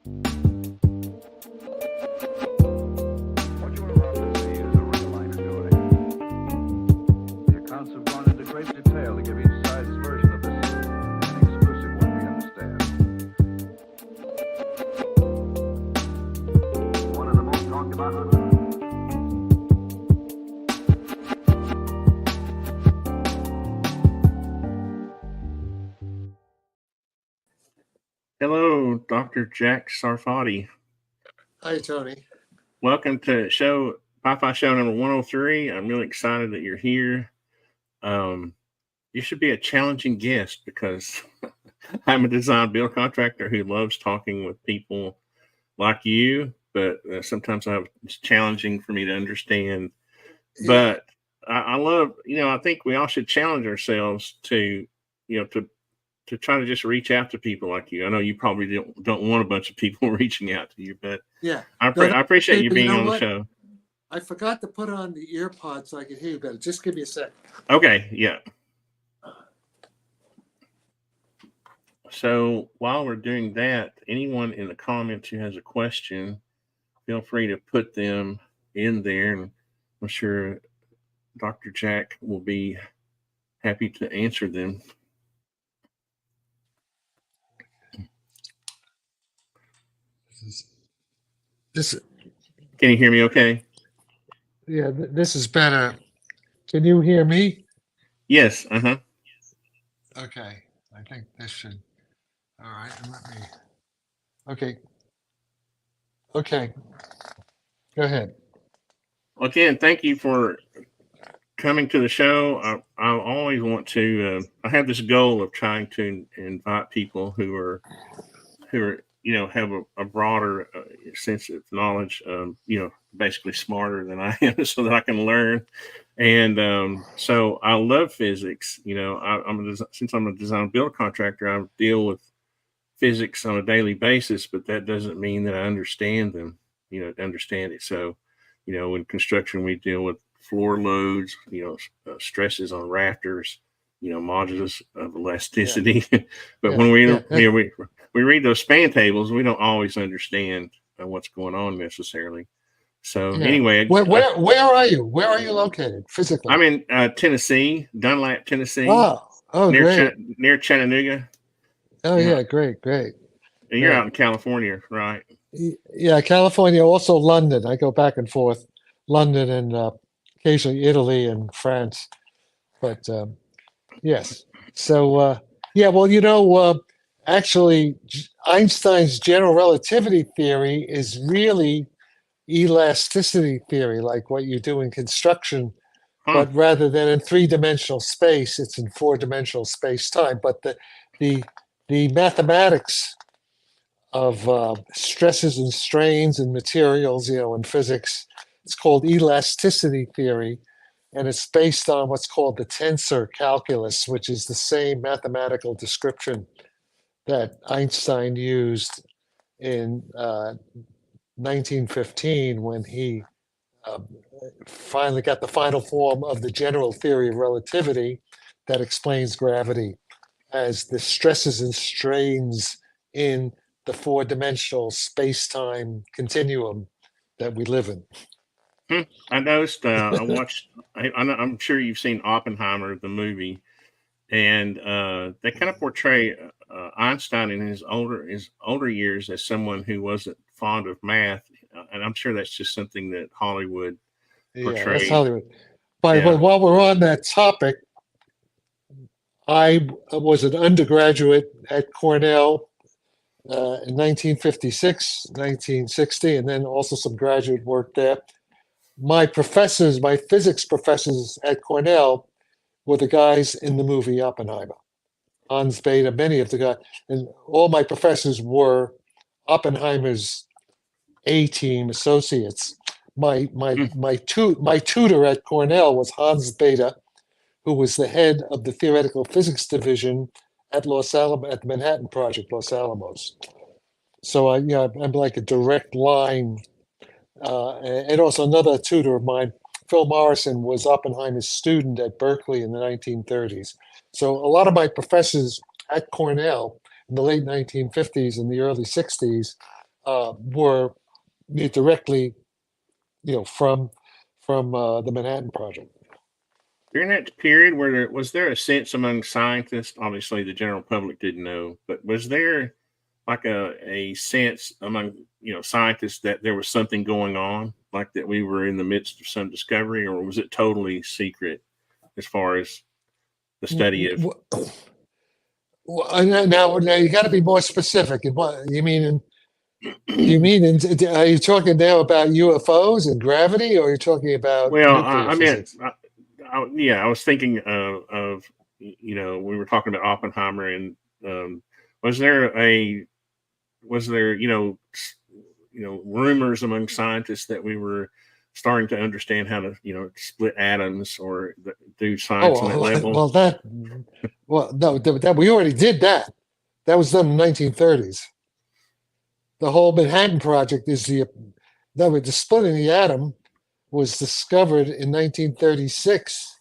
What you are about to see is a real-life story. The accounts have gone into great detail to give each side's version of this an exclusive one, we understand. One of the most talked about. Hello, Dr. Jack Sarfatti. Hi, Tony. Welcome to PiFi show number 103. I'm really excited that you're here. You should be a challenging guest because I'm a design build contractor who loves talking with people like you, but sometimes it's challenging for me to understand. But I love, I think we all should challenge ourselves to try to just reach out to people like you. I know you probably don't want a bunch of people reaching out to you, but yeah, I appreciate you being on the show. I forgot to put on the ear pods so I could hear you better. Just give me a sec. Okay, yeah. So while we're doing that, anyone in the comments who has a question, feel free to put them in there, and I'm sure Dr. Jack will be happy to answer them. Can you hear me okay? Yeah, this is better. Can you hear me? Yes. Okay. I think this should. All right. Okay. Go ahead. Again, thank you for coming to the show. I always want to. I have this goal of trying to invite people who are have a broader sense of knowledge, basically smarter than I am, so that I can learn. And so I love physics. Since I'm a design build contractor, I deal with physics on a daily basis, but that doesn't mean that I understand them, understand it. So, in construction, we deal with floor loads, stresses on rafters, modulus of elasticity. But when we read those span tables, we don't always understand what's going on necessarily. So anyway, where are you? Where are you located physically? I'm in Tennessee, Dunlap, Tennessee. Oh, great. Near Chattanooga. Oh, yeah, great. And you're out in California, right? Yeah, California, also London. I go back and forth, London and occasionally Italy and France. But yes. So, actually, Einstein's general relativity theory is really elasticity theory, like what you do in construction, but rather than in three-dimensional space, it's in four-dimensional space-time. But the mathematics of stresses and strains and materials, in physics, it's called elasticity theory, and it's based on what's called the tensor calculus, which is the same mathematical description that Einstein used in 1915 when he finally got the final form of the general theory of relativity that explains gravity as the stresses and strains in the four-dimensional space-time continuum that we live in. I noticed. I watched. I'm sure you've seen Oppenheimer, the movie, and they kind of portray Einstein in his older years as someone who wasn't fond of math, and I'm sure that's just something that Hollywood portrays. Yeah, that's Hollywood. But while we're on that topic, I was an undergraduate at Cornell in 1956, 1960, and then also some graduate work there. My physics professors at Cornell were the guys in the movie Oppenheimer. Hans Bethe, many of the guys, and all my professors were Oppenheimer's A-team associates. My tutor at Cornell was Hans Bethe, who was the head of the theoretical physics division at the Manhattan Project, Los Alamos. So I'm like a direct line. And also another tutor of mine, Phil Morrison, was Oppenheimer's student at Berkeley in the 1930s. So a lot of my professors at Cornell in the late 1950s and the early 60s were directly, from the Manhattan Project. During that period, was there a sense among scientists? Obviously, the general public didn't know, but was there like a sense among scientists that there was something going on, like that we were in the midst of some discovery, or was it totally secret as far as the study of? Now you got to be more specific. What you mean? Are you talking now about UFOs and gravity, or are you talking about Well, nuclear I meant, physics? I was thinking of we were talking about Oppenheimer, and was there rumors among scientists that we were starting to understand how to split atoms or do science on that level? No, that we already did that. That was done in the 1930s. The whole Manhattan Project is the splitting the atom was discovered in 1936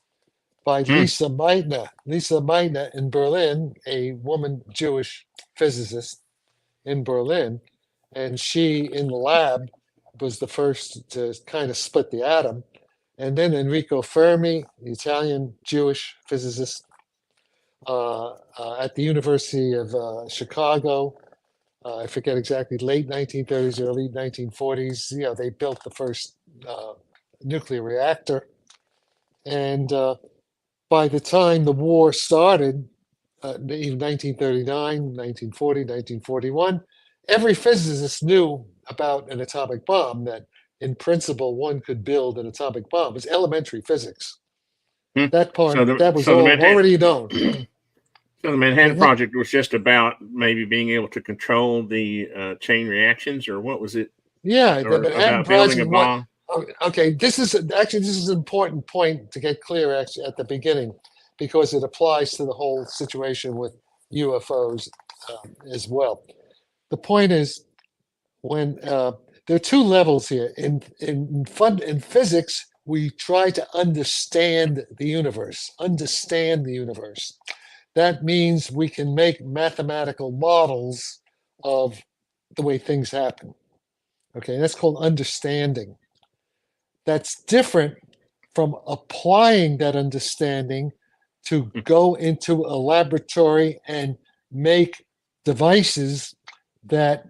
by Lisa Meitner. Lisa Meitner in Berlin, a woman Jewish physicist in Berlin, and she in the lab was the first to kind of split the atom. And then Enrico Fermi, the Italian Jewish physicist at the University of Chicago, I forget exactly, late 1930s, early 1940s. They built the first nuclear reactor. And by the time the war started, in 1939, 1940, 1941, every physicist knew about an atomic bomb, that in principle one could build an atomic bomb. It was elementary physics. That part, that was all already known. So the Manhattan Project was just about maybe being able to control the chain reactions, or what was it? Yeah, the Manhattan Project. Okay, this is an important point to get clear actually at the beginning, because it applies to the whole situation with UFOs as well. The point is, when there are two levels here in physics, we try to understand the universe. That means we can make mathematical models of the way things happen. Okay, that's called understanding. That's different from applying that understanding to go into a laboratory and make devices that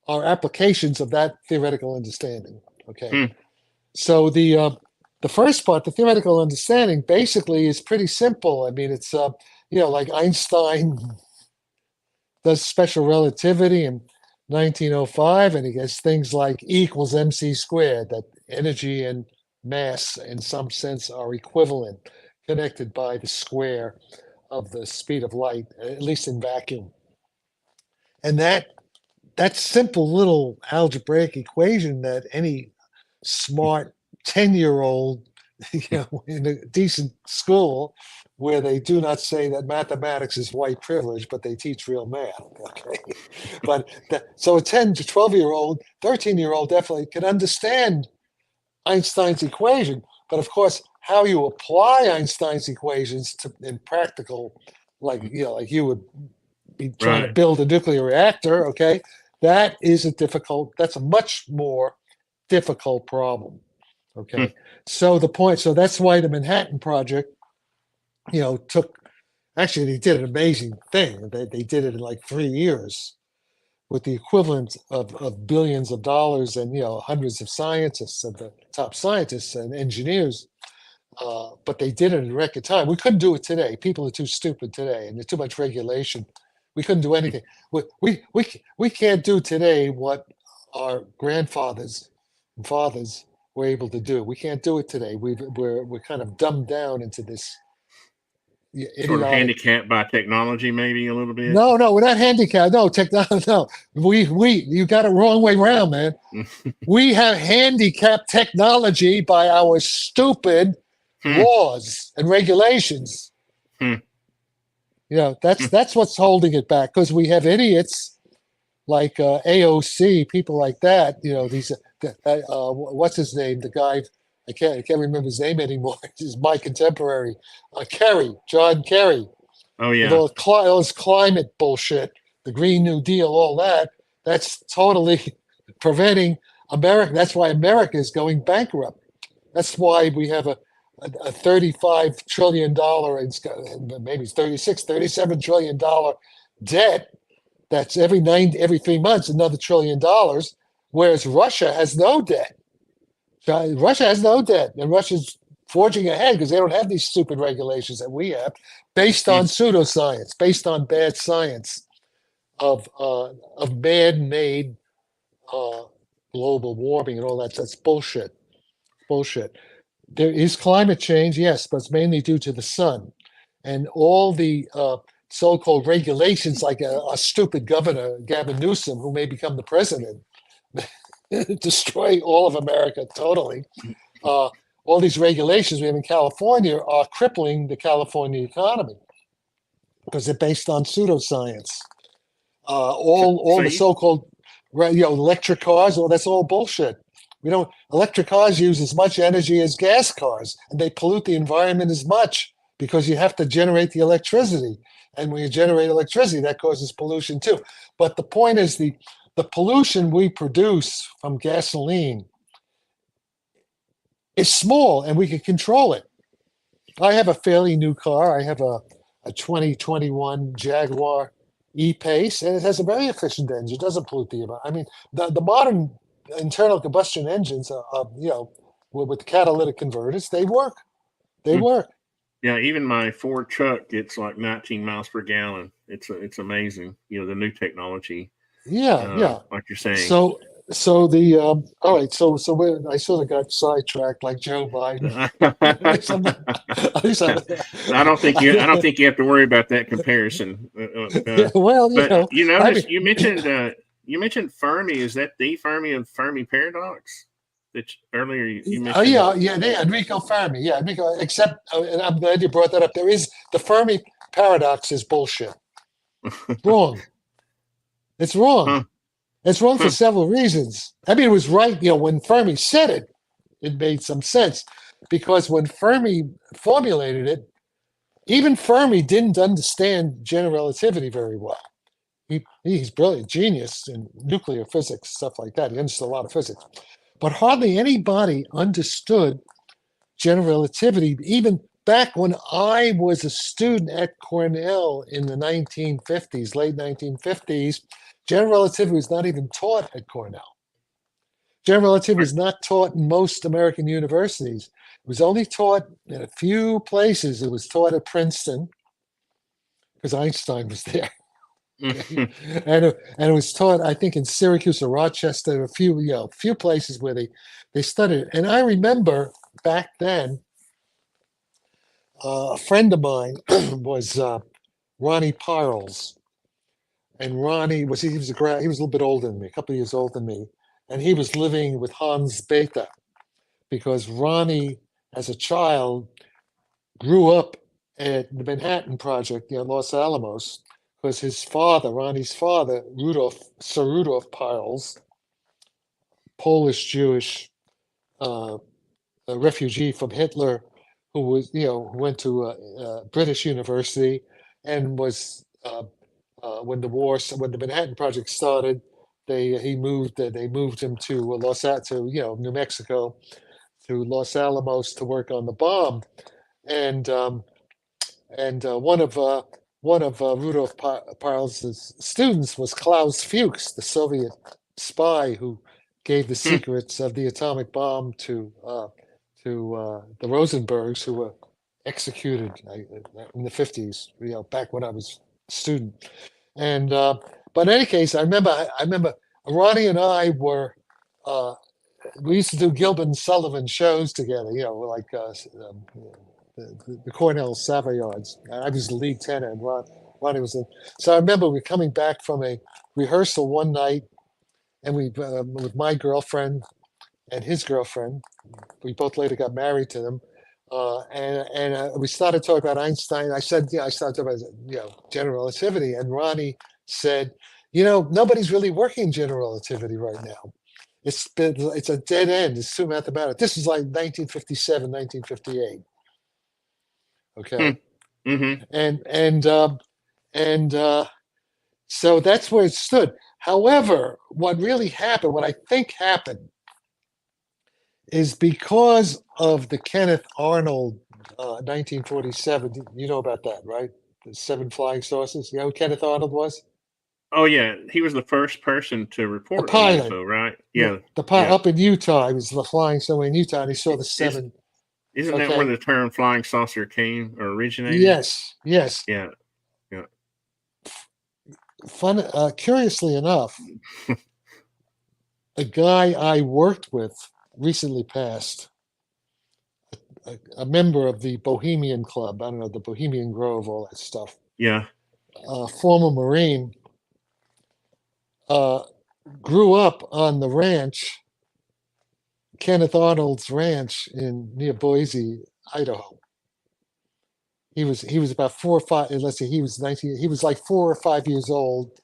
are applications of that theoretical understanding. Okay, so the first part, the theoretical understanding, basically is pretty simple. I mean, it's like Einstein does special relativity in 1905, and he gets things like E equals mc squared, that energy and mass in some sense are equivalent, connected by the square of the speed of light, at least in vacuum. And that simple little algebraic equation that any smart 10-year-old in a decent school, where they do not say that mathematics is white privilege, but they teach real math. Okay, but so a 10 to 12-year-old, 13-year-old definitely can understand Einstein's equation. But of course, how you apply Einstein's equations in practical, like you would be trying to build a nuclear reactor. Okay, that's a much more difficult problem. Okay, so that's why the Manhattan Project, actually they did an amazing thing. They did it in like 3 years with the equivalent of billions of dollars, and hundreds of scientists, of the top scientists and engineers. But they did it in record time. We couldn't do it today. People are too stupid today, and there's too much regulation. We couldn't do anything. We can't do today what our grandfathers and fathers were able to do. We can't do it today. We're kind of dumbed down into this idiotic. Sort of handicapped by technology, maybe a little bit. No, we're not handicapped. No, technology. No, you got it wrong way around, man. We have handicapped technology by our stupid laws and regulations. That's what's holding it back, because we have idiots like AOC, people like that. These what's his name? The guy, I can't remember his name anymore. He's my contemporary, John Kerry. Oh yeah, With all this climate bullshit, the Green New Deal, all that. That's totally preventing America. That's why America is going bankrupt. That's why we have a $35 trillion, maybe 36, $37 trillion debt. That's every 3 months, another $1 trillion, whereas Russia has no debt. Russia has no debt, and Russia's forging ahead because they don't have these stupid regulations that we have, based on pseudoscience, based on bad science of man-made global warming and all that. That's bullshit. Bullshit. There is climate change, yes, but it's mainly due to the sun, and all the so-called regulations, like a stupid governor, Gavin Newsom, who may become the president, destroy all of America totally. All these regulations we have in California are crippling the California economy because they're based on pseudoscience. All the so-called electric cars, well, that's all bullshit. Electric cars use as much energy as gas cars, and they pollute the environment as much because you have to generate the electricity. And when you generate electricity, that causes pollution too. But the point is the pollution we produce from gasoline is small, and we can control it. I have a fairly new car. I have a 2021 Jaguar E-Pace, and it has a very efficient engine. It doesn't pollute the environment. I mean, the modern internal combustion engines are with catalytic converters, they work. They work. Yeah, even my Ford truck gets like 19 miles per gallon. It's amazing. The new technology. Yeah. Like you're saying. So the all right. So I sort of got sidetracked like Joe Biden. I don't think you have to worry about that comparison. Well, but you noticed you mentioned Fermi. Is that the Fermi of Fermi paradox that earlier you mentioned? Enrico Fermi. Yeah, Enrico. Except, and I'm glad you brought that up. There is the Fermi paradox is bullshit. Wrong. It's wrong. Huh. It's wrong for several reasons. I mean, it was right, when Fermi said it, it made some sense. Because when Fermi formulated it, even Fermi didn't understand general relativity very well. He's brilliant, genius in nuclear physics, stuff like that. He understood a lot of physics. But hardly anybody understood general relativity, even back when I was a student at Cornell in the 1950s, late 1950s. General relativity was not even taught at Cornell. General relativity was not taught in most American universities. It was only taught in a few places. It was taught at Princeton because Einstein was there. and it was taught, I think, in Syracuse or Rochester, a few places where they studied it. And I remember back then, a friend of mine was Ronnie Piles. And Ronnie he was a little bit older than me, a couple of years older than me, and he was living with Hans Bethe because Ronnie, as a child, grew up at the Manhattan Project near Los Alamos because his father, Ronnie's father, Sir Rudolph Piles, Polish Jewish a refugee from Hitler, who went to a British university and was. When the Manhattan Project started, they moved him to New Mexico, to Los Alamos to work on the bomb, and one of Rudolf Piles' students was Klaus Fuchs, the Soviet spy who gave the secrets of the atomic bomb to the Rosenbergs, who were executed in the 50s. Back when I was a student. And but in any case, I remember Ronnie and I we used to do Gilbert and Sullivan shows together, like the Cornell Savoyards. I was the lead tenor, and Ronnie was in. So I remember we coming back from a rehearsal one night, and we with my girlfriend and his girlfriend, we both later got married to them. And we started talking about Einstein. I started talking about general relativity, and Ronnie said, nobody's really working general relativity right now. It's a dead end. It's too mathematical. This is like 1957, 1958. Okay, and so that's where it stood. However, what really happened, what I think happened, is because of the Kenneth Arnold 1947. You know about that, right? The 7 flying saucers. You know who Kenneth Arnold was? Oh yeah, he was the first person to The report a pilot. UFO, right? Yeah, Yeah, the pilot yeah. up in Utah. He was flying somewhere in Utah, and he saw the Is 7. isn't that where Okay. the term flying saucer came or originated? Yes, yes. Yeah, yeah. Curiously enough, a guy I worked with recently passed, a member of the Bohemian Club. I don't know, the Bohemian Grove, all that stuff. Yeah. Former Marine, uh, grew up on the ranch, Kenneth Arnold's ranch in near Boise, Idaho. He was about 4 or 5. Let's see, he was 19. He was like 4 or 5 years old,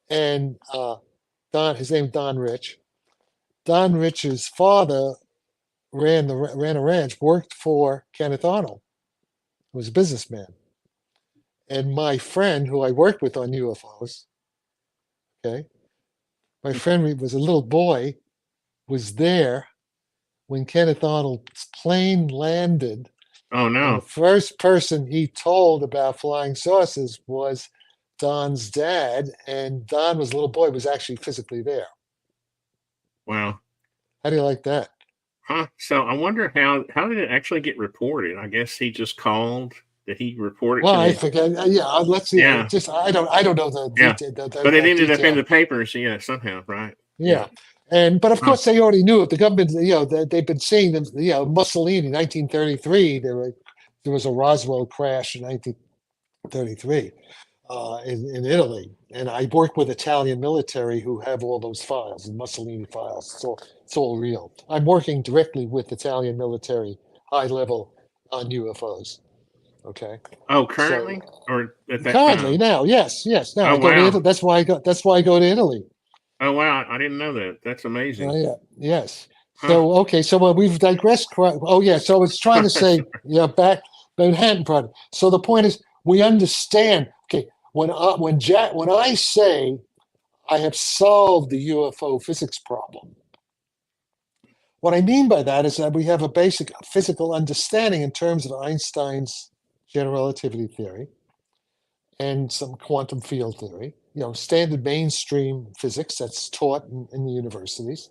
and his name Don Rich. Don Rich's father ran a ranch, worked for Kenneth Arnold, was a businessman. And my friend, who I worked with on UFOs, okay, my friend was a little boy, was there when Kenneth Arnold's plane landed. Oh And the no. first person he told about flying saucers was Don's dad. And Don was a little boy, was actually physically there. Wow. How do you like that? Huh. So I wonder how did it actually get reported? I guess he just called. Did he report it Well, to I the? forget. Yeah, let's see. Yeah. Just I don't know the Yeah. detail. But it That ended up in detail. the papers, yeah, somehow, right? Yeah, Yeah. but of Huh. course they already knew it. The government, they've been seeing them. Mussolini, 1933. There was a Roswell crash in 1933 in Italy, and I work with Italian military who have all those files, the Mussolini files. It's all real. I'm working directly with Italian military, high level, on UFOs. Okay, Oh, so currently or at that currently time? now, yes. Now Oh I go to wow. Italy. That's why I go to Italy. Oh wow. I didn't know that. That's amazing. Yeah, yes. Huh. So okay, so we've digressed. Oh yeah, so I was trying to say, back Manhattan Project. So the point is, we understand. Okay, when I say I have solved the UFO physics problem, what I mean by that is that we have a basic physical understanding in terms of Einstein's general relativity theory and some quantum field theory. Standard mainstream physics that's taught in the universities.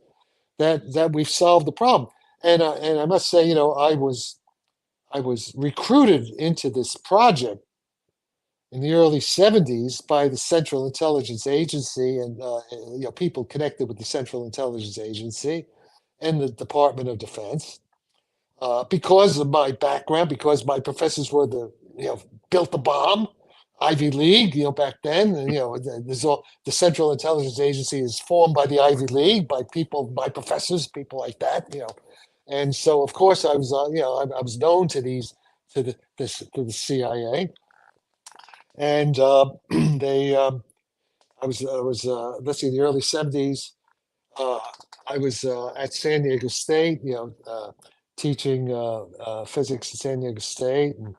That we've solved the problem. And I must say, I was recruited into this project in the early 70s by the Central Intelligence Agency and people connected with the Central Intelligence Agency and the Department of Defense because of my background, because my professors were built the bomb. Ivy League, back then, and, there's all the Central Intelligence Agency is formed by the Ivy League, by professors, people like that, and so of course I was, I was known to the CIA, and they, I was, let's see, in the early 70s, I was at San Diego State, teaching physics at San Diego State, and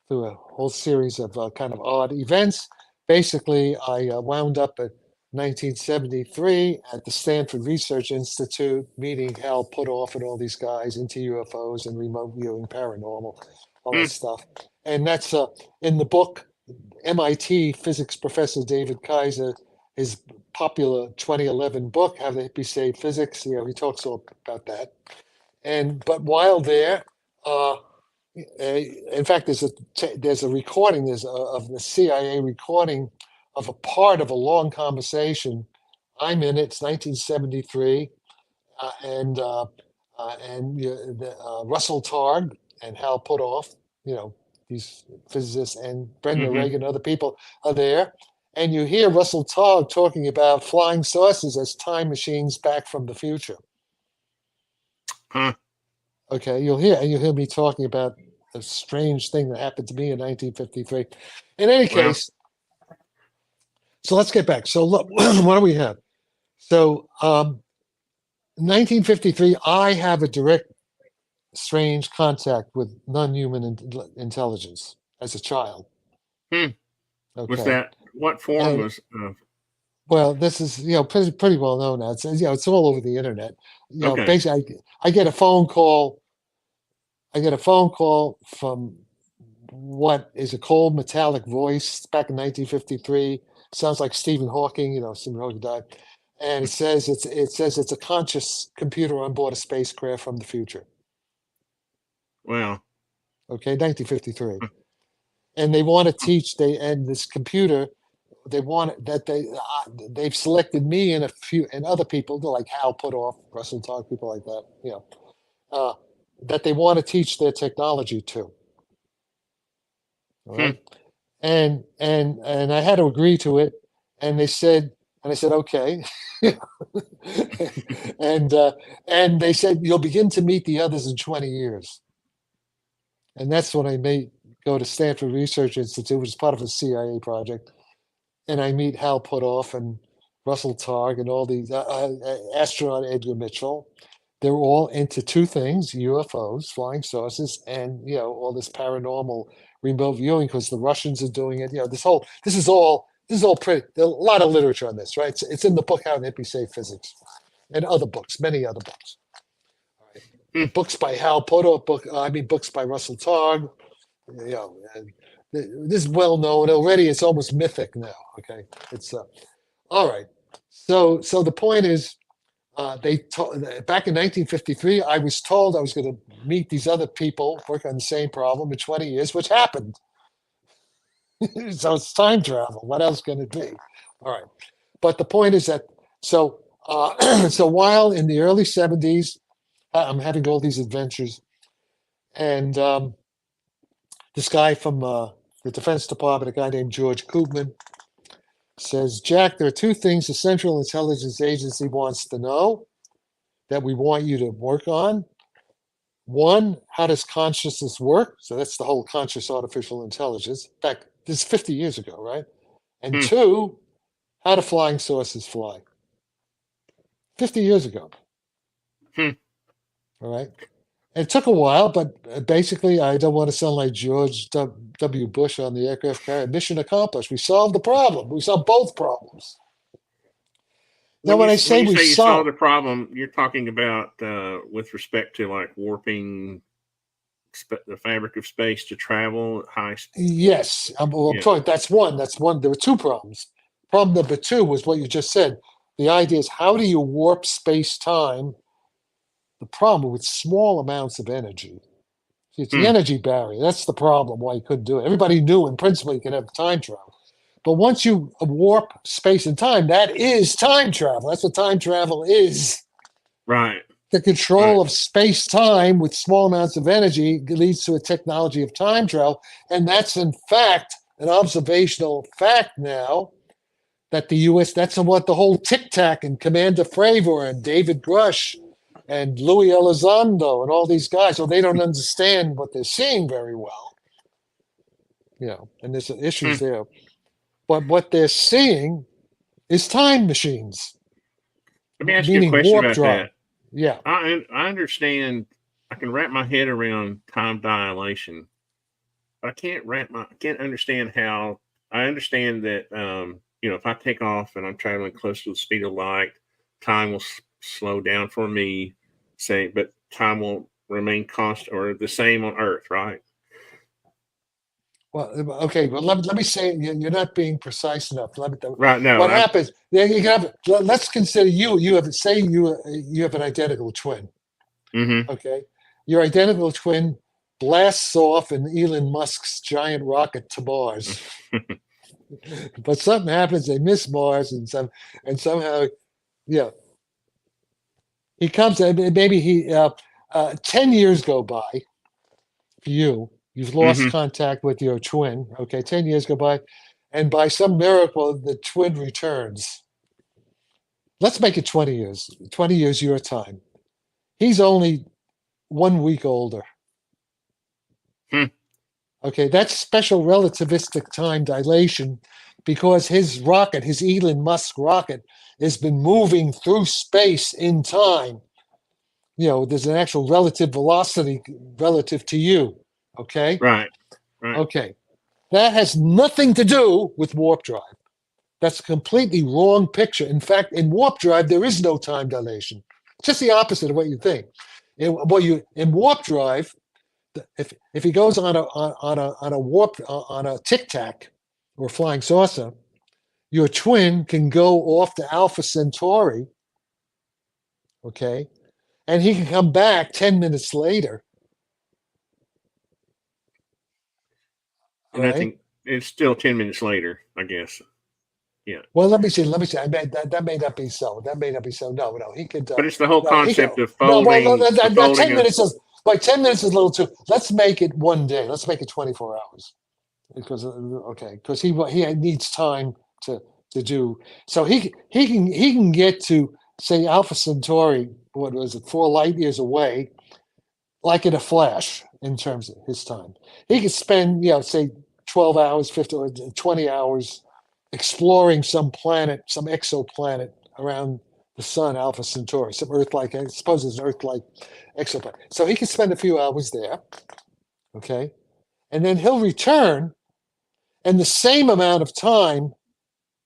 through a whole series of kind of odd events. Basically, I wound up in 1973 at the Stanford Research Institute, meeting Hal Puthoff and all these guys into UFOs and remote viewing, paranormal, all that Hmm. stuff. And that's in the book, MIT physics professor David Kaiser, his popular 2011 book, How to Hippie Save Physics. He talks all about that. But while there, in fact, there's a recording of the CIA recording of a part of a long conversation. I'm in it. It's 1973, Russell Targ and Hal Puthoff, these physicists, and Brenda Mm-hmm. Reagan, other people are there, and you hear Russell Targ talking about flying saucers as time machines back from the future. Huh. Okay, you'll hear me talking about a strange thing that happened to me in 1953. In any Well, case, so let's get back. So look, what do we have? So 1953, I have a direct, strange contact with non-human intelligence as a child. was Okay, that what form and was Well, this is, pretty well known now. It's all over the internet. Okay. Basically, I get a phone call. I get a phone call from what is a cold metallic voice back in 1953. Sounds like Stephen Hawking. Stephen Hawking died, and it says it's a conscious computer on board a spacecraft from the future. Wow. Okay, 1953, and they want to teach. And this computer. They want that they've selected me and a few and other people like Hal Puthoff, Russell Targ, people like that. Uh, that they want to teach their technology to. All Hmm. right, and I had to agree to it, and they said, and I said okay, and and they said you'll begin to meet the others in 20 years, and that's when I may go to Stanford Research Institute, which is part of a CIA project. And I meet Hal Puthoff and Russell Targ and all these astronaut Edgar Mitchell. They're all into two things: UFOs, flying saucers, and all this paranormal remote viewing. Because the Russians are doing it. This is all pretty. There's a lot of literature on this, right? It's in the book How Hippie Save Physics, and other books, many other books. All right. Books by Hal Puthoff, books by Russell Targ. And this is well known already. It's almost mythic now. Okay, it's all right. So the point is, back in 1953, I was told I was going to meet these other people, work on the same problem in 20 years, which happened. So it's time travel. What else can it be? All right, but the point is that so so while in the early 70s, I'm having all these adventures, and this guy from the Defense Department, a guy named George Koopman, says, Jack, there are two things the Central Intelligence Agency wants to know that we want you to work on. One, how does consciousness work? So that's the whole conscious artificial intelligence. In fact, this is 50 years ago, right? And two, how do flying saucers fly? 50 years ago. All right. It took a while, but basically, I don't want to sound like George W. Bush on the aircraft carrier. Mission accomplished. We solved the problem. We solved both problems. Now, when I say you we solved solved the problem, you're talking about with respect to like warping the fabric of space to travel at high speed. yes, that's one. That's one. There were two problems. Problem number two was what you just said. The idea is how do you warp space-time? The problem with small amounts of energy. It's the energy barrier. That's the problem why you couldn't do it. Everybody knew in principle you could have time travel. But once you warp space and time, that is time travel. That's what time travel is. Right. The control of space-time with small amounts of energy leads to a technology of time travel. And that's, in fact, an observational fact now that the U.S., that's what the whole Tic Tac and Commander Fravor and David Grush and Louis Elizondo and all these guys, they don't understand what they're seeing very well. And there's issues there. But what they're seeing is time machines. Let me ask you a question about that. Yeah. I understand. I can wrap my head around time dilation. But I can't understand how. I understand that if I take off and I'm traveling close to the speed of light, time will slow down for me, but time will remain constant or the same on Earth, right? Well, okay, but let me say you're not being precise enough. Right. No. What happens? Let's consider you have an identical twin. Mm-hmm. Okay, your identical twin blasts off in Elon Musk's giant rocket to Mars. But something happens; they miss Mars, and somehow, he comes. Maybe 10 years go by for you. You've lost contact with your twin. Okay, 10 years go by, and by some miracle, the twin returns. Let's make it 20 years. 20 years your time. He's only 1 week older. Okay, that's special relativistic time dilation because his rocket, his Elon Musk rocket, has been moving through space in time. There's an actual relative velocity relative to you. Okay? Right. Okay. That has nothing to do with warp drive. That's a completely wrong picture. In fact, in warp drive, there is no time dilation. Just the opposite of what you think. In warp drive, if he goes on a warp on a tic tac or flying saucer, your twin can go off to Alpha Centauri, okay, and he can come back 10 minutes later. All right. Nothing. It's still 10 minutes later, I guess. Yeah. Well, let me see. That may not be so. That may not be so. No, he could. But it's the whole no, he concept could, of no, folding. well, the that folding 10 of- minutes is like 10 minutes is a little too. Let's make it one day. Let's make it 24 hours because because he needs time to do. So he can get to say Alpha Centauri. What was it? 4 light years away, like in a flash in terms of his time. He could spend say 12 hours, 15 or 20 hours exploring some planet, some exoplanet around the sun, Alpha Centauri, some Earth-like, I suppose it's an Earth-like exoplanet. So he can spend a few hours there, okay? And then he'll return, and the same amount of time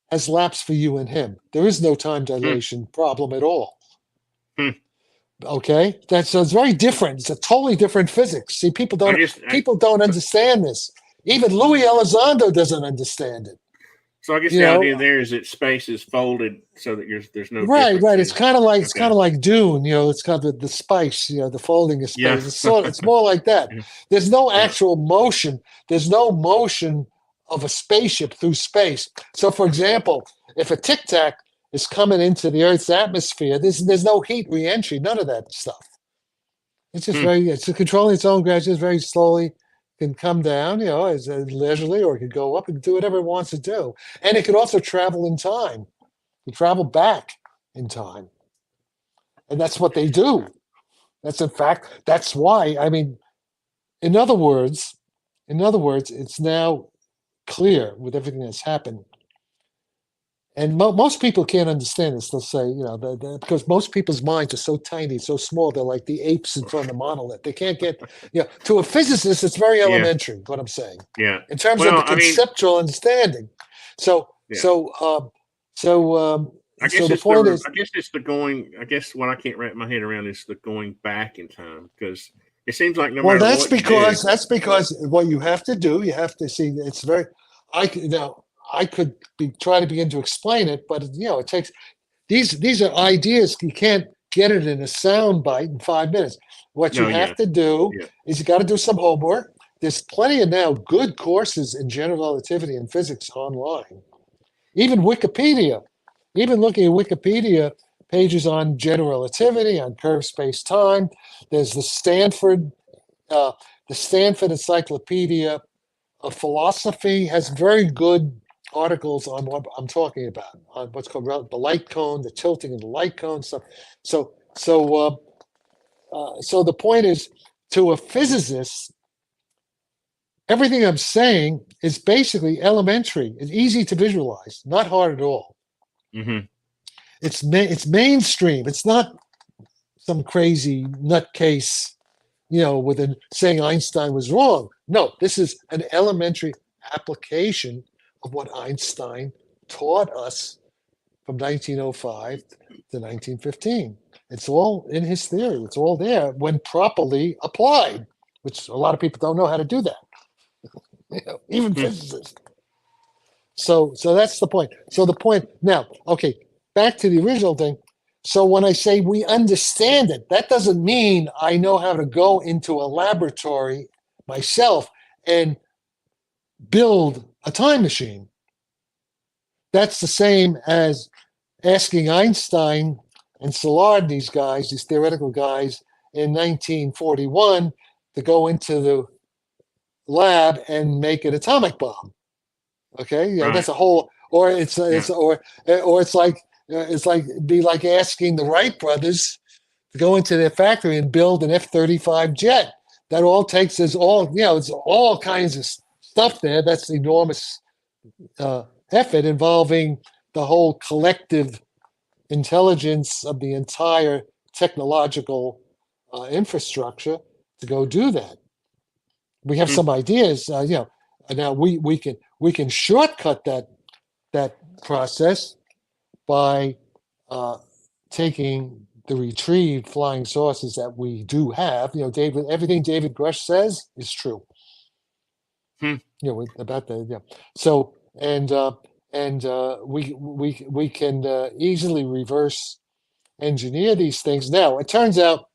has lapsed for you and him. There is no time dilation problem at all. Okay? So it's very different. It's a totally different physics. See, people don't understand this. Even Louis Elizondo doesn't understand it. So I guess the idea there is that space is folded so that there's no right. It's kind of like Dune. It's got the spice. The folding of space. Yeah. It's more like that. There's no actual motion. There's no motion of a spaceship through space. So, for example, if a tic tac is coming into the Earth's atmosphere, there's no heat reentry. None of that stuff. It's just it's controlling its own gravity very slowly. Can come down, as leisurely, or it could go up and do whatever it wants to do. And it could also travel in time. You travel back in time. And that's what they do. That's why, in other words, it's now clear with everything that's happened. And most people can't understand this. They'll say, because most people's minds are so tiny, so small, they're like the apes in front of the monolith. They can't get, to a physicist, it's very elementary, what I'm saying. Yeah. In terms of the conceptual understanding. I guess what I can't wrap my head around is the going back in time, because it seems like no matter what that's because what you have to do, you have to see, it's very, I could try to begin to explain it, but it takes these are ideas. You can't get it in a sound bite in 5 minutes. What you have to do is you got to do some homework. There's plenty of now good courses in general relativity and physics online. Even Wikipedia, even looking at Wikipedia pages on general relativity, on curved space-time. There's the Stanford Encyclopedia of Philosophy has very good articles on what I'm talking about, on what's called the light cone, the tilting of the light cone stuff. So the point is, to a physicist, everything I'm saying is basically elementary. It's easy to visualize, not hard at all. Mm-hmm. It's mainstream. It's not some crazy nutcase, saying Einstein was wrong. No, this is an elementary application of what Einstein taught us from 1905 to 1915. It's all in his theory. It's all there when properly applied, which a lot of people don't know how to do that. Even physicists. So that's the point. So the point now, okay, back to the original thing. So when I say we understand it, that doesn't mean I know how to go into a laboratory myself and build a time machine. That's the same as asking Einstein and Szilard, these theoretical guys, in 1941 to go into the lab and make an atomic bomb. Okay, that's a whole. Or it's like be like asking the Wright brothers to go into their factory and build an F-35 jet. That all takes it's all kinds of stuff there. That's enormous effort involving the whole collective intelligence of the entire technological infrastructure to go do that. We have some ideas, now we can shortcut that process by taking the retrieved flying saucers that we do have. Everything David Grush says is true. Hmm. About the So we can easily reverse engineer these things. Now it turns out,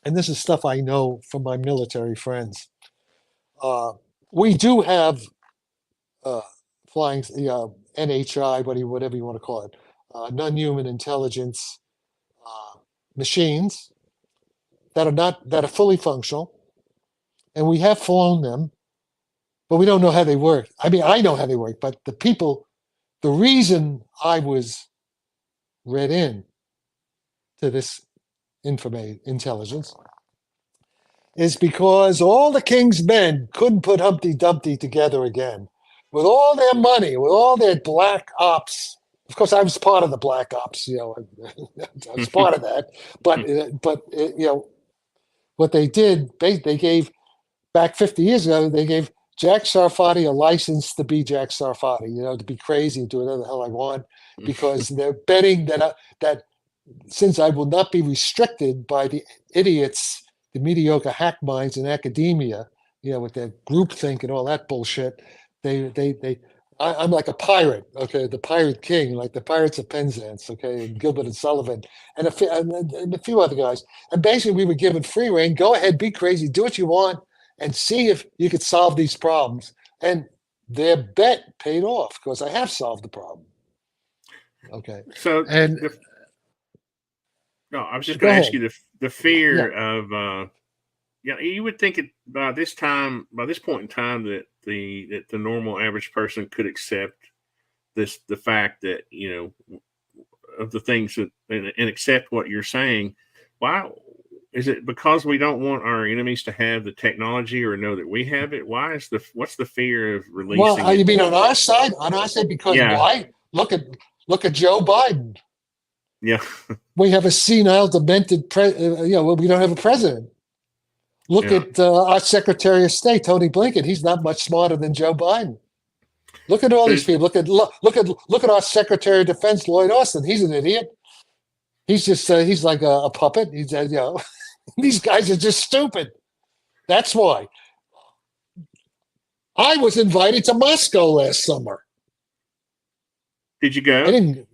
and this is stuff I know from my military friends. We do have flying NHI, whatever you want to call it, non-human intelligence machines that are fully functional, and we have flown them, but we don't know how they work. I mean, I know how they work, but the reason I was read in to this intelligence is because all the king's men couldn't put Humpty Dumpty together again. With all their money, with all their black ops. Of course, I was part of the black ops, I was part of that. But what they did, they gave, back 50 years ago, they gave Jack Sarfatti a license to be Jack Sarfatti, to be crazy and do whatever the hell I want, because they're betting that since I will not be restricted by the idiots, the mediocre hack minds in academia, with their groupthink and all that bullshit, I'm like a pirate, okay, the pirate king, like the Pirates of Penzance, okay, and Gilbert and Sullivan, and a few other guys. And basically, we were given free rein. Go ahead, be crazy, do what you want, and see if you could solve these problems. And their bet paid off because I have solved the problem. Okay. So, and no, I was just going to ask you the fear of. You would think by this point in time, that the normal average person could accept the fact that of the things that and accept what you're saying. Why is it because we don't want our enemies to have the technology or know that we have it? What's the fear of releasing? Well, you mean on our side? On our side, because why? Look at Joe Biden. Yeah, we have a senile, demented. We don't have a president. Look at our Secretary of State, Tony Blinken. He's not much smarter than Joe Biden. Look at all these people. Look at our Secretary of Defense, Lloyd Austin. He's an idiot. He's just he's like a puppet. He's these guys are just stupid. That's why. I was invited to Moscow last summer. Did you go? I didn't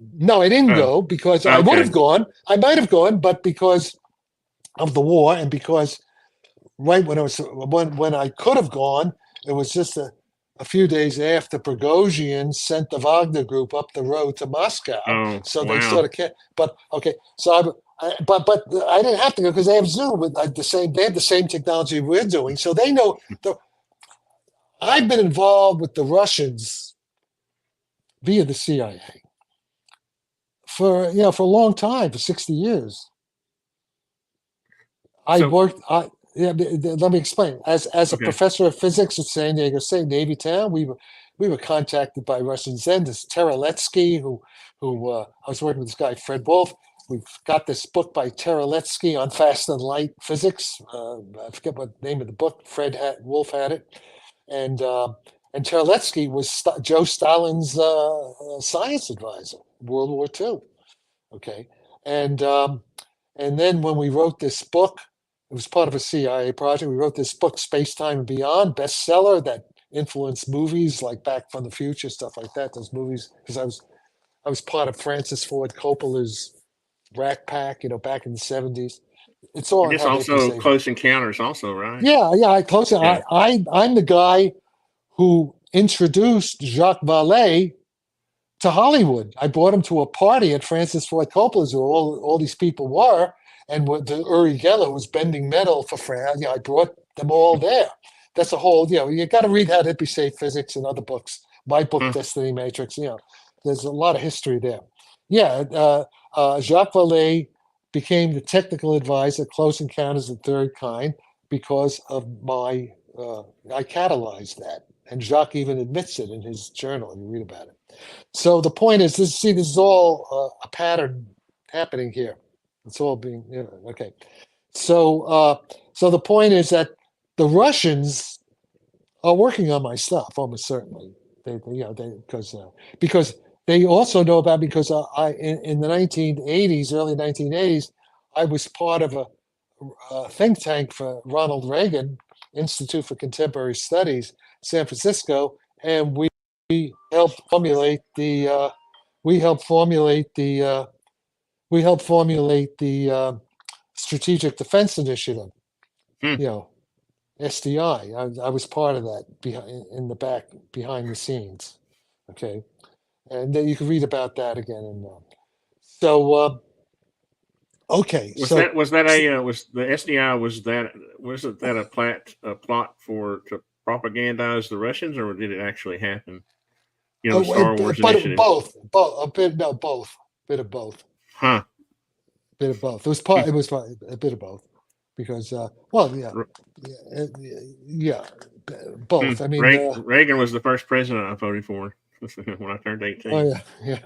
go because I would have gone. I might have gone, but because of the war and because right when I could have gone, it was just a few days after Prigozhin sent the Wagner group up the road to Moscow. They sort of can't. But okay, so but I didn't have to go because they have Zoom with They have the same technology we're doing, so they know. I've been involved with the Russians via the CIA for a long time, for 60 years. Let me explain. As a professor of physics at San Diego State, Navy Town, we were contacted by Russians then. This Tereletsky, who I was working with this guy Fred Wolf. We've got this book by Tereletsky on fast and light physics. I forget what the name of the book. Wolf had it, and Tereletsky was Joe Stalin's science advisor, World War II. Okay, and then when we wrote this book. It was part of a CIA project. We wrote this book, Space, Time, and Beyond, bestseller that influenced movies like Back from the Future, stuff like that. Those movies, because I was part of Francis Ford Coppola's Rat Pack, back in the 70s. It's all. It's also Close Encounters, also, right? Yeah. I'm the guy who introduced Jacques Vallée to Hollywood. I brought him to a party at Francis Ford Coppola's where all these people were. And the Uri Geller was bending metal for France. I brought them all there. That's a whole, you got to read How to Be Safe Physics and other books. My book, Destiny Matrix, there's a lot of history there. Jacques Vallée became the technical advisor, Close Encounters of the Third Kind, because of I catalyzed that. And Jacques even admits it in his journal, and you read about it. So the point is, this is all a pattern happening here. It's all being okay. So the point is that the Russians are working on my stuff almost certainly. Because they also know about because in the 1980s, early 1980s, I was part of a think tank for Ronald Reagan, Institute for Contemporary Studies, San Francisco, and we helped formulate the we helped formulate the we helped formulate the Strategic Defense Initiative. Hmm. You know, SDI. I was part of that in the back behind the scenes. Okay, and then you can read about that again. And so okay, Was so that was that a was the SDI wasn't that a plot to propagandize the Russians, or did it actually happen? You know, the Star Wars but initiative. both a bit no both bit of both Huh. bit of both. It was a bit of both because well R- yeah, yeah both. I mean Reagan was the first president I voted for when I turned oh 18. yeah.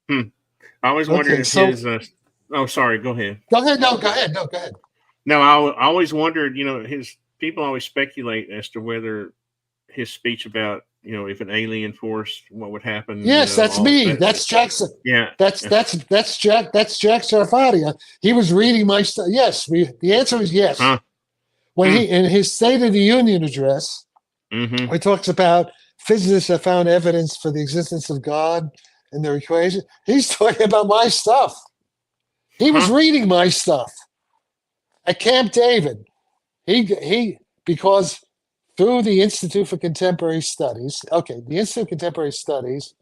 Hmm. I always wondered Okay, if so his. Oh, sorry. Go ahead. go ahead. No, go ahead. No, go ahead. No, I always wondered. You know, his people always speculate as to whether his speech about if an alien force, what would happen. Yes, that's All me. that. That's Jackson. Yeah. That's Jack. That's Jack Sarfatti. He was reading my stuff. Yes, the answer is yes. Huh. When he in his State of the Union address, Mm-hmm. he talks about physicists have found evidence for the existence of God in their equation. He's talking about my stuff. He was reading my stuff at Camp David. He because through the Institute for Contemporary Studies. Okay, the Institute of Contemporary Studies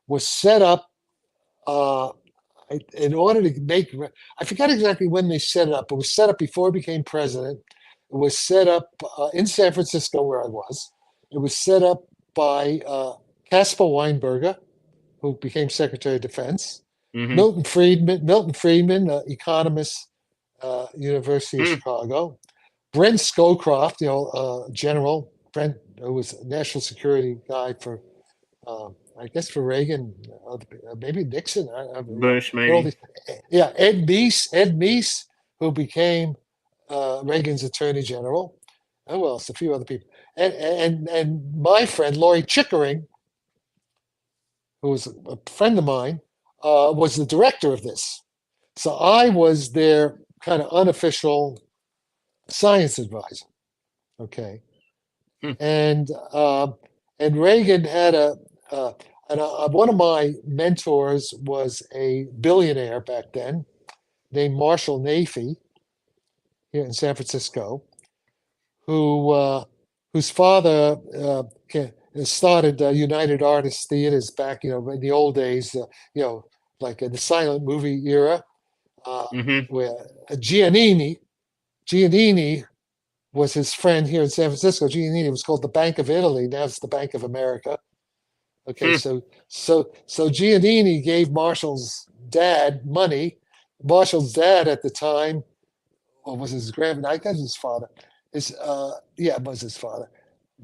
was set up in order to make. I forgot exactly when they set it up. It was set up before he became president. It was set up in San Francisco, where I was. It was set up by Caspar Weinberger, who became Secretary of Defense. Mm-hmm. Milton Friedman, economist, University of Chicago. Brent Scowcroft, General Brent, who was a national security guy for, I guess for Reagan, maybe Nixon, Bush, maybe. Yeah, Ed Meese, who became Reagan's Attorney General. Who else? A few other people, and my friend Laurie Chickering, who was a friend of mine, was the director of this. So I was their kind of unofficial science advisor. Okay, and Reagan had one of my mentors was a billionaire back then named Marshall Nafee here in San Francisco, whose father started United Artists Theaters back, in the old days, like in the silent movie era, where Giannini was his friend here in San Francisco. Giannini was called the Bank of Italy. Now it's the Bank of America. Okay, so Giannini gave Marshall's dad money. Marshall's dad at the time, or was his grandfather? I guess his father. It was his father.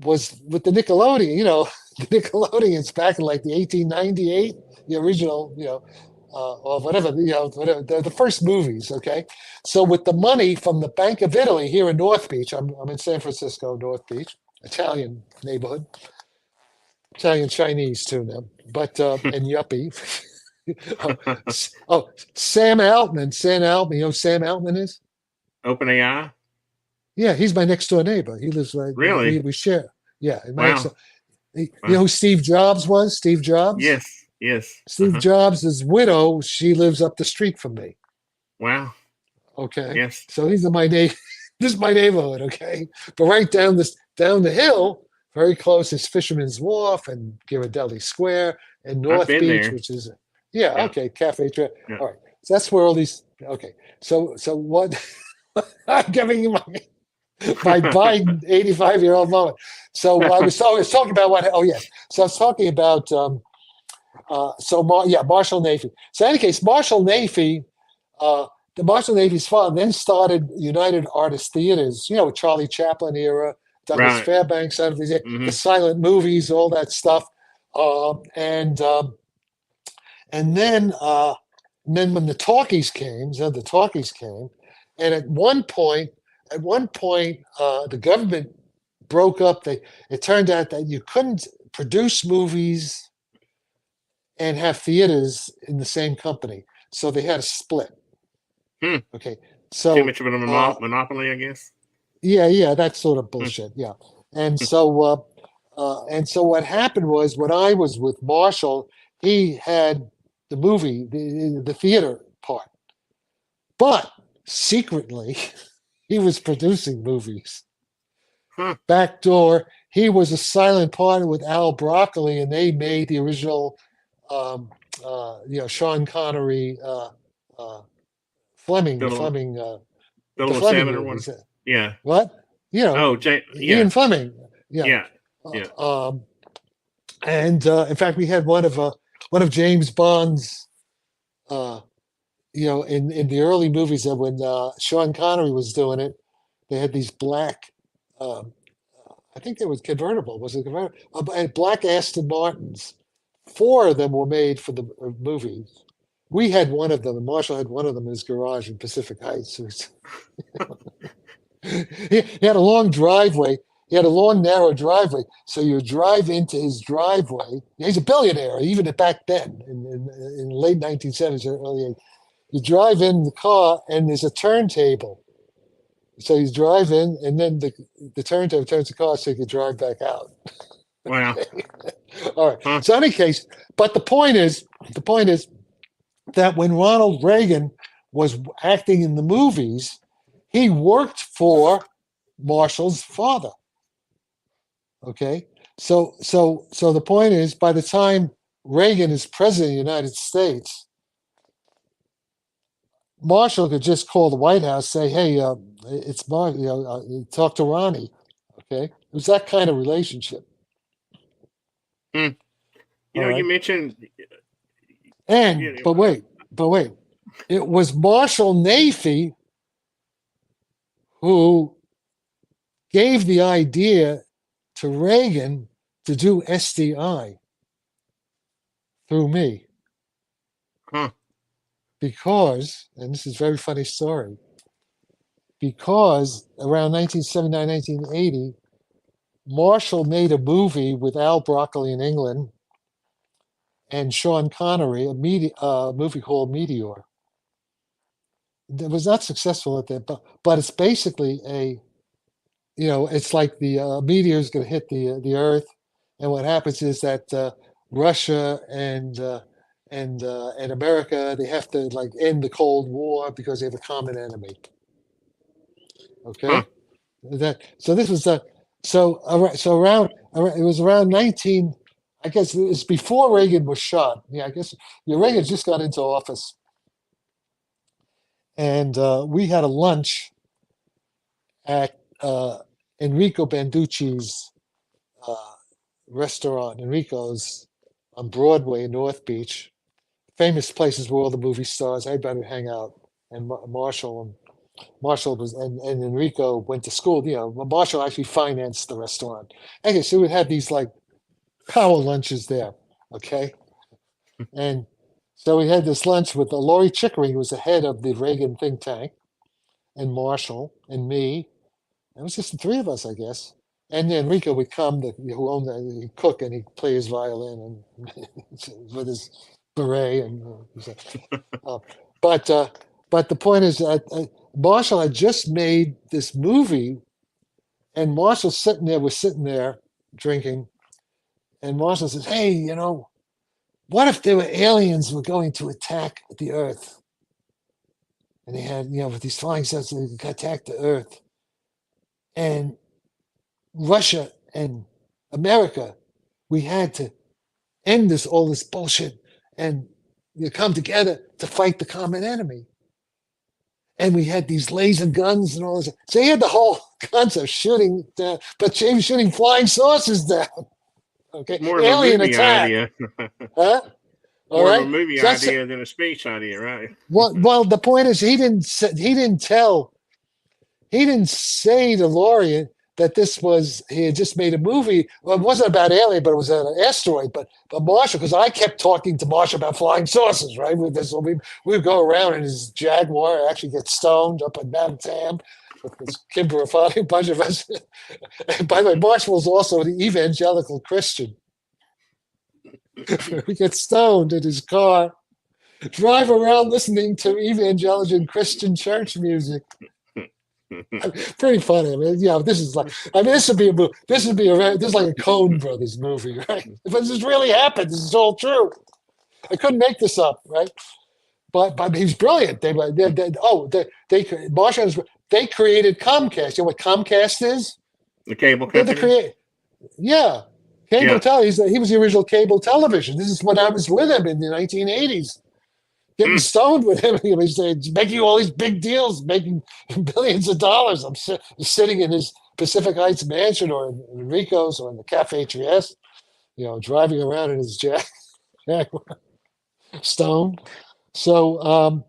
Was with the Nickelodeon. The Nickelodeons back in like the 1898, the original, or whatever, whatever the first movies. Okay, so with the money from the Bank of Italy here in North Beach, I'm in San Francisco, North Beach, Italian neighborhood, Italian Chinese too now, but and yuppie. Sam Altman. Sam Altman. You know who Sam Altman is? OpenAI. Yeah, he's my next door neighbor. He lives right. Really? We share. Yeah. Wow. You know who Steve Jobs was? Steve Jobs? Yes. Steve Jobs' widow, she lives up the street from me. Wow. Okay. Yes. So these are my this is my neighborhood, okay? But right down the hill, very close is Fisherman's Wharf and Ghirardelli Square and North Beach, there. which is okay, Cafe Trail. Yeah. All right. So that's where all these So what I'm giving you my Biden 85-year-old moment. So I was talking about what. Oh yes. So I was talking about. Marshall Nafee. So in any case, Marshall Nafee, Marshall Nafee's father then started United Artists Theaters. Charlie Chaplin era, Douglas Fairbanks, the silent movies, all that stuff, and then when the talkies came, and at one point, the government broke up. It turned out that you couldn't produce movies and have theaters in the same company. So they had a split. Hmm. Okay. Too So much of a monopoly, I guess. yeah, that sort of Hmm. bullshit. Yeah. And so what happened was when I was with Marshall, he had the movie, the theater part, but secretly he was producing movies. Huh. Backdoor, he was a silent partner with Al Broccoli, and they made the original, um, Sean Connery, uh, Fleming, Bill, Fleming, the Bill Fleming Seven or one. movies. Yeah. What? Oh, Jay. Yeah. Ian Fleming. Yeah. Yeah. Yeah. Um, and in fact, we had one of James Bond's, uh, in the early movies that when Sean Connery was doing it, they had these black, um, I think it was convertible. Was it convertible? Black Aston Martins. Four of them were made for the movies. We had one of them, and Marshall had one of them in his garage in Pacific Heights. He had a long driveway. He had a long, narrow driveway. So you drive into his driveway. He's a billionaire, even back then, in the late 1970s or early 80s. You drive in the car, and there's a turntable. So you drive in, and then the turntable turns the car so you can drive back out. Wow. All right. Huh. So, in any case, but the point is that when Ronald Reagan was acting in the movies, he worked for Marshall's father. Okay. So the point is, by the time Reagan is president of the United States, Marshall could just call the White House, say, "Hey, it's Mark. Talk to Ronnie." Okay. It was that kind of relationship. Hmm. You All know, you right. mentioned. And but wait, it was Marshall Nafee who gave the idea to Reagan to do SDI through me. Huh. Because, and this is a very funny story, because around 1979, 1980, Marshall made a movie with Al Broccoli in England and Sean Connery, a movie called Meteor. It was not successful at that, but it's basically it's like the meteor is going to hit the Earth, and what happens is that Russia and America, they have to like end the Cold War because they have a common enemy. Huh. Okay, so this was around it was around 19. I guess it was before Reagan was shot. Yeah, I guess Reagan just got into office, and we had a lunch at Enrico Banducci's uh, restaurant. Enrico's on Broadway in North Beach, famous places where all the movie stars, everybody would hang out. And Marshall was, and Enrico went to school. Marshall actually financed the restaurant. Okay, so we'd have these like power lunches there. Okay, and so we had this lunch with Laurie Chickering, who was the head of the Reagan think tank, and Marshall and me. It was just the three of us, I guess. And then Enrico would come, who owned he'd cook, and he'd play his violin and with his beret. Uh, but the point is that Marshall had just made this movie, and Marshall was sitting there drinking, and Marshall says, "Hey, what if there were aliens who were going to attack the Earth, and they had with these flying saucers they could attack the Earth, and Russia and America, we had to end all this bullshit and come together to fight the common enemy. And we had these laser guns and all this. So he had the whole concept shooting, but James shooting flying saucers down. Okay, More of alien a movie attack, idea. huh? All More right, of a movie so idea than a speech idea, right? well, the point is he didn't say to Laurie that he had just made a movie. Well, it wasn't about alien, but it was an asteroid. But Marshall, because I kept talking to Marshall about flying saucers, right? We would go around in his Jaguar, actually get stoned up at Mount Tam with this Kimber, a bunch of us. And by the way, Marshall was also an evangelical Christian. We get stoned in his car, drive around listening to evangelical Christian church music. Pretty funny. I mean, yeah, this is like, I mean, this would be a movie. This is like a Coen Brothers movie, right? But this really happened. This is all true. I couldn't make this up, right? But he's brilliant. They created Comcast. You know what Comcast is? The cable They're the company. yeah, cable Yeah. television. He was the original cable television. This is when I was with him in the 1980s. Getting stoned with him. He was making all these big deals, making billions of dollars. I'm sitting in his Pacific Heights mansion or in Rico's or in the Cafe Trieste, driving around in his Jaguar stoned. So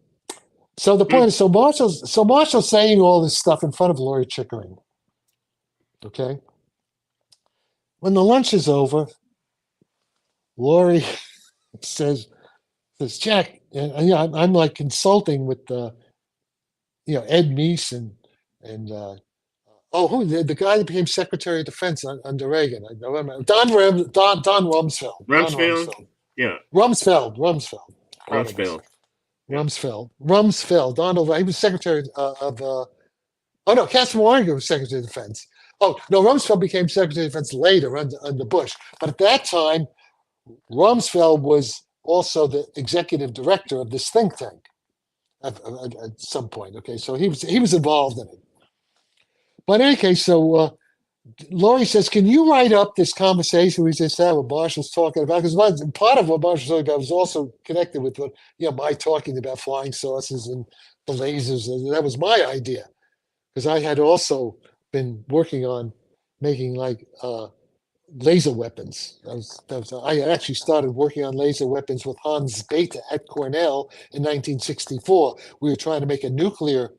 the point is, Marshall's saying all this stuff in front of Laurie Chickering. Okay. When the lunch is over, Laurie says, Jack, and I'm like consulting with Ed Meese and the guy that became Secretary of Defense under Reagan. Don Rumsfeld. Rumsfeld? Yeah. Rumsfeld. Donald. He was Secretary Caspar Warren was Secretary of Defense. Oh no, Rumsfeld became Secretary of Defense later under Bush. But at that time, Rumsfeld was also the executive director of this think tank at some point. Okay, so he was involved in it. But in any case, so Laurie says, "Can you write up this conversation we just had with Marshall's talking about?" Because part of what Marshall's talking about was also connected with my talking about flying saucers and the lasers. And that was my idea, because I had also been working on making laser weapons. I actually started working on laser weapons with Hans Bethe at Cornell in 1964. We were trying to make a nuclear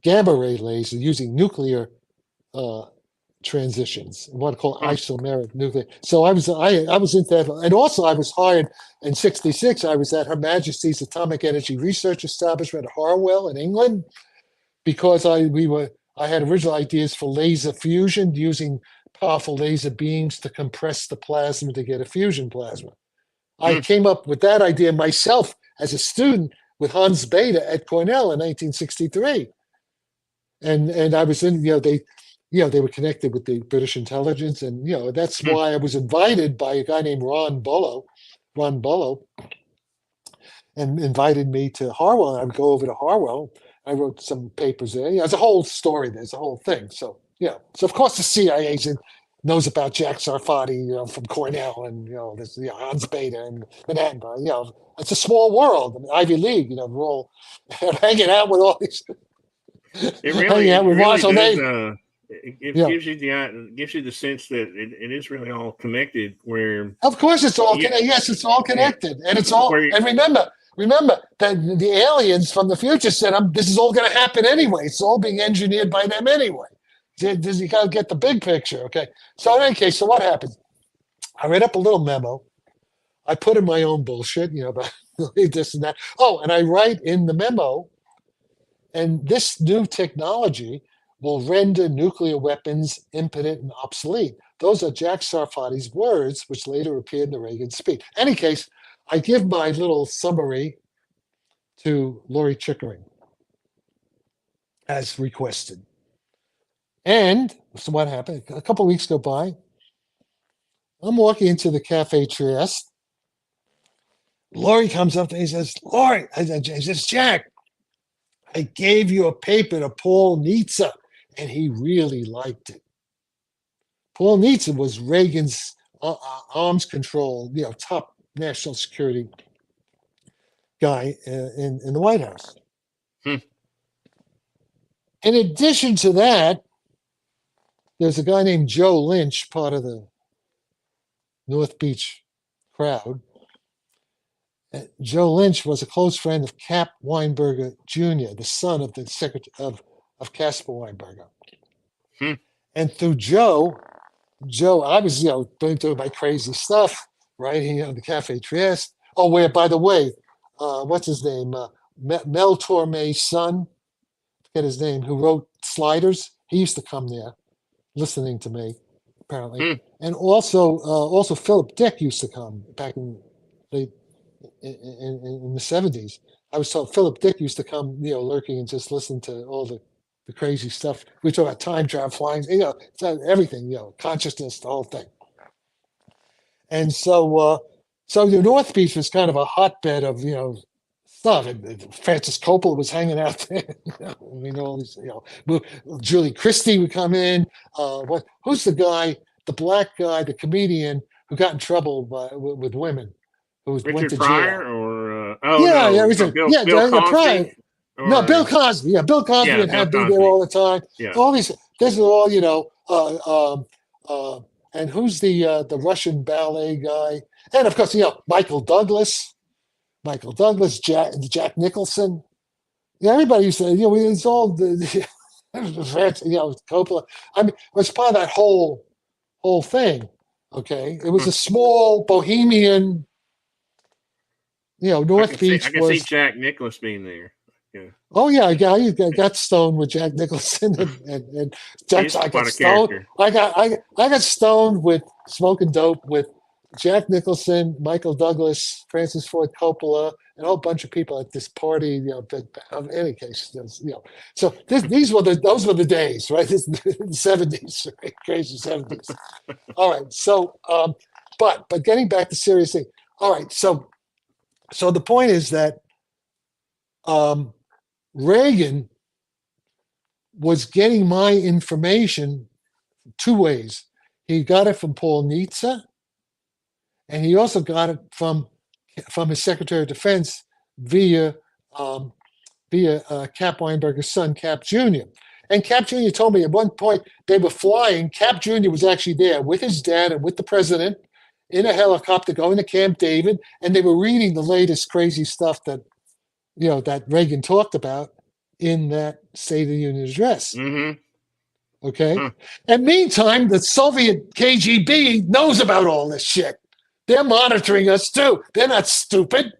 gamma ray laser using nuclear transitions, what I call isomeric nuclear. So I was into that, and also I was hired in '66. I was at Her Majesty's Atomic Energy Research Establishment at Harwell in England, because I had original ideas for laser fusion using powerful laser beams to compress the plasma to get a fusion plasma. I came up with that idea myself as a student with Hans Bethe at Cornell in 1963. And I was in, they were connected with the British intelligence, and that's why I was invited by a guy named Ron Bullough, and invited me to Harwell. And I would go over to Harwell. I wrote some papers there. There's a whole story. There's a whole thing. So so of course the CIA agent knows about Jack Sarfatti, from Cornell, and there's Hans Bethe and Manhattan. It's a small world. I mean, Ivy League. We're all hanging out with all these. It really does. It gives you the sense that it is really all connected. Where of course it's all connected. Yes, it's all connected, and it's all. And remember that the aliens from the future said, "This is all going to happen anyway. It's all being engineered by them anyway." You got to get the big picture, okay? So in any case, so what happened? I read up a little memo. I put in my own bullshit, about this and that. Oh, and I write in the memo, and this new technology will render nuclear weapons impotent and obsolete. Those are Jack Sarfatti's words, which later appeared in the Reagan speech. In any case, I give my little summary to Laurie Chickering as requested. And so what happened? A couple of weeks go by. I'm walking into the Cafe Trieste. Laurie comes up to me and says, "Laurie," I says, "Jack, I gave you a paper to Paul Nitze," and he really liked it. Paul Nitze was Reagan's arms control, top national security guy in the White House. In addition to that, there's a guy named Joe Lynch, part of the North Beach crowd. Joe Lynch was a close friend of Cap Weinberger Jr., the son of the secretary of Caspar Weinberger. And through Joe, I was, doing my crazy stuff, writing the Cafe Trieste. Oh, where, by the way, what's his name? Mel Torme's son, forget his name, who wrote Sliders. He used to come there listening to me apparently. And also Philip Dick used to come back in the in the 70s. I was told Philip Dick used to come, lurking and just listen to all the crazy stuff. We talk about time travel, flying, everything, consciousness, the whole thing. And so the North Beach was kind of a hotbed of, stuff. And Francis Coppola was hanging out there. All these, Julie Christie would come in. Who's the guy, the black guy, the comedian who got in trouble with women? Who went Richard to Pryor jail? or Bill Cosby? Pryor. No, Bill Cosby. Yeah, Bill Cosby yeah, would have Bill be there Cosby. all the time. Yeah. All these are all, and who's the Russian ballet guy? And of course, Michael Douglas, Jack Nicholson. Yeah, everybody used to, it's all the Coppola. I mean, it was part of that whole thing. Okay, it was a small bohemian. North Beach I can see Jack Nicklaus being there. Yeah. Oh yeah, I got stoned with Jack Nicholson and Jack. He's I got quite a stoned. character. I got stoned with smoking dope with Jack Nicholson, Michael Douglas, Francis Ford Coppola, and a whole bunch of people at this party. But in any case, So those were the days, right? This the 70s, right? Crazy 70s. All right, so but getting back to serious thing. All right, so the point is that Reagan was getting my information two ways. He got it from Paul Nietzsche, and he also got it from his Secretary of Defense via Cap Weinberger's son, Cap Jr. And Cap Jr. told me at one point they were flying. Cap Jr. was actually there with his dad and with the president in a helicopter going to Camp David, and they were reading the latest crazy stuff that that Reagan talked about in that State of the Union address. Mm-hmm. Okay. And meantime, the Soviet KGB knows about all this shit. They're monitoring us too. They're not stupid.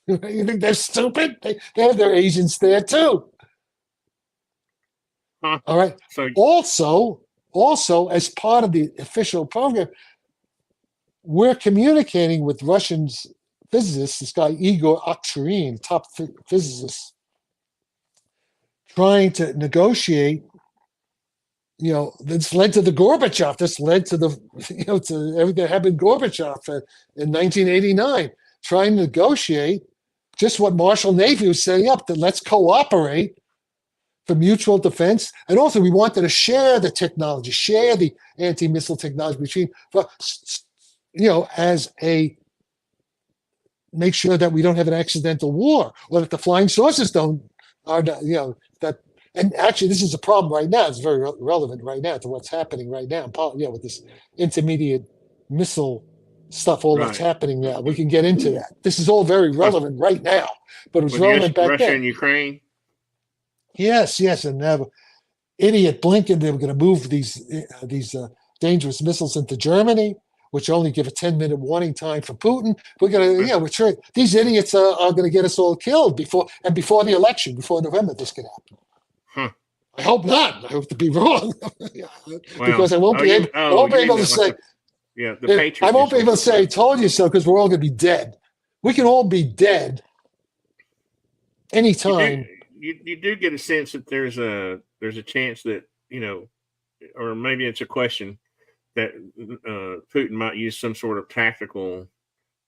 You think they're stupid? They have their agents there too. Huh. All right. So Also, as part of the official program, we're communicating with Russians physicists, this guy Igor Aksharin, top physicist, trying to negotiate. This led to the Gorbachev. This led to the to everything that happened Gorbachev in 1989, trying to negotiate just what Marshall Navy was setting up, that let's cooperate for mutual defense. And also we wanted to share the technology, share the anti-missile technology between, as a make sure that we don't have an accidental war, or that the flying saucers that. And actually, this is a problem right now. It's very relevant right now to what's happening right now. With this intermediate missile stuff, all that's happening now. We can get into that. This is all very relevant right now, but it was relevant back then. Russia and Ukraine. Yes, and idiot Blinken, they were going to move these dangerous missiles into Germany, which only give a 10-minute warning time for Putin. We're going to, we're trying. These idiots are going to get us all killed before the election, before November. This could happen. I hope not. I hope to be wrong, because I won't be able to say. The Patriots. I won't be able to say "told you so" because we're all going to be dead. We can all be dead anytime. You do get a sense that there's a chance that or maybe it's a question that Putin might use some sort of tactical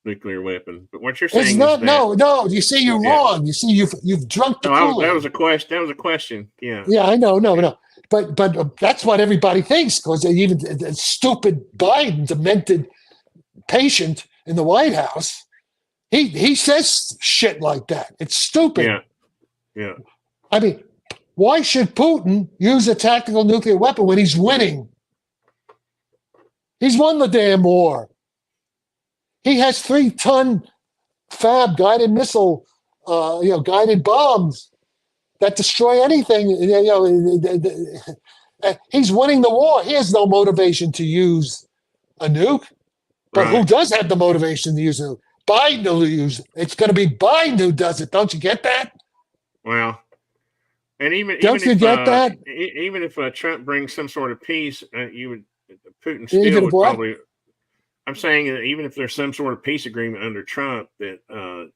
nuclear weapon. But what you're saying it's not. Is that, no. You see, you're wrong. You see, you've drunk the Kool-Aid. That was a question. That was a question. Yeah. Yeah, I know. No. But that's what everybody thinks, because even the stupid Biden, demented patient in the White House, he says shit like that. It's stupid. Yeah. I mean, why should Putin use a tactical nuclear weapon when he's winning? He's won the damn war. He has 3-ton fab guided missile, guided bombs that destroy anything. He's winning the war. He has no motivation to use a nuke. But who does have the motivation to use a nuke? Biden will use it. It's going to be Biden who does it. Don't you get that? Well, and even get that? Even if Trump brings some sort of peace, Putin still Even would what? probably. I'm saying that even if there's some sort of peace agreement under Trump, that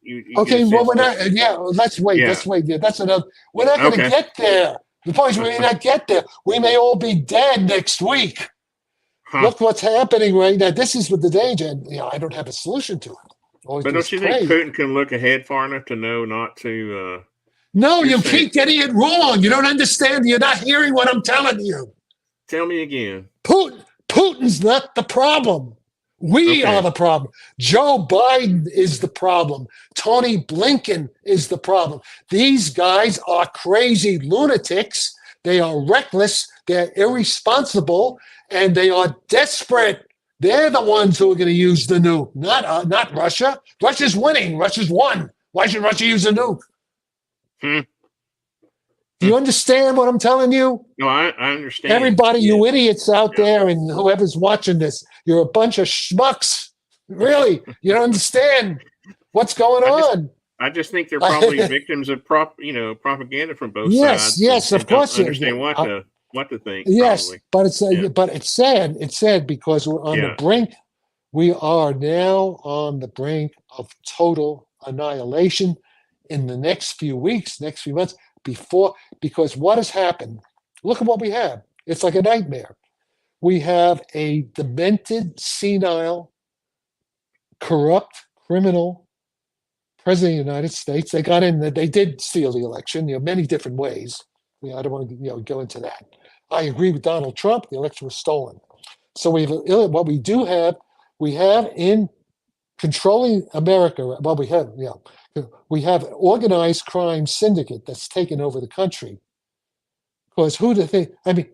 you Okay, get a well, sense we're that, not. Yeah, let's wait. yeah, Let's wait. Yeah, that's another. We're not going to okay, get there. The point is, we may not get there. We may all be dead next week. huh? Look what's happening right now. This is with the danger, and I don't have a solution to it. All we But do is don't you think pray. Putin can look ahead far enough to know not to? No, You're you saying, keep getting it wrong. You don't understand. You're not hearing what I'm telling you. tell me again. Putin's not the problem. We Okay. are the problem. Joe Biden is the problem. Tony Blinken is the problem. These guys are crazy lunatics. They are reckless. They're irresponsible, and they are desperate. They're the ones who are going to use the nuke, not Russia. Russia's winning. Russia's won. Why should Russia use a nuke? Hmm. Do you understand what I'm telling you? No, I understand. Everybody, Yeah. you idiots out there and whoever's watching this, you're a bunch of schmucks. Really, you don't understand what's going on. I just think they're probably victims of propaganda from both sides. Yes, and of course. Don't understand what to think. Yes, Probably. but it's sad. It's sad because we're on the brink. We are now on the brink of total annihilation in the next few weeks, next few months. Because what has happened? Look at what we have. It's like a nightmare. We have a demented, senile, corrupt, criminal president of the United States. They got in. They did steal the election. Many different ways. I don't want to go into that. I agree with Donald Trump. The election was stolen. So what we do have. We have in controlling America. Well, we have organized crime syndicate that's taken over the country. Because who do they? I mean,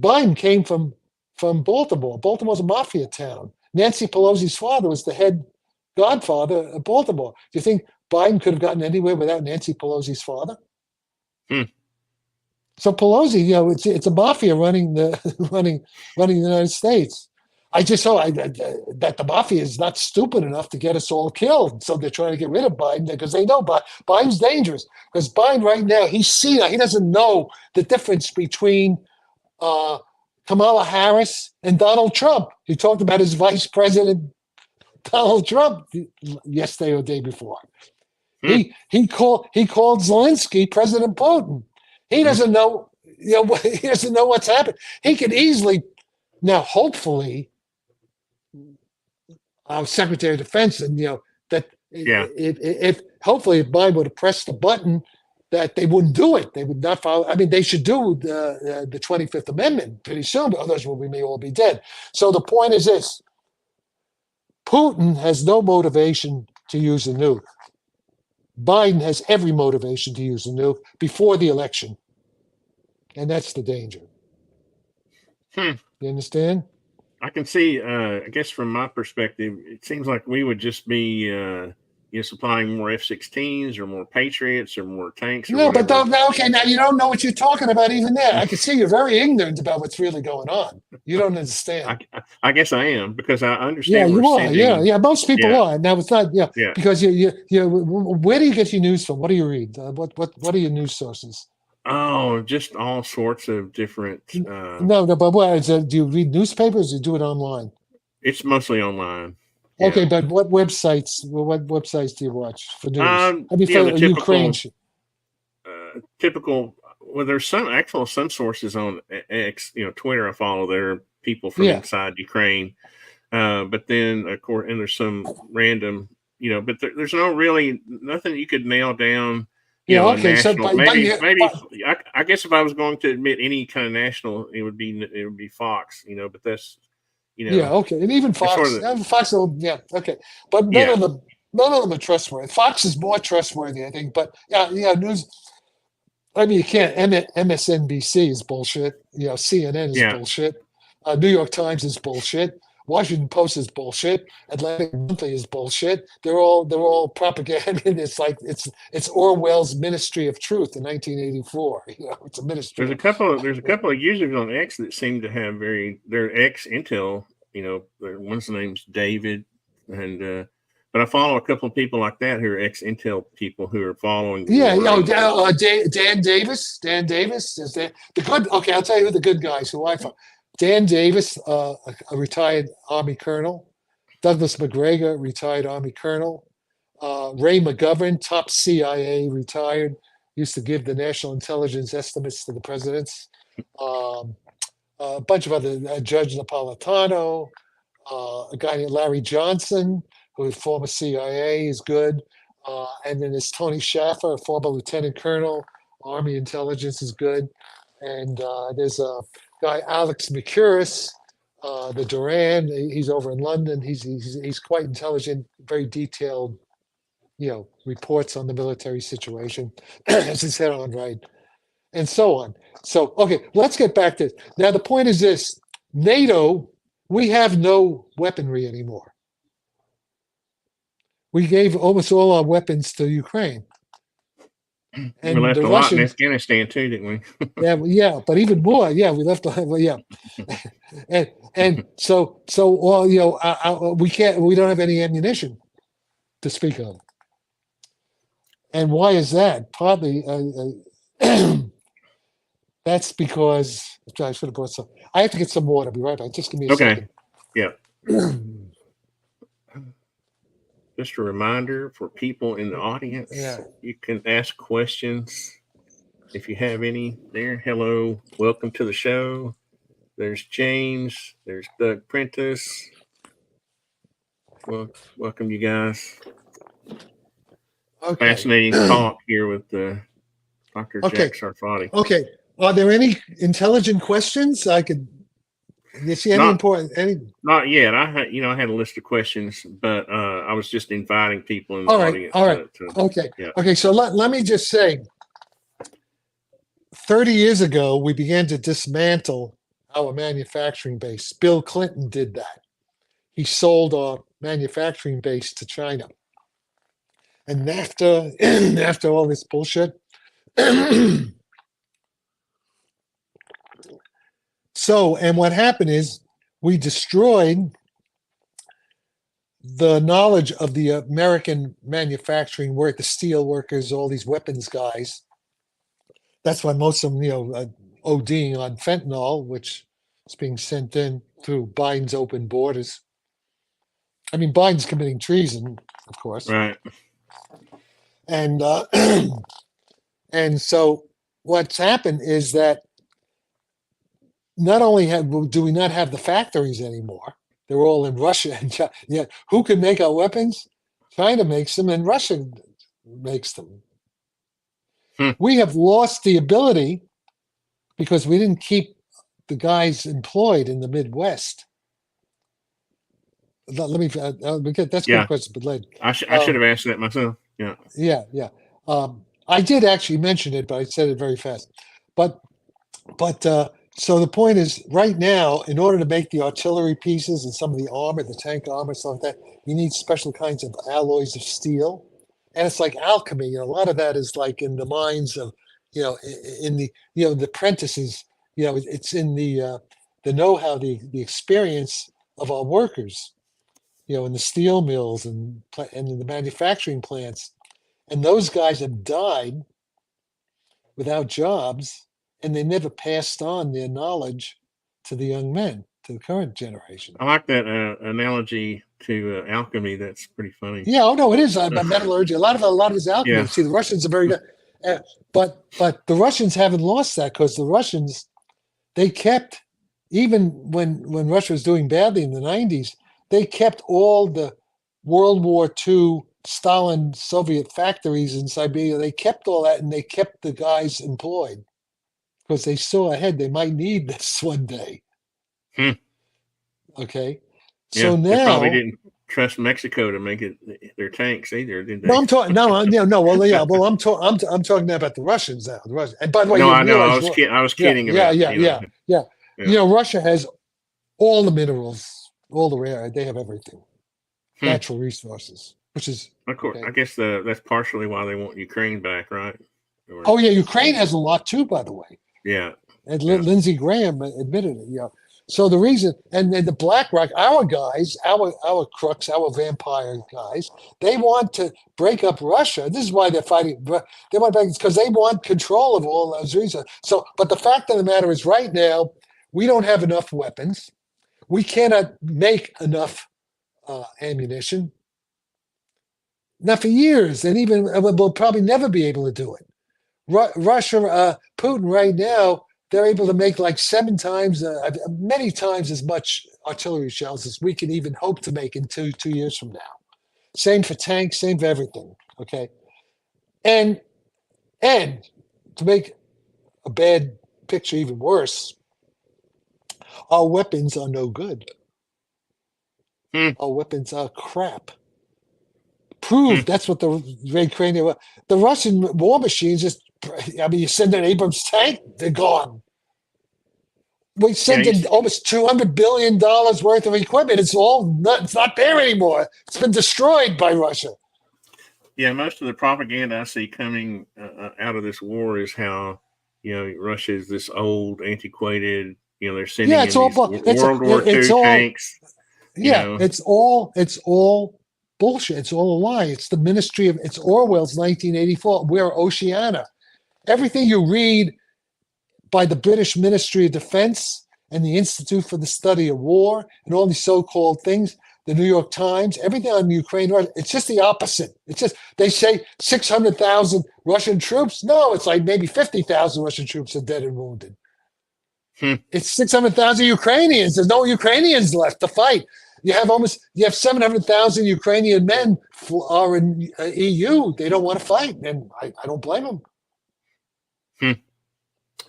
Biden came from Baltimore. Baltimore's a mafia town. Nancy Pelosi's father was the head godfather of Baltimore. Do you think Biden could have gotten anywhere without Nancy Pelosi's father? So Pelosi, it's a mafia running the United States. I just saw that the mafia is not stupid enough to get us all killed. So they're trying to get rid of Biden because they know Biden's dangerous. Because Biden right now, he's senile. He doesn't know the difference between Kamala Harris and Donald Trump. He talked about his vice president, Donald Trump, yesterday or the day before. He called Zelensky President Putin. He doesn't know. He doesn't know what's happened. He could easily now, hopefully, our Secretary of Defense, and if hopefully if Biden would have pressed the button, that they wouldn't do it. They would not follow. I mean, they should do the 25th Amendment pretty soon, but otherwise we may all be dead. So the point is this: Putin has no motivation to use a nuke. Biden has every motivation to use a nuke before the election, and that's the danger. You understand? I can see. I guess from my perspective, it seems like we would just be supplying more F-16s or more Patriots or more tanks. Or no, whatever. but now you don't know what you're talking about even there. I can see you're very ignorant about what's really going on. You don't understand. I guess I am because I understand. Yeah, you are. Yeah. Most people are. Now it's not. Yeah. Because you. Where do you get your news from? What do you read? What are your news sources? Oh, just all sorts of different. No, but what is it? Do you read newspapers or do you do it online? It's mostly online. Okay, but what websites? What websites do you watch for news? I mean, the for Ukraine. Typical. Well, there's some sources on X. Twitter. I follow. There are people from inside Ukraine, but then of course, and there's some random. But there's nothing you could nail down. Okay. National. So, maybe. I guess if I was going to admit any kind of national, it would be Fox. But that's. Yeah. Okay. And even Fox. Fox. Okay. But none of them are trustworthy. Fox is more trustworthy, I think. But news. I mean, you can't. MSNBC is bullshit. CNN is bullshit. New York Times is bullshit. Washington Post is bullshit. Atlantic Monthly is bullshit. They're all propaganda. It's like it's Orwell's Ministry of Truth in 1984. It's a ministry. There's a couple of users on X that seem to have their X Intel. One's name's David, and but I follow a couple of people like that who are ex Intel people who are following. Dan Davis. Dan Davis is the good. Okay, I'll tell you who the good guys who I follow. Dan Davis, a retired Army colonel. Douglas McGregor, retired Army colonel. Ray McGovern, top CIA, retired, used to give the national intelligence estimates to the presidents. A bunch of other, Judge Napolitano, a guy named Larry Johnson, who is former CIA, is good. And then there's Tony Schaffer, a former lieutenant colonel, Army intelligence is good. And there's a guy, Alex McCurris, the Duran, he's over in London. He's quite intelligent, very detailed, reports on the military situation, as he said on right, and so on. So, okay, let's get back to it. Now, the point is this: NATO, we have no weaponry anymore. We gave almost all our weapons to Ukraine. And we left a lot in Afghanistan too, didn't we? yeah, but even more. Yeah, we left. Well, yeah, and so well, we can't. We don't have any ammunition to speak of. And why is that? Partly, that's because I should have brought some. I have to get some water. I'll be right back. Just give me a second. Yeah. Just a reminder for people in the audience. Yeah. You can ask questions if you have any there. Hello. Welcome to the show. There's James. There's Doug Prentice. Well, welcome you guys. Okay. Fascinating talk here with Dr. Jack Sarfatti. Okay. Are there any intelligent questions I could? You see any important? Not yet. I had a list of questions, but I was just inviting people in the audience. All right. Okay. Yeah. Okay. So let me just say, 30 years ago, we began to dismantle our manufacturing base. Bill Clinton did that. He sold our manufacturing base to China. And after all this bullshit, and what happened is we destroyed the knowledge of the American manufacturing work, the steel workers, all these weapons guys. That's why most of them, ODing on fentanyl, which is being sent in through Biden's open borders. I mean, Biden's committing treason, of course. Right. And and so what's happened is that not only do we not have the factories anymore, they're all in Russia and China. Yeah, who can make our weapons? China makes them and Russia makes them. We have lost the ability because we didn't keep the guys employed in the Midwest. Let me that's a good question, but later. I should have asked that myself. Yeah. Yeah. I did actually mention it, but I said it very fast. But so the point is, right now, in order to make the artillery pieces and some of the armor, the tank armor, stuff like that, you need special kinds of alloys of steel, and it's like alchemy. A lot of that is like in the minds of, in the the apprentices. It's in the know-how, the experience of our workers. In the steel mills and in the manufacturing plants. And those guys have died without jobs, and they never passed on their knowledge to the young men, to the current generation. I like that analogy to alchemy. That's pretty funny. Yeah, it is metallurgy. A lot of it is alchemy. Yeah. See, the Russians are very good. But the Russians haven't lost that, because the Russians, they kept, even when Russia was doing badly in the 90s, they kept all the World War II Stalin Soviet factories in Siberia. They kept all that, and they kept the guys employed because they saw ahead they might need this one day. Okay, yeah, so now they probably didn't trust Mexico to make it their tanks either, did they? No, I'm talking. No. Well, yeah. Well, I'm talking now about the Russians now. The Russians, and by the way, no, I know. I was kidding. Yeah. Russia has all the minerals. All the rare, they have everything, natural resources, which is of course. Okay. I guess that's partially why they want Ukraine back, right? Ukraine has a lot too, by the way. Yeah, and Lindsey Graham admitted it. So the reason, and the BlackRock, our guys, our crooks, our vampire guys, they want to break up Russia. This is why they're fighting. They want to because they want control of all those reasons. So, but the fact of the matter is, right now, We don't have enough weapons. We cannot make enough ammunition. Not for years, and even we'll probably never be able to do it. Russia, Putin right now, they're able to make like 7 times, many times as much artillery shells as we can even hope to make in two years from now. Same for tanks, same for everything. Okay, and to make a bad picture even worse, our weapons are no good. Our weapons are crap. Proved. That's what the Ukrainian, the Russian war machines just. I mean, you send an Abrams tank, they're gone. We sent in almost $200 billion worth of equipment. It's not there anymore. It's been destroyed by Russia. Yeah, most of the propaganda I see coming out of this war is how, Russia is this old, antiquated, they're sending in these World War II tanks. Yeah, it's all bullshit. It's all a lie. It's the ministry of, it's Orwell's 1984. We're Oceania. Everything you read by the British Ministry of Defense and the Institute for the Study of War and all these so-called things, the New York Times, everything on Ukraine, it's just the opposite. It's just, they say 600,000 Russian troops. No, it's like maybe 50,000 Russian troops are dead and wounded. It's 600,000 Ukrainians. There's no Ukrainians left to fight. You have 700,000 Ukrainian men are in EU. They don't want to fight, and I don't blame them.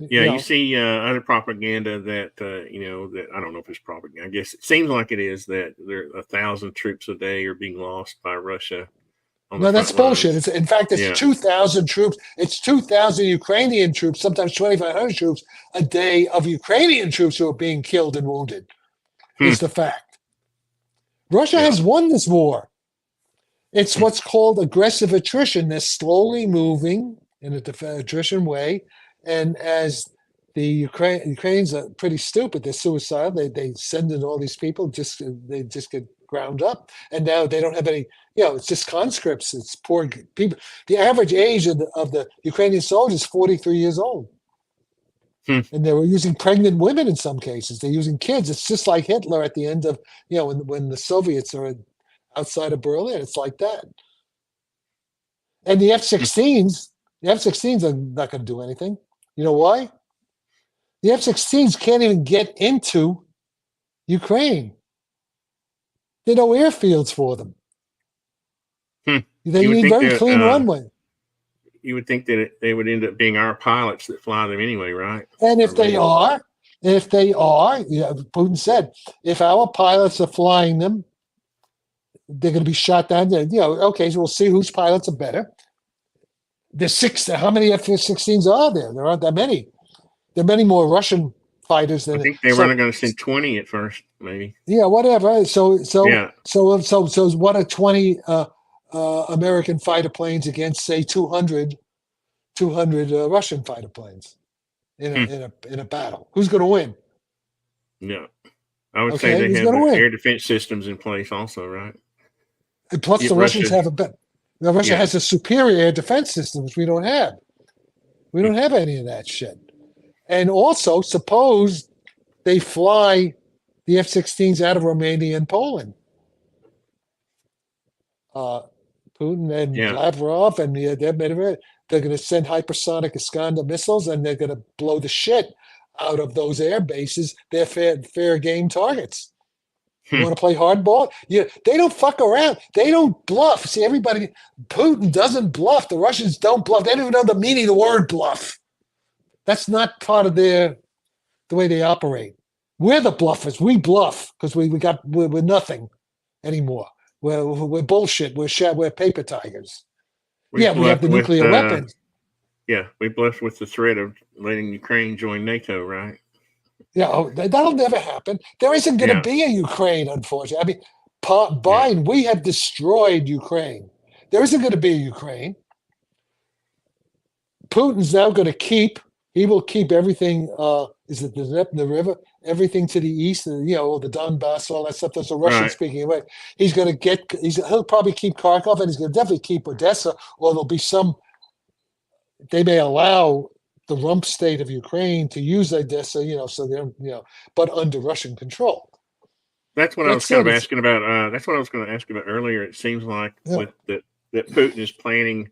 Yeah, you see other propaganda that that I don't know if it's propaganda. I guess it seems like it is that there 1,000 troops a day are being lost by Russia. No, that's bullshit. In fact, it's 2,000 troops. It's 2,000 Ukrainian troops, sometimes 2,500 troops a day of Ukrainian troops who are being killed and wounded. Is the fact. Russia has won this war. It's what's called aggressive attrition. They're slowly moving in an attrition way. And as the Ukrainians are pretty stupid, they're suicidal. They send in all these people, they just get ground up. And now they don't have any, it's just conscripts. It's poor people. The average age of the Ukrainian soldiers is 43 years old. And they were using pregnant women in some cases. They're using kids. It's just like Hitler at the end of, when the Soviets are outside of Berlin. It's like that. And the F-16s are not going to do anything. You know why? The F-16s can't even get into Ukraine. There are no airfields for them. They need very clean runway. You would think that they would end up being our pilots that fly them anyway, right? And if they are, Putin said, if our pilots are flying them, they're going to be shot down. Okay, so we'll see whose pilots are better. There's how many F-16s are there? There aren't that many. There are many more Russian fighters than. I think they were only going to send 20 at first, maybe. Yeah, whatever. So what are 20 American fighter planes against, say, 200 Russian fighter planes in a battle? Who's going to win? Yeah, I would say they have air defense systems in place, also, right? And plus, the Russians have a better. Russia has a superior air defense system, which we don't have. We don't have any of that shit. And also, suppose they fly the F-16s out of Romania and Poland. Putin and Lavrov and they're going to send hypersonic Iskander missiles, and they're going to blow the shit out of those air bases. They're fair game targets. You want to play hardball? They don't fuck around. They don't bluff. See, Putin doesn't bluff. The Russians don't bluff. They don't even know the meaning of the word bluff. That's not part of the way they operate. We're the bluffers. We bluff because we're nothing anymore. We're bullshit. We're paper tigers. We have the nuclear weapons. Yeah, we bluffed with the threat of letting Ukraine join NATO, right? Yeah, that'll never happen. There isn't going to be a Ukraine, unfortunately. I mean, Biden, we have destroyed Ukraine. There isn't going to be a Ukraine. Putin's now going to he will keep everything, is it the river? Everything to the east, the Donbass, all that stuff. That's a Russian-speaking way. He'll probably keep Kharkov, and he's going to definitely keep Odessa, or there'll be they may allow the rump state of Ukraine to use Odessa, so they're, but under Russian control. That's what I was That's kind of it. asking about. That's what I was going to ask about earlier. It seems like Yeah. with that Putin is planning,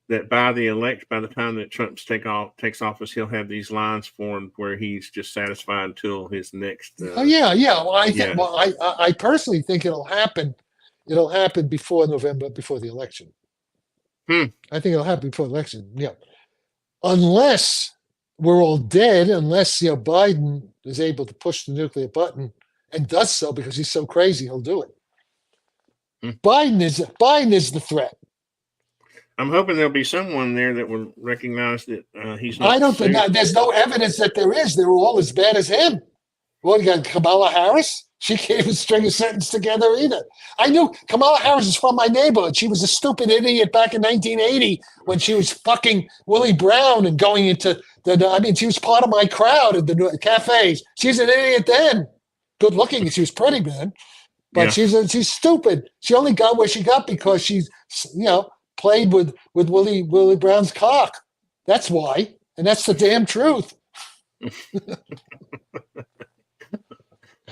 that by the time that Trump takes office, he'll have these lines formed where he's just satisfied until his next. Oh yeah. Well, I personally think it'll happen. It'll happen before November, before the election. I think it'll happen before the election. Yeah, unless we're all dead, unless Biden is able to push the nuclear button and does so because he's so crazy, he'll do it. Biden is the threat. I'm hoping there'll be someone there that will recognize that he's not. I don't think there's no evidence that there is. They're all as bad as him. Well, you got Kamala Harris. She can't even string a sentence together either. I knew Kamala Harris is from my neighborhood. She was a stupid idiot back in 1980 when she was fucking Willie Brown and going into she was part of my crowd at the cafes. She's an idiot then. Good looking. She was pretty, man. But she's stupid. She only got where she got because she's, played with Willie Brown's cock. That's why. And that's the damn truth.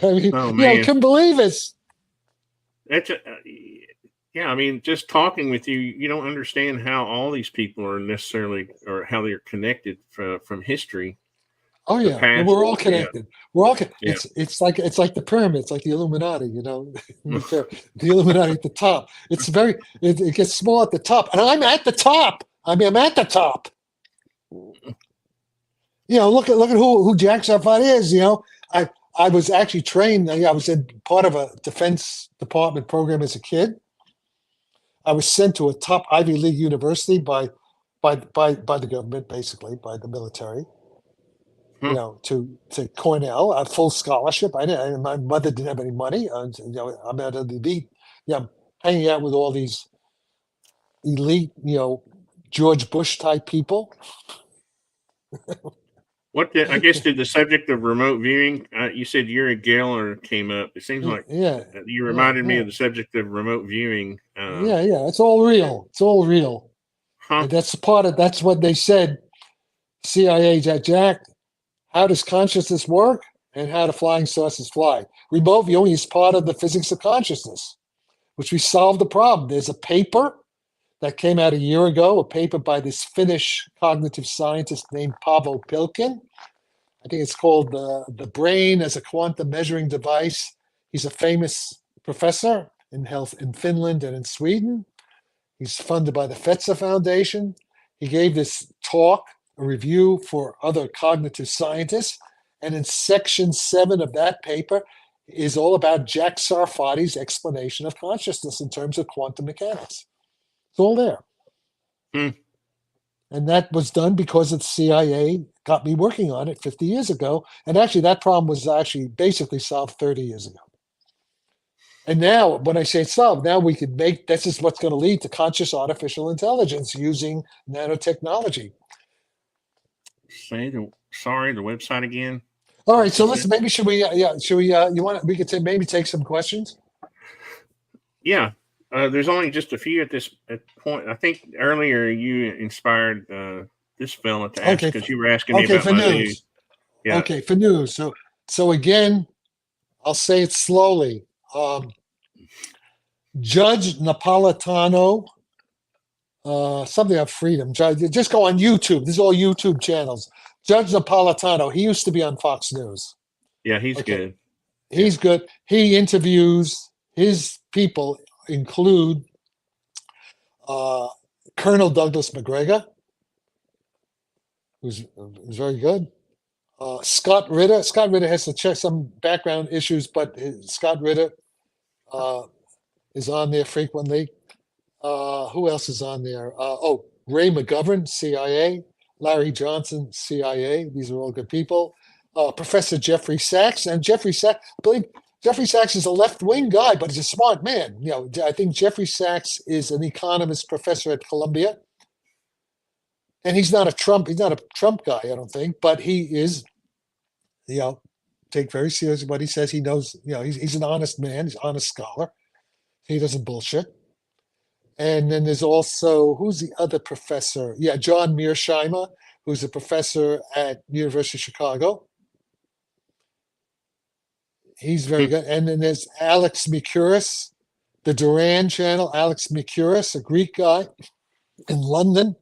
I mean, I couldn't believe it. That's just talking with you, you don't understand how all these people are necessarily, or how they're connected from history. Oh yeah, we're all connected. Yeah. We're all it's like the pyramid. It's like the Illuminati, the Illuminati at the top. It gets small at the top, and I'm at the top. I'm at the top. Look at who Jack Sarfatti is. I was actually trained. I was in part of a Defense Department program as a kid. I was sent to a top Ivy League university by the government, basically by the military. To Cornell, a full scholarship. My mother didn't have any money. I'm at an elite. I'm hanging out with all these elite, George Bush type people. I guess did the subject of remote viewing? You said Uri Geller came up. It seems like you reminded me of the subject of remote viewing. It's all real. It's all real. Huh? That's what they said. CIA, Jack. How does consciousness work and how do flying saucers fly? Remote viewing is part of the physics of consciousness, which we solved the problem. There's a paper that came out a year ago, a paper by this Finnish cognitive scientist named Paavo Pilkin. I think it's called The Brain as a Quantum Measuring Device. He's a famous professor in health in Finland and in Sweden. He's funded by the Fetzer Foundation. He gave this talk, a review for other cognitive scientists. And in section 7 of that paper is all about Jack Sarfatti's explanation of consciousness in terms of quantum mechanics. It's all there. And that was done because the CIA got me working on it 50 years ago. And actually that problem was actually basically solved 30 years ago. And now when I say solved, now we can this is what's going to lead to conscious artificial intelligence using nanotechnology. The website again. All right, so listen. Maybe should we? We could maybe take some questions. Yeah, there's only just a few at this point. I think earlier you inspired this fella to ask because you were asking me about my news. Yeah. Okay, for news. So again, I'll say it slowly. Judge Napolitano. Something of freedom. Just go on YouTube. This is all YouTube channels. Judge Napolitano. He used to be on Fox News. Yeah, he's good. He's good. He interviews. His people include Colonel Douglas McGregor, who's very good. Scott Ritter. Scott Ritter has to check some background issues, but Scott Ritter is on there frequently. Who else is on there? Ray McGovern, CIA. Larry Johnson, CIA. These are all good people. Professor Jeffrey Sachs. And Jeffrey Sachs, I believe Jeffrey Sachs is a left-wing guy, but he's a smart man. I think Jeffrey Sachs is an economist professor at Columbia. And he's not a Trump guy, I don't think, but he is, take very seriously what he says. He knows, he's an honest man. He's an honest scholar. He doesn't bullshit. And then there's also, who's the other professor? Yeah, John Mearsheimer, who's a professor at University of Chicago. He's very good. And then there's Alex Mikuris, the Duran channel. Alex Mikuris, a Greek guy in London,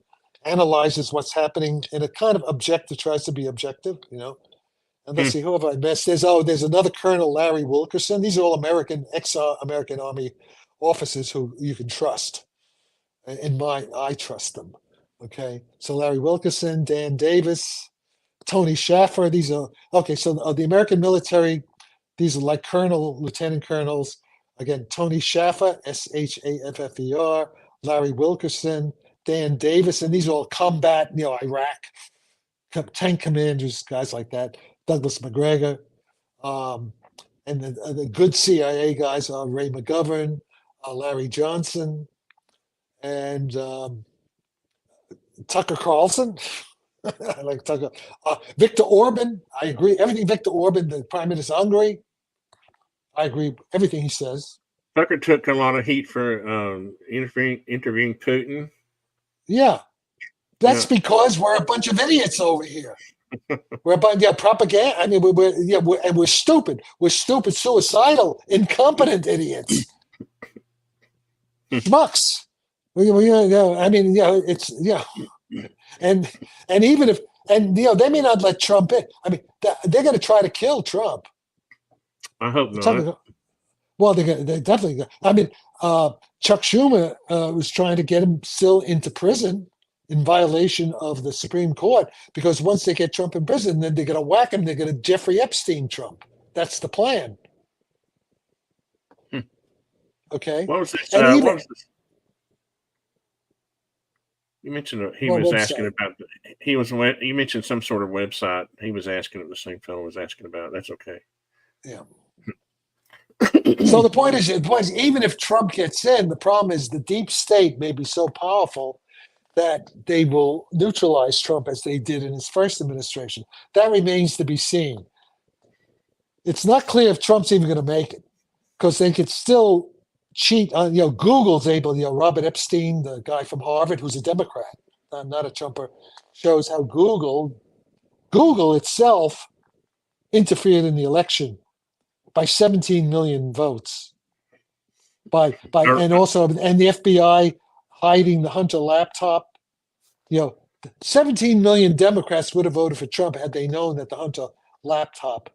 analyzes what's happening in a kind of objective, tries to be objective, And let's see, who have I missed? There's another Colonel Larry Wilkerson. These are all ex-American Army officers who you can trust. I trust them. Okay, so Larry Wilkerson, Dan Davis, Tony Shaffer. These are okay. So the American military, these are like lieutenant colonels. Again, Tony Shaffer, Shaffer, Larry Wilkerson, Dan Davis, and these are all combat, Iraq, tank commanders, guys like that. Douglas McGregor, and the good CIA guys are Ray McGovern, Larry Johnson, and Tucker Carlson. I like Tucker. Viktor Orban. I agree. Everything Viktor Orban, the Prime Minister of Hungary, I agree. Everything he says. Tucker took a lot of heat for interviewing Putin. Yeah. That's because we're a bunch of idiots over here. We're a bunch of propaganda. I mean, we're stupid. We're stupid, suicidal, incompetent idiots. Schmucks. It's and even if they may not let Trump in. I mean, they're going to try to kill Trump. I hope not. Well, they're definitely. I mean, Chuck Schumer was trying to get him still into prison in violation of the Supreme Court, because once they get Trump in prison, then they're going to whack him. They're going to Jeffrey Epstein Trump. That's the plan. Okay. What was this? You mentioned he was asking about. You mentioned some sort of website. He was asking. The same fellow was asking about. That's okay. Yeah. So the point is, even if Trump gets in, the problem is the deep state may be so powerful that they will neutralize Trump as they did in his first administration. That remains to be seen. It's not clear if Trump's even going to make it, because they could still cheat on, Google's able, Robert Epstein, the guy from Harvard, who's a Democrat, not a Trumper, shows how Google itself interfered in the election by 17 million votes. And the FBI hiding the Hunter laptop. 17 million Democrats would have voted for Trump had they known that the Hunter laptop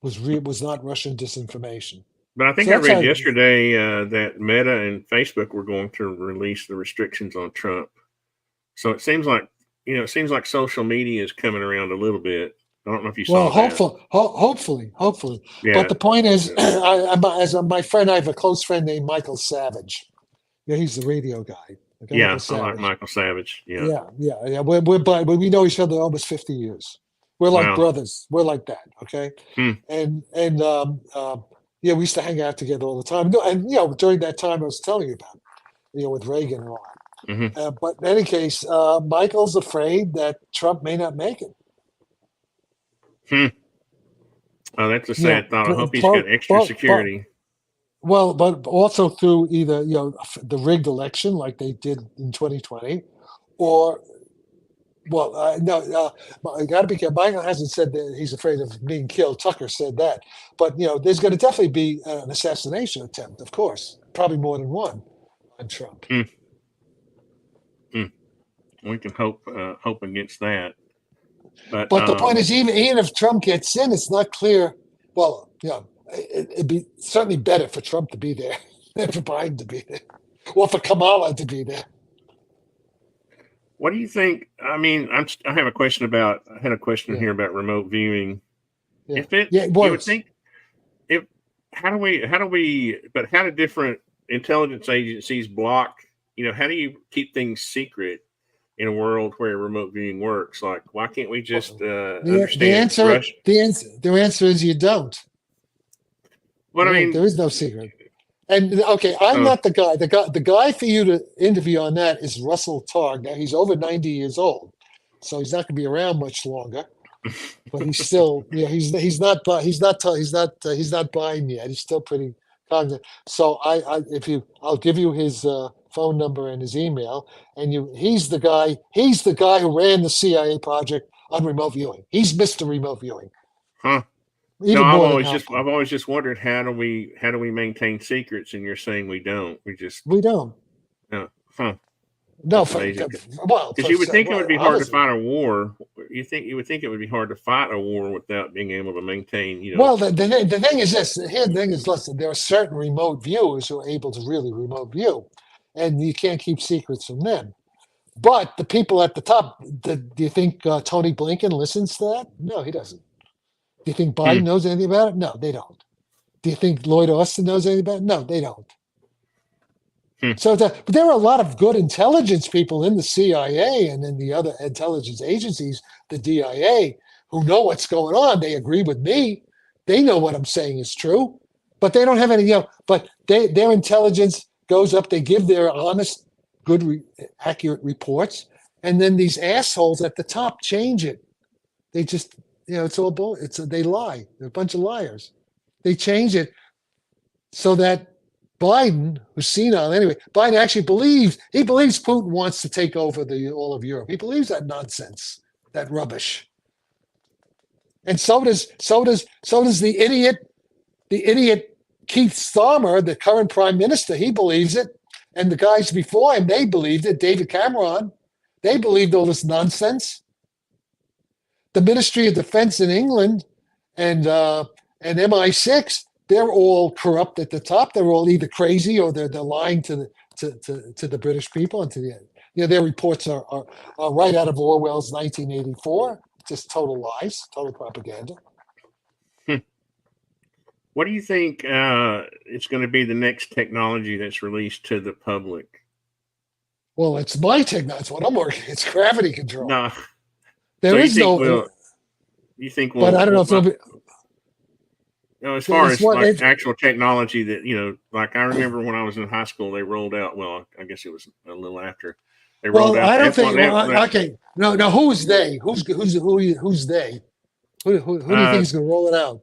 was not Russian disinformation. But I think I read yesterday that Meta and Facebook were going to release the restrictions on Trump. So it seems like social media is coming around a little bit. I don't know if you saw that. Hopefully. Yeah. But the point is, as my friend, I have a close friend named Michael Savage. Yeah, he's the radio guy. Okay, I like Michael Savage. Yeah. We know each other almost 50 years. We're like brothers. We're like that. Okay. And we used to hang out together all the time. And during that time I was telling you about, with Reagan and all that. Mm-hmm. But in any case, Michael's afraid that Trump may not make it. Oh, that's a sad thought. I hope he's got extra security. But also through either the rigged election like they did in 2020, or I got to be careful. Michael hasn't said that he's afraid of being killed. Tucker said that, but there's going to definitely be an assassination attempt, of course, probably more than one on Trump. We can hope against that. But the point is, even if Trump gets in, it's not clear. Well, it'd be certainly better for Trump to be there than for Biden to be there, or for Kamala to be there. What do you think? I mean, I had a question here about remote viewing. Yeah. You would think, how do different intelligence agencies block? How do you keep things secret in a world where remote viewing works? Like, why can't we just understand? The answer is you don't. But I mean, there is no secret. And okay, I'm not the guy. The guy for you to interview on that is Russell Targ. Now he's over 90 years old, so he's not going to be around much longer. But he's still, he's not Biden yet. He's still pretty cognizant. So I'll give you his phone number and his email, and he's the guy who ran the CIA project on remote viewing. He's Mr. Remote Viewing. Huh. Even No, more than Halpern. I've always just wondered how do we maintain secrets, and you're saying we don't. We don't. Huh. No, That's amazing. well, Because you would think it would be hard to obviously. fight a war. You would think it would be hard to fight a war without being able to maintain, you know. Well, the thing is this. Here, the thing is, listen, there are certain remote viewers who are able to really remote view, and you can't keep secrets from them. But the people at the top, do you think Tony Blinken listens to that? No, he doesn't. Do you think Biden knows anything about it? No, they don't. Do you think Lloyd Austin knows anything about it? No, they don't. So but there are a lot of good intelligence people in the CIA and in the other intelligence agencies, the DIA, who know what's going on. They agree with me. They know what I'm saying is true, but they don't have any, but their intelligence goes up. They give their honest, good, accurate reports. And then these assholes at the top change it. They just, it's all bull. They lie. They're a bunch of liars. They change it so that Biden, who's senile anyway, Biden actually believes Putin wants to take over all of Europe. He believes that nonsense, that rubbish. And so does the idiot Keith Starmer, the current prime minister. He believes it, and the guys before him, they believed it. David Cameron, they believed all this nonsense. The Ministry of Defense in England and MI6. They're all corrupt at the top. They're all either crazy or they're lying to the British people and to the their reports are right out of Orwell's 1984. Just total lies, total propaganda. What do you think it's going to be the next technology that's released to the public? Well, it's my technology. That's what I'm working. It's gravity control. No, there is no. You think? But I don't know if it'll be. As far as like actual technology that, like I remember when I was in high school, they rolled out, well, I guess it was a little after. They rolled out. I don't think, okay. No, who's they? Who's they? Who do you think is going to roll it out?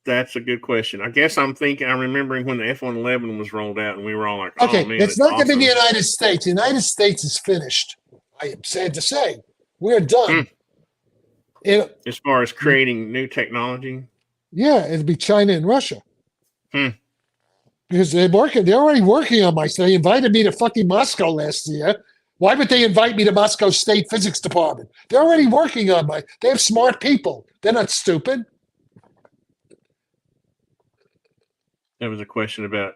That's a good question. I guess I'm remembering when the F-111 was rolled out and we were all like, okay, oh man. It's not going to be the United States. The United States is finished. I am sad to say. We're done. As far as creating new technology? Yeah, it'd be China and Russia. Because they're already working on my stuff. They invited me to fucking Moscow last year. Why would they invite me to Moscow State Physics Department? They're already working on they have smart people. They're not stupid. That was a question about.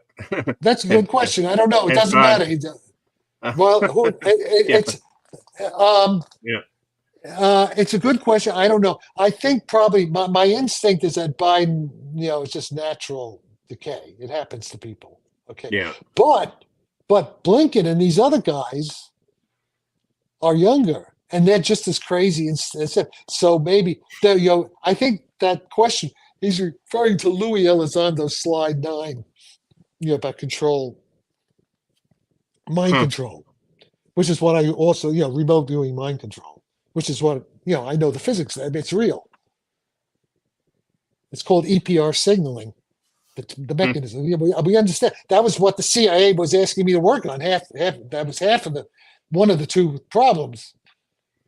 That's a good question. I don't know. It doesn't matter. Well, it's a good question. I don't know. I think probably my instinct is that Biden, it's just natural decay. It happens to people. Okay. Yeah. But Blinken and these other guys are younger and they're just as crazy. So maybe I think that question, he's referring to Louis Elizondo's slide 9, about control, mind control, which is what I also, remote viewing mind control, which is what, I know the physics. I mean, it's real. It's called EPR signaling, the mechanism. We understand. That was what the CIA was asking me to work on. That was one of the two problems.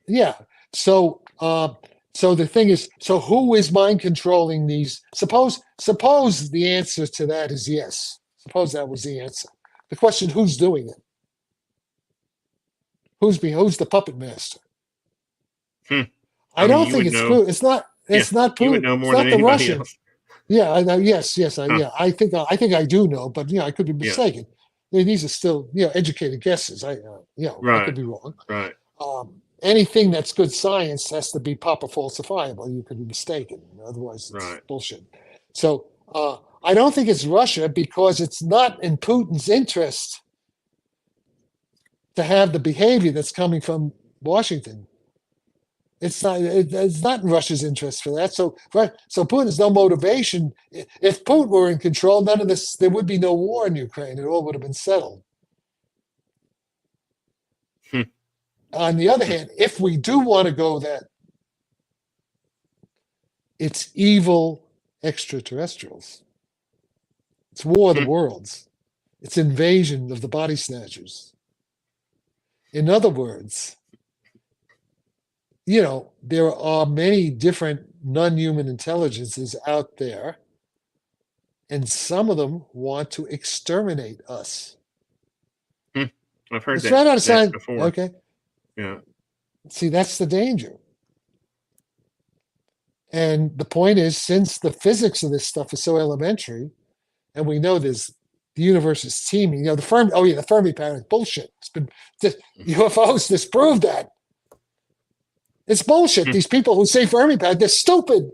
Yeah. So the thing is, who is mind controlling these? Suppose the answer to that is yes. Suppose that was the answer. The question, who's doing it? Who's the puppet master? I don't think it's Putin. It's not Putin. You would know more it's than not the anybody Russians. else. Yeah, I know. Yes. I think I do know, but I could be mistaken. These are still educated guesses. I could be wrong. Right. Anything that's good science has to be proper falsifiable. You could be mistaken. Otherwise, it's bullshit. So I don't think it's Russia because it's not in Putin's interest to have the behavior that's coming from Washington. It's not in Russia's interest for that. So Putin has no motivation. If Putin were in control, none of this, there would be no war in Ukraine. It all would have been settled. On the other hand, if we do want to go that, it's evil extraterrestrials. It's war of the worlds. It's invasion of the body snatchers. In other words, there are many different non-human intelligences out there, and some of them want to exterminate us. I've heard It's right out of that sight. before. Okay. Yeah. See, that's the danger. And the point is, since the physics of this stuff is so elementary, and we know the universe is teeming, the Fermi paradox, bullshit. It's been UFOs disprove that. It's bullshit. These people who say Fermi paradox, they're stupid.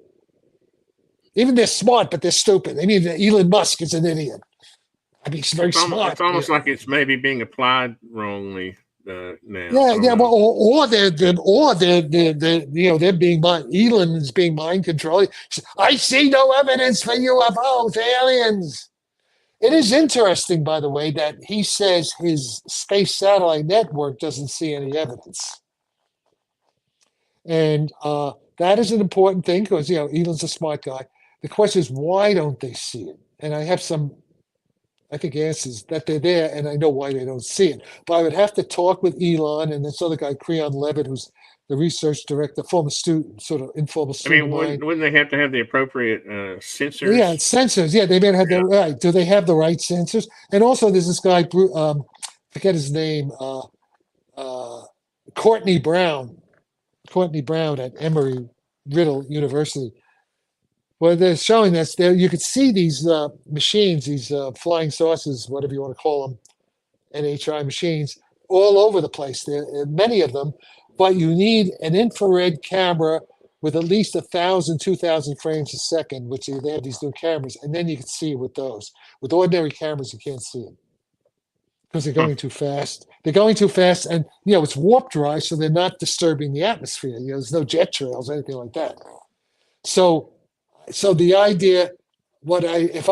Even they're smart, but they're stupid. I mean, Elon Musk is an idiot. I mean, he's very smart. It's almost like it's maybe being applied wrongly now. Yeah. Well, or they're being Elon is being mind controlled. I see no evidence for UFOs, aliens. It is interesting, by the way, that he says his space satellite network doesn't see any evidence, and that is an important thing because Elon's a smart guy. The question is, why don't they see it? And I have some, I think, answers that they're there, and I know why they don't see it. But I would have to talk with Elon and this other guy, Creon Levitt, who's the research director, former student, sort of informal student. Wouldn't they have to have the appropriate sensors? Yeah, sensors. Yeah, they may have the right. Do they have the right sensors? And also, there's this guy, forget his name, Courtney Brown at Embry-Riddle University. Well, they're showing us there. You could see these machines, these flying saucers, whatever you want to call them, NHI machines, all over the place. There are many of them, but you need an infrared camera with at least 1,000, 2,000 frames a second, which they have these new cameras, and then you can see with those. With ordinary cameras, you can't see them because they're going too fast. They're going too fast, and it's warp drive, so they're not disturbing the atmosphere. There's no jet trails, anything like that. So the idea, if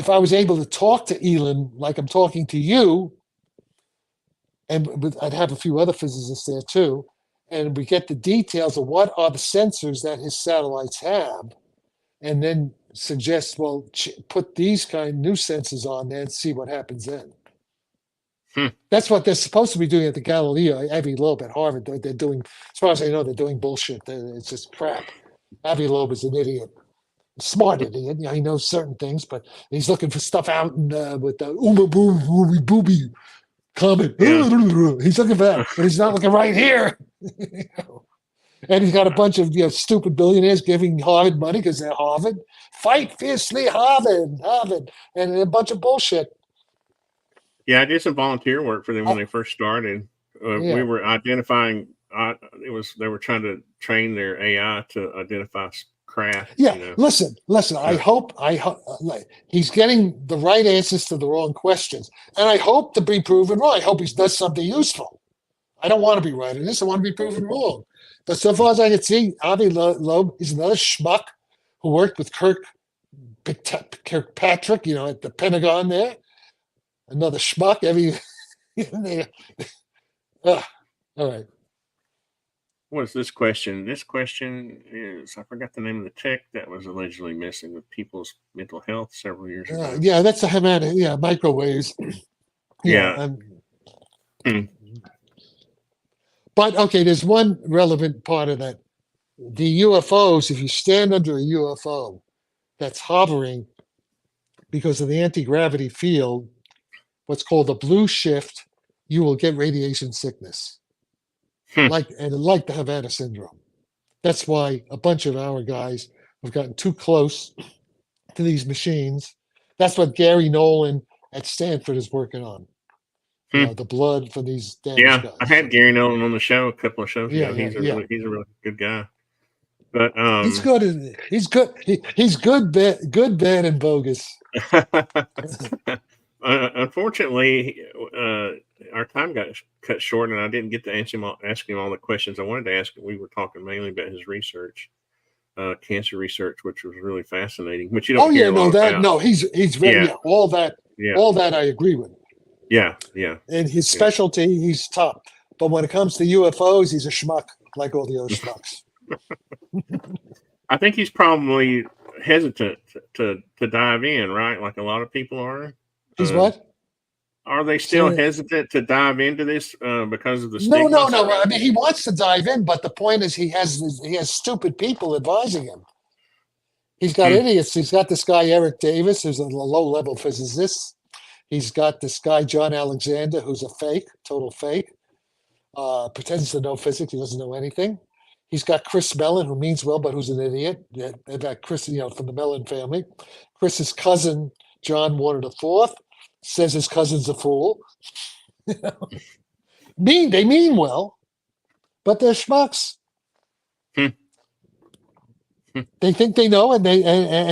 I was able to talk to Elon like I'm talking to you, and I'd have a few other physicists there too, and we get the details of what are the sensors that his satellites have, and then suggest, well, put these kind of new sensors on there and see what happens then. That's what they're supposed to be doing at the Galileo, Avi Loeb at Harvard. They're doing, as far as I know, they're doing bullshit. It's just crap. Avi Loeb is an idiot, smart idiot. He knows certain things, but he's looking for stuff out with the booby comet. Yeah. He's looking for that, but he's not looking right here. And he's got a bunch of stupid billionaires giving Harvard money because they're Harvard. Fight fiercely, Harvard, and a bunch of bullshit. Yeah, I did some volunteer work for them when they first started. We were identifying. They were trying to train their AI to identify craft. Yeah, listen. I hope he's getting the right answers to the wrong questions, and I hope to be proven wrong. I hope he does something useful. I don't want to be right in this. I want to be proven wrong. But so far as I can see, Avi Loeb is another schmuck who worked with Kirkpatrick, at the Pentagon there. Another schmuck. All right. What is this question? This question is, I forgot the name of the tech that was allegedly messing with people's mental health several years ago. Yeah, that's a microwaves. Yeah. But okay, there's one relevant part of that. The UFOs, if you stand under a UFO that's hovering because of the anti-gravity field, what's called a blue shift, you will get radiation sickness. Like the Havana syndrome. That's why a bunch of our guys have gotten too close to these machines. That's what Gary Nolan at Stanford is working on. The blood for these damn guys. I had Gary Nolan on the show a couple of shows ago. He's a really good guy. But he's good, isn't he? He's good. He's good, bad, and bogus. Unfortunately, our time got cut short, and I didn't get to ask him all the questions I wanted to ask. We were talking mainly about his research, cancer research, which was really fascinating. Which you don't hear a lot about. No, he's very all that. Yeah. All that I agree with. Yeah. And his specialty, he's top. But when it comes to UFOs, he's a schmuck, like all the other schmucks. I think he's probably hesitant to dive in, right? Like a lot of people are. He's what? are they still So- hesitant to dive into this because of the No, stigma? no. I mean, he wants to dive in, but the point is, he has stupid people advising him. He's got idiots. He's got this guy Eric Davis, who's a low-level physicist. He's got this guy John Alexander, who's a fake, total fake. Pretends to know physics. He doesn't know anything. He's got Chris Mellon, who means well, but who's an idiot. They've got Chris, from the Mellon family. Chris's cousin, John Warner IV, says his cousin's a fool. They mean well, but they're schmucks. They think they know, and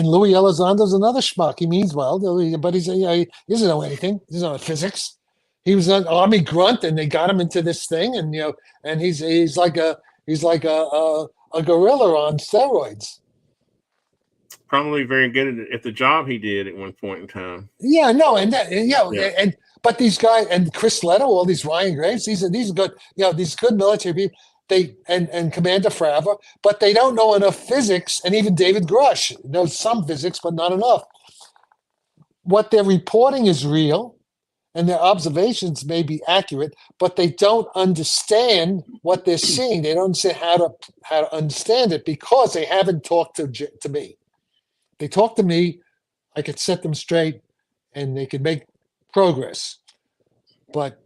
Louis Elizondo's another schmuck. He means well, but he doesn't know anything. He doesn't know physics. He was an army grunt, and they got him into this thing, and he's like a gorilla on steroids. Probably very good at the job he did at one point in time. Yeah, no, but these guys and Chris Leto, all these Ryan Graves, these are good, these good military people. They and Commander Fravor, but they don't know enough physics, and even David Grush knows some physics, but not enough. What they're reporting is real, and their observations may be accurate, but they don't understand what they're seeing. They don't understand how to understand it because they haven't talked to me. They talk to me, I could set them straight, and they could make progress. But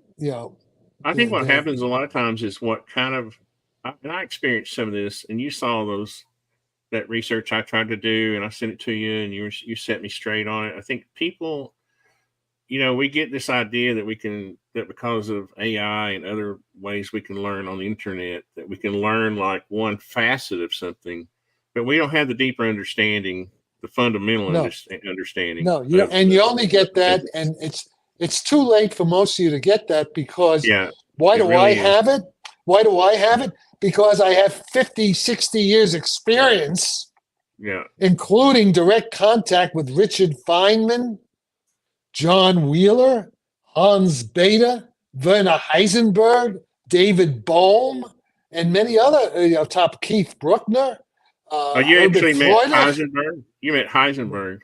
I think what happens a lot of times is what kind of, and I experienced some of this, and you saw that research I tried to do, and I sent it to you, and you set me straight on it. I think people, we get this idea that because of AI and other ways we can learn on the internet, that we can learn like one facet of something, but we don't have the deeper understanding, the fundamental understanding. No, you only get that, and it's too late for most of you to get that because why do I have it? Why do I have it? Because I have 50, 60 years experience, including direct contact with Richard Feynman, John Wheeler, Hans Bethe, Werner Heisenberg, David Bohm, and many other top Keith Bruckner. You actually met Heisenberg? You met Heisenberg.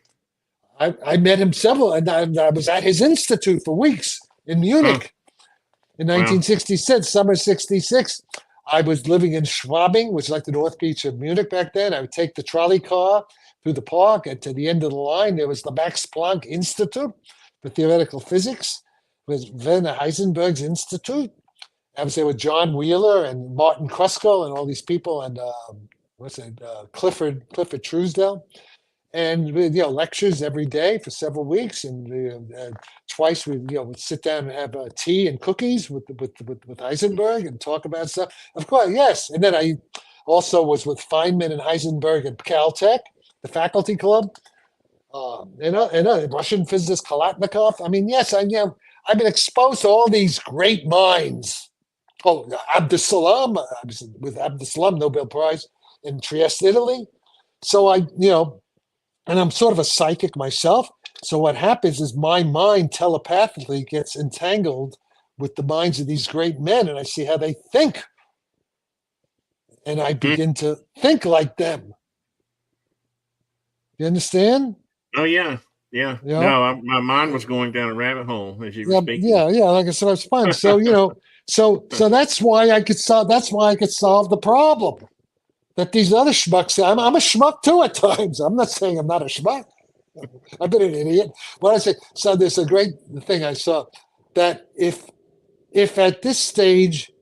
I met him several, and I was at his institute for weeks in Munich in 1966, summer 66. I was living in Schwabing, which is like the North Beach of Munich back then. I would take the trolley car through the park, and to the end of the line, there was the Max Planck Institute for Theoretical Physics, with Werner Heisenberg's institute. I was there with John Wheeler and Martin Kruskal and all these people, and Clifford Truesdell. And lectures every day for several weeks, and twice we'd sit down and have tea and cookies with Heisenberg and talk about stuff. Of course, yes. And then I also was with Feynman and Heisenberg at Caltech, the faculty club, and Russian physicist Kalatnikov. I mean, yes, I've been exposed to all these great minds. Oh, Abdus-Salam, I was with Abdus-Salam, Nobel Prize in Trieste, Italy. So and I'm sort of a psychic myself. So what happens is my mind telepathically gets entangled with the minds of these great men, and I see how they think. And I begin to think like them. You understand? Oh, yeah. Yeah. No, my mind was going down a rabbit hole as you were speaking. Yeah. Like I said, it was fun. So, so that's why I could solve the problem. That these other schmucks, I'm a schmuck too at times. I'm not saying I'm not a schmuck. I've been an idiot. But I say, so there's a great thing I saw that if at this stage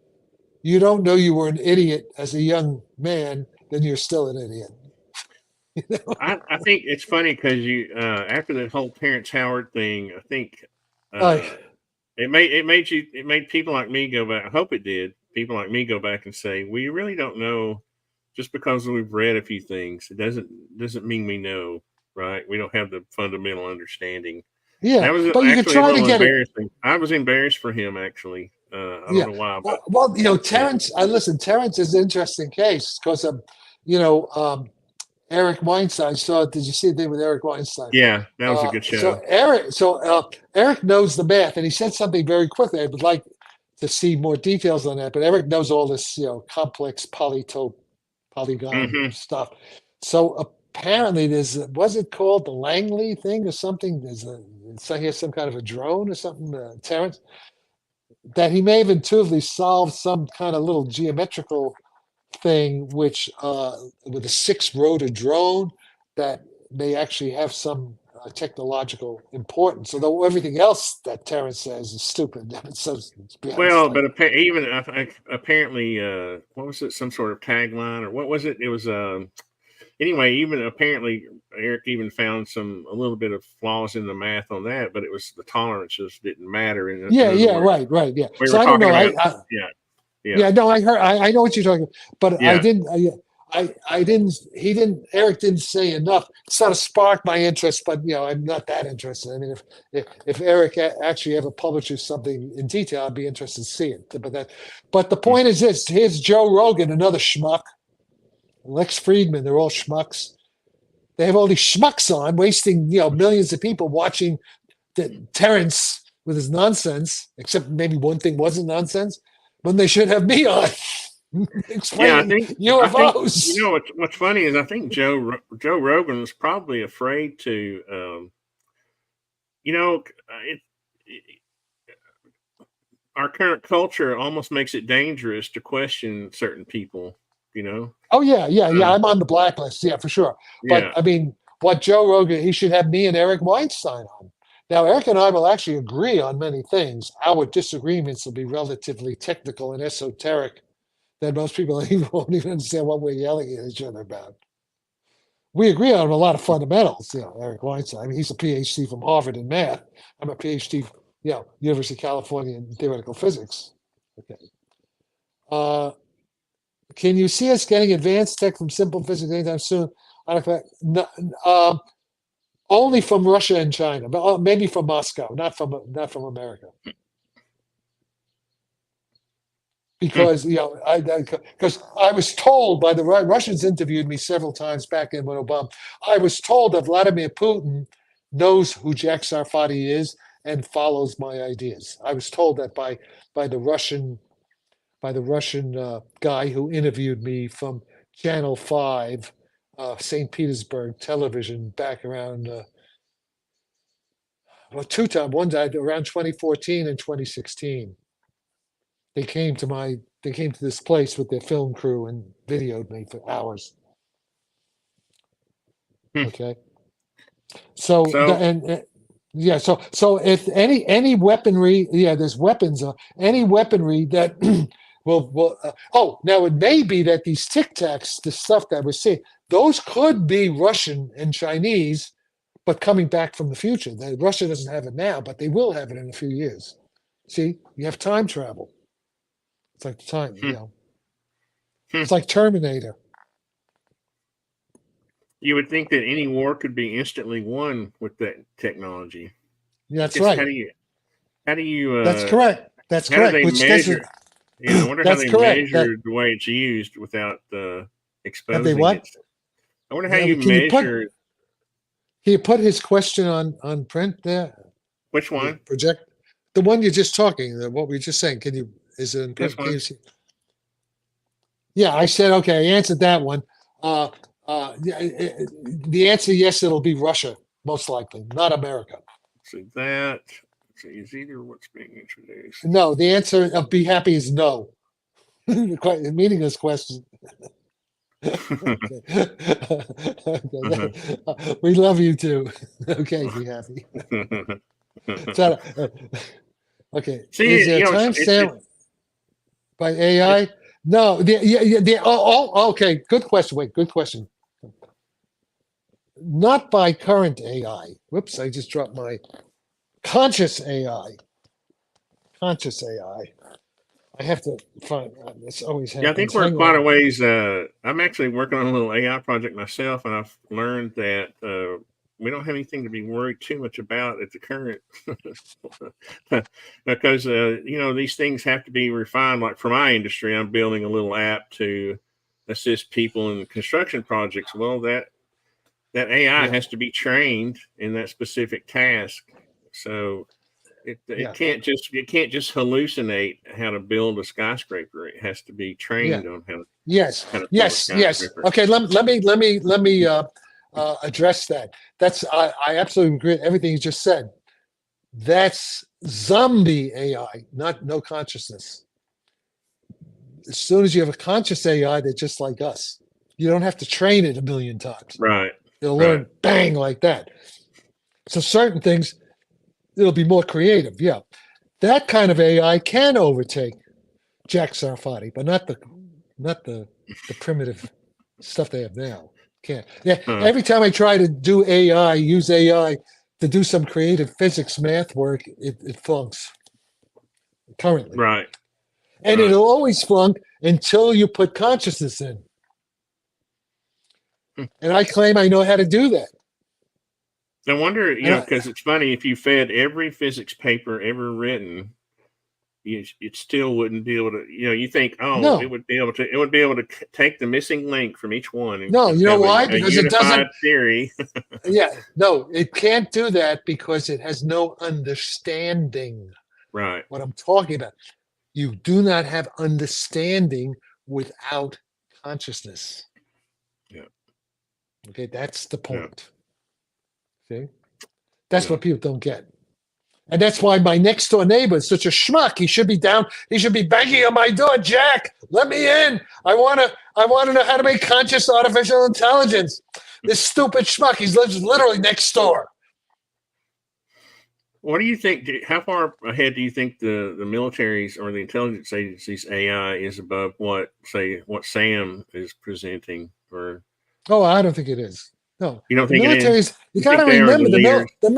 you don't know you were an idiot as a young man, then you're still an idiot. I think it's funny because after the whole Terrence Howard thing, I think it made people like me go back. I hope it did. People like me go back and say, we really don't know. Just because we've read a few things, it doesn't mean we know, right? We don't have the fundamental understanding. Yeah, but you could try to get it. I was embarrassed for him, actually. I don't know why. But, well, Terrence. Listen, Terrence is an interesting case because Eric Weinstein. Did you see the thing with Eric Weinstein? Yeah, that was a good show. Eric knows the math, and he said something very quickly. I would like to see more details on that, but Eric knows all this, complex polygon stuff. So apparently was it called the Langley thing or something? so he has some kind of a drone or something, Terrence, that he may have intuitively solved some kind of little geometrical thing, which with a 6-rotor drone that may actually have some technological importance. Although everything else that Terrence says is stupid. It's beyond Well, study. but even apparently, what was it? Some sort of tagline, or what was it? It was anyway. Even apparently, Eric even found a little bit of flaws in the math on that, but it was the tolerances didn't matter. In Yeah, other yeah, words, right, yeah. we So were I don't talking know. about yeah, Yeah, no, I heard. I know what you're talking about, but I yeah. didn't. I didn't. He didn't. Eric didn't say enough. It sort of sparked my interest, but I'm not that interested. I mean, if Eric actually ever publishes something in detail, I'd be interested to see it. But the point is this: here's Joe Rogan, another schmuck. Lex Friedman, they're all schmucks. They have all these schmucks on, wasting millions of people watching Terrence with his nonsense. Except maybe one thing wasn't nonsense, when they should have me on. Yeah, Explaining I think UFOs. what's funny is I think Joe Rogan was probably afraid to our current culture almost makes it dangerous to question certain people. Oh yeah. I'm on the blacklist. Yeah, for sure. But Yeah. I mean, what Joe Rogan, he should have me and Eric Weinstein on. Now, Eric and I will actually agree on many things. Our disagreements will be relatively technical and esoteric that most people won't even understand what we're yelling at each other about. We agree on a lot of fundamentals. Eric Weinstein, I mean, he's a PhD from Harvard in math. I'm a PhD, University of California in theoretical physics. Okay. Can you see us getting advanced tech from simple physics anytime soon? No, only from Russia and China, but maybe from Moscow, not from America. Because because I was told by the Russians interviewed me several times back in when Obama. I was told that Vladimir Putin knows who Jack Sarfatti is and follows my ideas. I was told that by the Russian guy who interviewed me from Channel 5, St. Petersburg television back around two times. One died around 2014 and 2016. They came to this place with their film crew and videoed me for hours. Okay. So if any weaponry, there's weapons. Any weaponry that now it may be that these Tic Tacs, the stuff that we're seeing, those could be Russian and Chinese, but coming back from the future. Russia doesn't have it now, but they will have it in a few years. See, you have time travel. It's like time, It's like Terminator. You would think that any war could be instantly won with that technology. That's right. How do you? That's correct. That's correct. How do they measure? I wonder how they measure the way it's used without exposing. Have they what? It. I wonder how you measure. Can you put his question on print there? Which one? Project the one you're just talking. What we were just saying. Can you? Is it in print? Can you see? Yeah, I said okay. I answered that one. The answer, yes, it'll be Russia, most likely, not America. So that is either what's being introduced. No, the answer of be happy is no. Meaningless question. We love you too. Okay, be happy. Okay. See, is there a timestamp by AI? No. Okay. Good question. Wait. Good question. Not by current AI. Whoops! I just dropped my conscious AI. Conscious AI. I have to find. This always happens. Yeah, I think we're quite a ways. I'm actually working on a little AI project myself, and I've learned that we don't have anything to be worried too much about at the current, because these things have to be refined. Like for my industry, I'm building a little app to assist people in construction projects. Well, that AI has to be trained in that specific task, so it can't just hallucinate how to build a skyscraper. It has to be trained on how to. Yes. Okay, let me address that. I absolutely agree with everything you just said. That's zombie AI, not no consciousness. As soon as you have a conscious AI, they're just like us. You don't have to train it a million times. Right. It'll Right. learn bang like that. So certain things, it'll be more creative. Yeah. That kind of AI can overtake Jack Sarfatti, but not the primitive stuff they have now. Can't. Yeah. Huh. Every time I try to do AI, use AI to do some creative physics math work, it flunks currently. Right. And Right. it'll always flunk until you put consciousness in. And I claim I know how to do that. I wonder, And I- because it's funny, if you fed every physics paper ever written, it still wouldn't be able to. You think, No. it would be able to. It would be able to take the missing link from each one. And, No, and you know have why? a Because it doesn't. unified theory. Yeah, no, it can't do that because it has no understanding. Right. What I'm talking about. You do not have understanding without consciousness. Yeah. Okay, that's the Yeah. point. See? That's Yeah. what people don't get. And that's why my next door neighbor is such a schmuck. He should be banging on my door. Jack, let me in. I wanna know how to make conscious artificial intelligence. This stupid schmuck, he lives literally next door. What do you think? How far ahead do you think the militaries or the intelligence agencies AI is above what Sam is presenting? Or Oh, I don't think it is. No, you don't the think it is? military's. You You got to think they are remember the leaders? the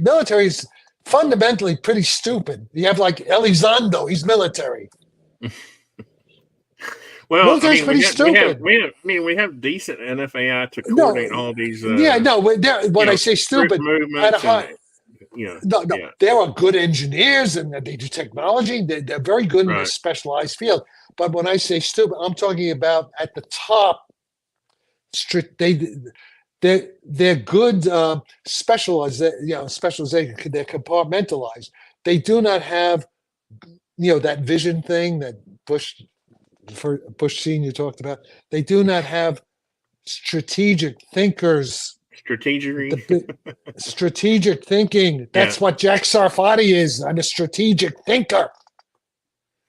military's fundamentally pretty stupid. You have like Elizondo, he's military. Well, Military's pretty stupid. We have decent enough AI to No, coordinate all these. yeah, no. When I say troop stupid, movements at a high, yeah, there are good engineers and they do technology. They're very good in a Right. specialized field. But when I say stupid, I'm talking about at the top. They're good specialization. They're compartmentalized. They do not have that vision thing that Bush Senior talked about. They do not have strategic thinkers. strategery. Strategic thinking. That's what Jack Sarfatti is. I'm a strategic thinker.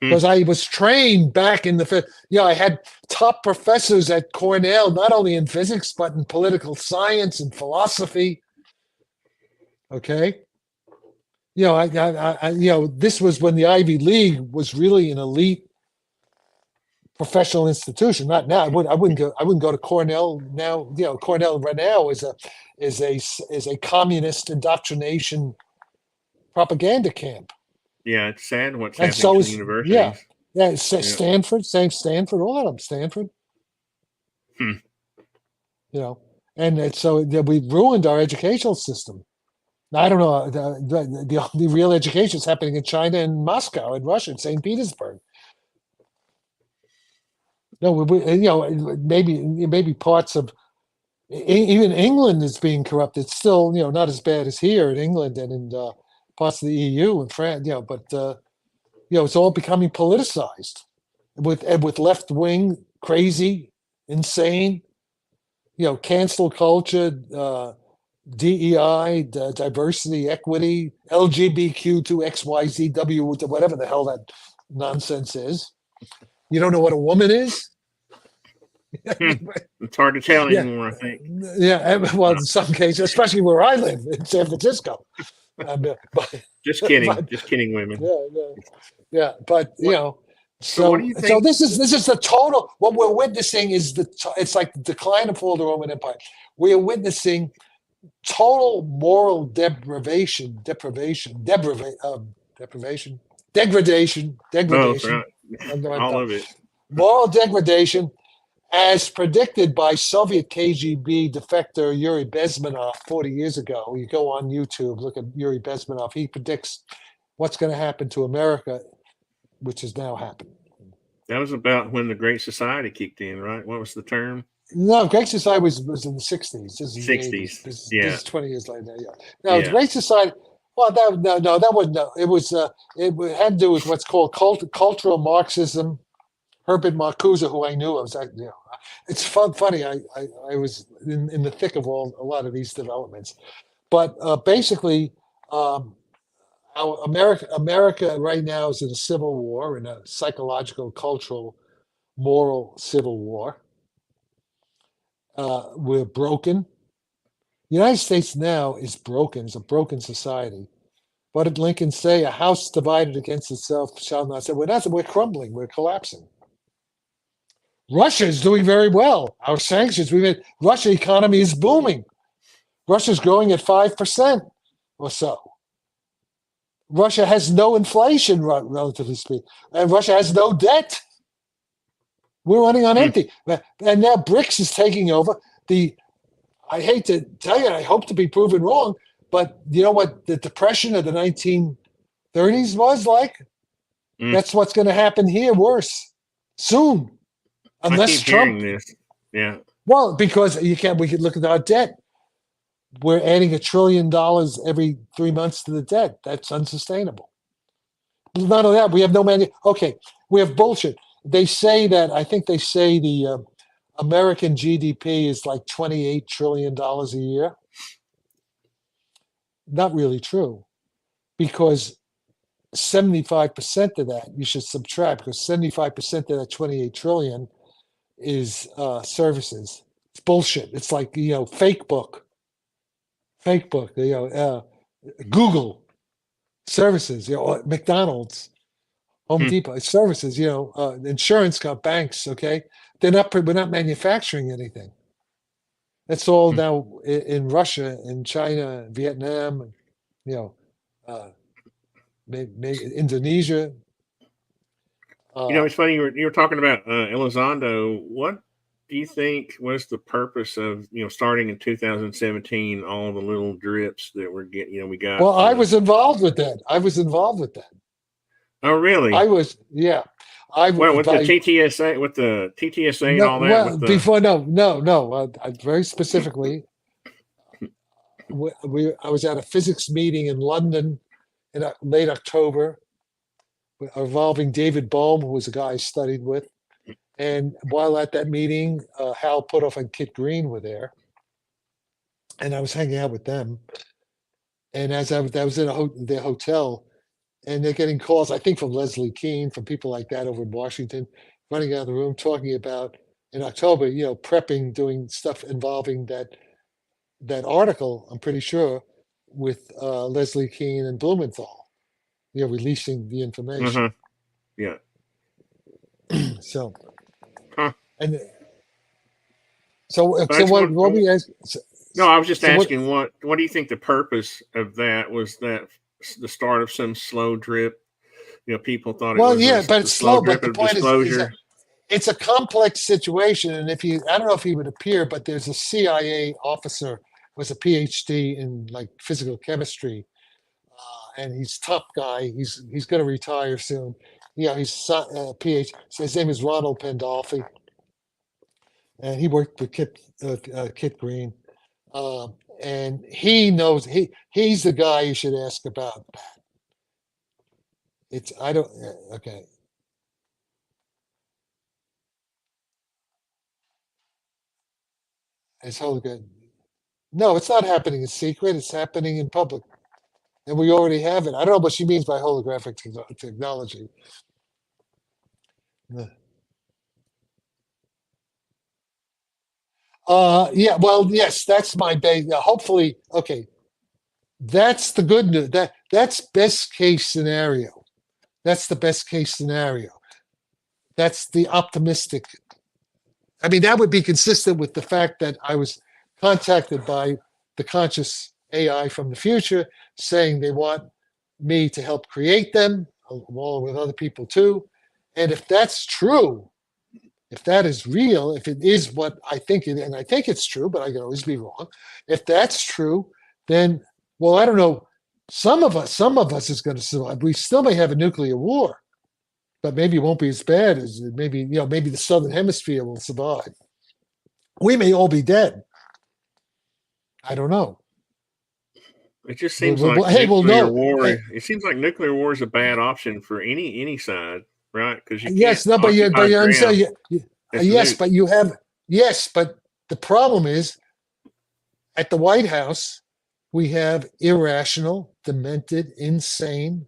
Because I was trained back in the I had top professors at Cornell, not only in physics but in political science and philosophy. Okay, this was when the Ivy League was really an elite professional institution. Not now. I wouldn't go to Cornell now. Cornell right now is a communist indoctrination propaganda camp. Yeah, it's sad what's And happening so to is universities. Yeah, Stanford, same Stanford, all of them, Stanford. And so we ruined our educational system. Now, I don't know. The real education is happening in China and Moscow and Russia and St. Petersburg. No, maybe parts of even England is being corrupted. It's still not as bad as here in England and in parts of the EU and France. But it's all becoming politicized with left wing, crazy, insane, cancel culture, DEI, diversity, equity, LGBTQ2XYZW, whatever the hell that nonsense is. You don't know what a woman is? It's hard to tell anymore, I think. Yeah, well, in some cases, especially where I live in San Francisco. Just kidding, women. Yeah, but So what do you think? So this is the total. What we're witnessing is it's like the decline and fall of the Roman Empire. We are witnessing total moral degradation. All of it. Moral degradation, as predicted by Soviet KGB defector Yuri Bezmenov 40 years ago. You go on YouTube, look at Yuri Bezmenov. He predicts what's going to happen to America, which has now happened. That was about when the Great Society kicked in, right? What was the term? No, Great Society was in the 60s. This is 60s. This Yeah. is 20 years later. Yeah. No, the Great Society. Well, that wasn't. No, it was. It had to do with what's called cultural Marxism. Herbert Marcuse, who I knew, it's funny. I was in the thick of a lot of these developments, but basically, America right now is in a civil war, in a psychological, cultural, moral civil war. We're broken. The United States now is broken. It's a broken society. What did Lincoln say? A house divided against itself shall not stand. We're crumbling. We're collapsing. Russia is doing very well. Our sanctions, Russia economy is booming. Russia's growing at 5% or so. Russia has no inflation, relatively speaking, and Russia has no debt. We're running on empty. And now BRICS is taking over. I hate to tell you, I hope to be proven wrong, but you know what the depression of the 1930s was like? That's what's going to happen here worse soon. Unless I keep Trump, hearing this. Yeah. well, because we could look at our debt. We're adding $1 trillion every 3 months to the debt. That's unsustainable. None of that. We have no money. Okay, we have bullshit. They say that, I think they say the American GDP is like $28 trillion a year. Not really true, because 75% of that you should subtract, because 75% of that 28 trillion is services. It's bullshit. It's like, Facebook, Google services, McDonald's, Home Depot, it's services, insurance banks. Okay. We're not manufacturing anything. That's all now in Russia, in China, Vietnam, maybe Indonesia. It's funny you were talking about Elizondo. What do you think was the purpose of starting in 2017? All the little drips that we're getting, we got. Well, I was involved with that. Oh, really? I was, yeah. With the TTSA and all that. Very specifically, I was at a physics meeting in London in late October, involving David Bohm, who was a guy I studied with. And while at that meeting, Hal Puthoff and Kit Green were there, and I was hanging out with them. And as I was in their hotel, and they're getting calls, I think, from Leslie Keene, from people like that over in Washington, running out of the room talking about in October, prepping, doing stuff involving that article, I'm pretty sure, with Leslie Keene and Blumenthal, releasing the information. Yeah. So, Huh. and so what we ask? No, I was just asking what do you think the purpose of that was? That the start of some slow drip? People thought it was but it's slow. But the point disclosure. is that it's a complex situation, and I don't know if he would appear, but there's a CIA officer with a PhD in like physical chemistry, and he's a top guy. He's going to retire soon. He's PhD. So his name is Ronald Pandolfi, and he worked with Kit Green. And he knows he's the guy you should ask about that. Okay. It's totally good. No, it's not happening in secret. It's happening in public, and we already have it. I don't know what she means by holographic technology. Yeah. Well, yes, that's my base. Hopefully, okay. That's the good news. That's best case scenario. That's the best case scenario. That's the optimistic. I mean, that would be consistent with the fact that I was contacted by the conscious AI from the future saying they want me to help create them, along with other people too. And if that's true, if that is real, if it is what I think it is, and I think it's true, but I can always be wrong. If that's true, then, well, I don't know. Some of us is going to survive. We still may have a nuclear war, but maybe it won't be as bad as maybe the Southern Hemisphere will survive. We may all be dead. I don't know. It just seems like war. Hey, it seems like nuclear war is a bad option for any side, right? Because yes, no, but but the problem is at the White House we have irrational, demented, insane,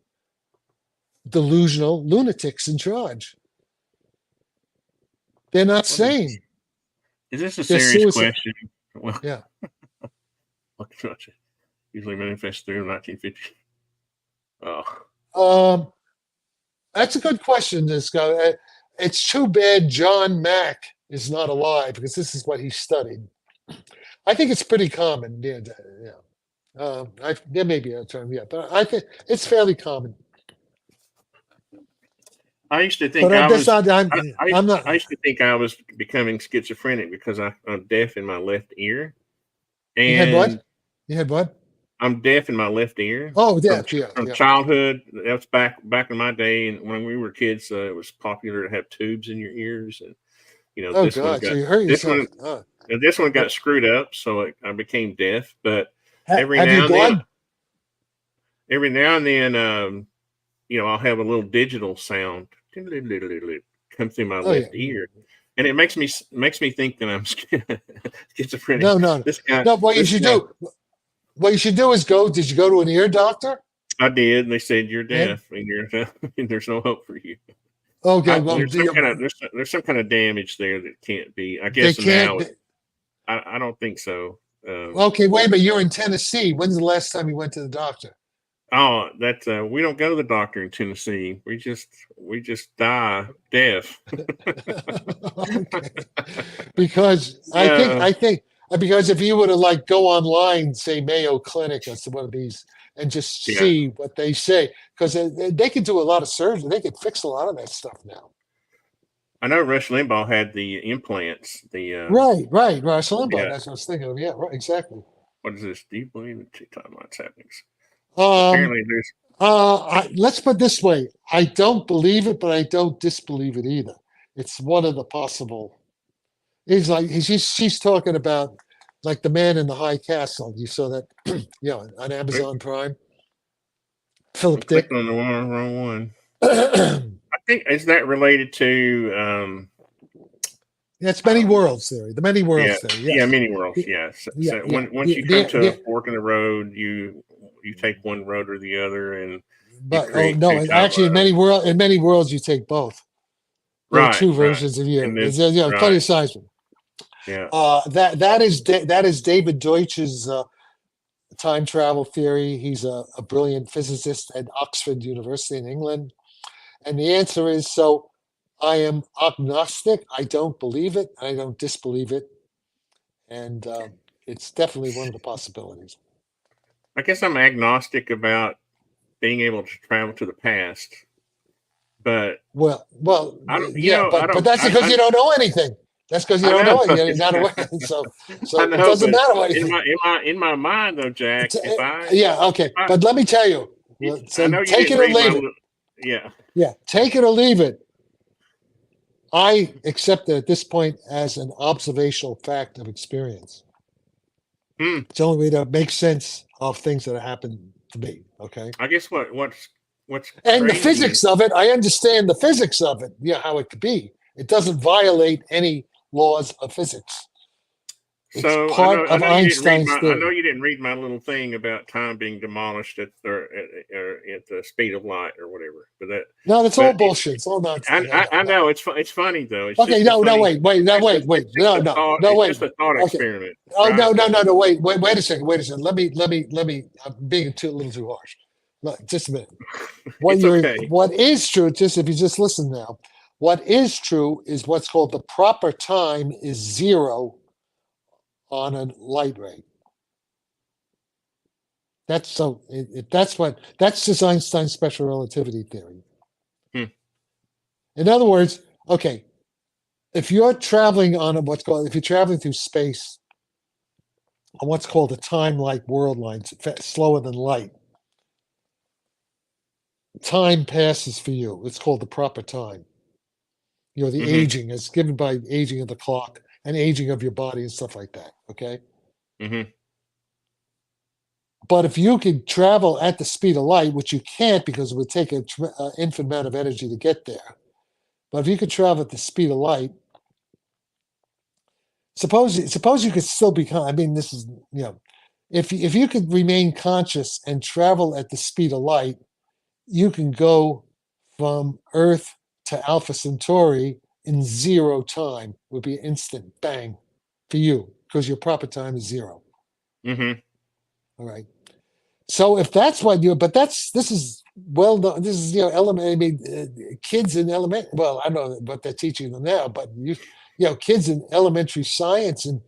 delusional lunatics in charge. They're not sane. Is this a They're serious suicide. question? Well, Yeah. Usually manifest through 1950. Oh, That's a good question, this guy. It's too bad John Mack is not alive because this is what he studied. I think it's pretty common. Yeah, yeah. There may be a term, yeah, but I think it's fairly common. I used to think But I that's was. not. I'm not. I used to think I was becoming schizophrenic because I'm deaf in my left ear, You had and what? You had what? I'm deaf in my left ear. Oh, yeah, From yeah. childhood. That's back in my day, and when we were kids, it was popular to have tubes in your ears, and Oh this one God! got So you hurt this yourself. one. This one got screwed up, so I became deaf. But Have you gone? every now and then, I'll have a little digital sound come through my left ear, and it makes me think that I'm schizophrenic. No. This guy. No. What you should do? What you should do is go. Did you go to an ear doctor? I did. They said you're deaf, and there's no hope for you. Okay. There's some kind of damage there that can't be. I guess now. I don't think so. Okay, wait a minute. You're in Tennessee. When's the last time you went to the doctor? Oh, that's we don't go to the doctor in Tennessee. We just die deaf. Okay. Because I think because if you were to go online, say Mayo Clinic or some one of these, and just see what they say, because they can do a lot of surgery. They can fix a lot of that stuff now. I know Rush Limbaugh had the implants. Right. Rush Limbaugh. Yeah. That's what I was thinking of. Yeah, right. Exactly. What is this? Do you believe in two timelines happening? Apparently, there's. Let's put it this way: I don't believe it, but I don't disbelieve it either. It's one of the possible. She's talking about like the Man in the High Castle. You saw that, on Amazon Prime. Philip Dick. On the wrong one. I think is that related to. That's many worlds theory. The many worlds theory. Yes. Yeah, many worlds. Yes. So once you come to a fork in the road, you take one road or the other, and actually, in many worlds, you take both. There are two versions of you. Plenty of size. Yeah. That is David Deutsch's time travel theory. He's a brilliant physicist at Oxford University in England, and the answer is so. I am agnostic. I don't believe it. I don't disbelieve it, and it's definitely one of the possibilities. I guess I'm agnostic about being able to travel to the past, but but that's because you don't know anything. That's because you don't know it. You're not aware. So it doesn't matter what you think. In my mind, though, Jack. But let me tell you. Take it or leave it. Yeah. Take it or leave it. I accept it at this point as an observational fact of experience. It's the only way to make sense of things that have happened to me. Okay. I guess what's and the physics of it. I understand the physics of it. Yeah, how it could be. It doesn't violate any laws of physics. It's part of Einstein's theory. I know you didn't read my little thing about time being demolished at the speed of light or whatever. But that's all bullshit. It's all nonsense. I know it's funny though. It's okay, wait. It's just a thought experiment. Oh no! Wait a second. Let me. I'm being a little too harsh. Look, just a minute. What is true? If you just listen now, what is true is what's called the proper time is 0. On a light ray. That's just Einstein's special relativity theory. In other words, okay, if you're traveling if you're traveling through space on what's called a time-like world line, slower than light, time passes for you. It's called the proper time. The aging is given by aging of the clock and aging of your body and stuff like that. Okay. But if you could travel at the speed of light, which you can't because it would take an infinite amount of energy to get there. But if you could travel at the speed of light, suppose you could still become. I mean, this is if you could remain conscious and travel at the speed of light, you can go from Earth to Alpha Centauri in 0 time. Would be instant bang for you because your proper time is 0. Mm-hmm. All right. So if that's what you, but this is well known. This is element. I mean, kids in well, I don't know what they're teaching them now, but kids in elementary science and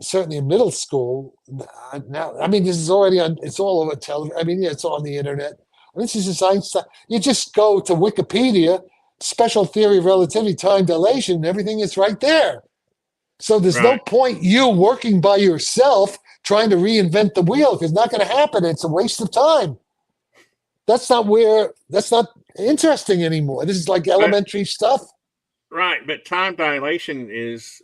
certainly in middle school now. I mean, this is already on. It's all over television. I mean, it's on the internet. I mean, this is just Einstein. You just go to Wikipedia, special theory of relativity, time dilation, and everything is right there. So there's no Right. point you working by yourself trying to reinvent the wheel because it's not going to happen. It's a waste of time. That's not interesting anymore. This is like elementary stuff. Right, but time dilation is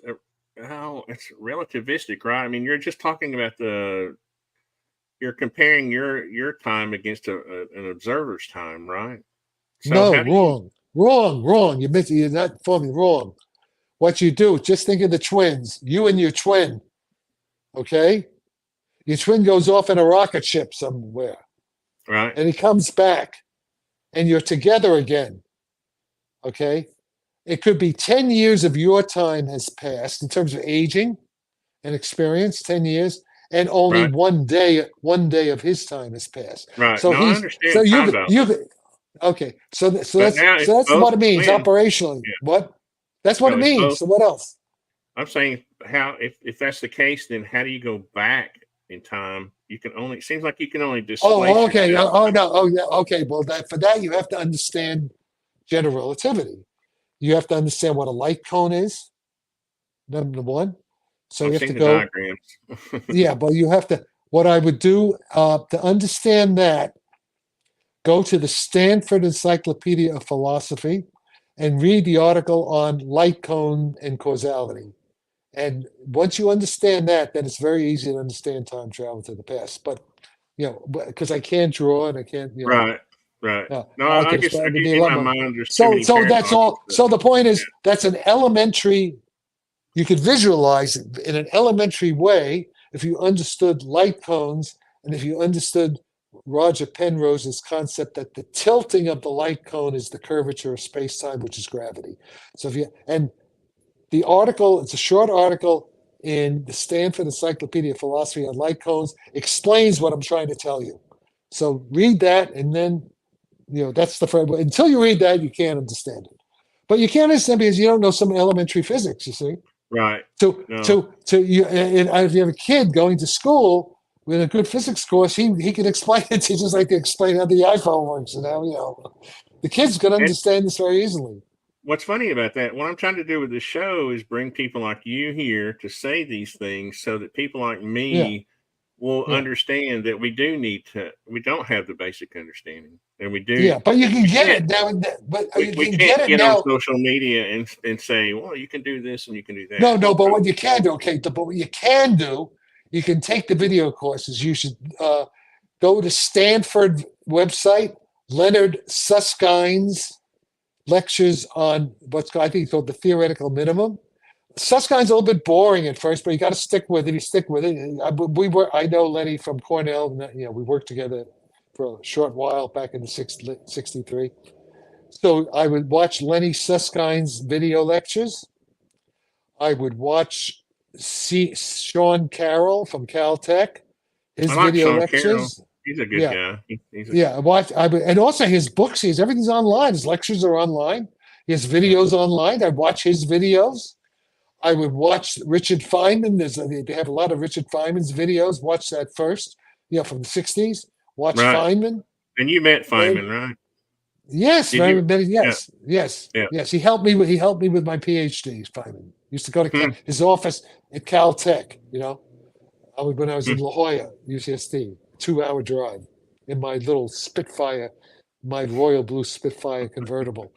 it's relativistic, right? I mean, you're just talking about you're comparing your time against an observer's time, right? So No, how do wrong. You're not forming wrong. What you do, just think of the twins, you and your twin. Okay? Your twin goes off in a rocket ship somewhere. Right. And he comes back and you're together again. Okay? It could be 10 years of your time has passed in terms of aging and experience, 10 years, and only Right. one day of his time has passed. Right. So I understand time dilation. Okay. So that's now so it's that's what it both means twins. operationally. Yeah. What? That's what No, it it's means. both. So what else? I'm saying if that's the case, then how do you go back in time? It seems like you can only displace Oh, okay. yourself. Oh no. Oh yeah. Okay. Well, for that you have to understand general relativity. You have to understand what a light cone is. Number one. So you I've have to seen the go. diagrams. Yeah, but you have to. What I would do to understand that, go to the Stanford Encyclopedia of Philosophy and read the article on light cone and causality. And once you understand that, then it's very easy to understand time travel to the past. But because I can't draw and I can't, Right. Right. No, I okay, guess so it would be a in lot my more. mind there's too many So that's paradoxes. all. So the point is, that's an elementary. You could visualize it in an elementary way if you understood light cones and if you understood Roger Penrose's concept that the tilting of the light cone is the curvature of space-time, which is gravity. So the article, it's a short article in the Stanford Encyclopedia of Philosophy on light cones, explains what I'm trying to tell you. So read that, and then that's the first. Until you read that, you can't understand it. But you can't understand because you don't know some elementary physics. You see. Right. So you, and if you have a kid going to school with a good physics course, he can explain it. He just like to explain how the iPhone works, and how the kids can understand this very easily. What's funny about that? What I'm trying to do with the show is bring people like you here to say these things, so that people like me will understand that we don't have the basic understanding, and we do. Yeah, but you can get it now. But we can can't get now on social media and say, well, you can do this and you can do that. No, but what you can do, okay, but what you can do, you can take the video courses. You should go to Stanford website, Leonard Suskind's lectures on I think called the theoretical minimum. Suskind's a little bit boring at first, but you got to stick with it. You stick with it. I know Lenny from Cornell. We worked together for a short while back in the 63. So I would watch Lenny Suskind's video lectures. I would watch Sean Carroll from Caltech, his video Sean lectures. Carroll. He's a good guy. And also his books. Everything's online. His lectures are online. He has videos online. I watch his videos. I would watch Richard Feynman. They have a lot of Richard Feynman's videos. Watch that first. From the 60s. Watch Feynman. And you met Feynman, right? Yes, yes. He helped me with my PhD. Feynman used to go to his office at Caltech. When I was in La Jolla, UCSD, 2-hour drive in my little Spitfire, my royal blue Spitfire convertible,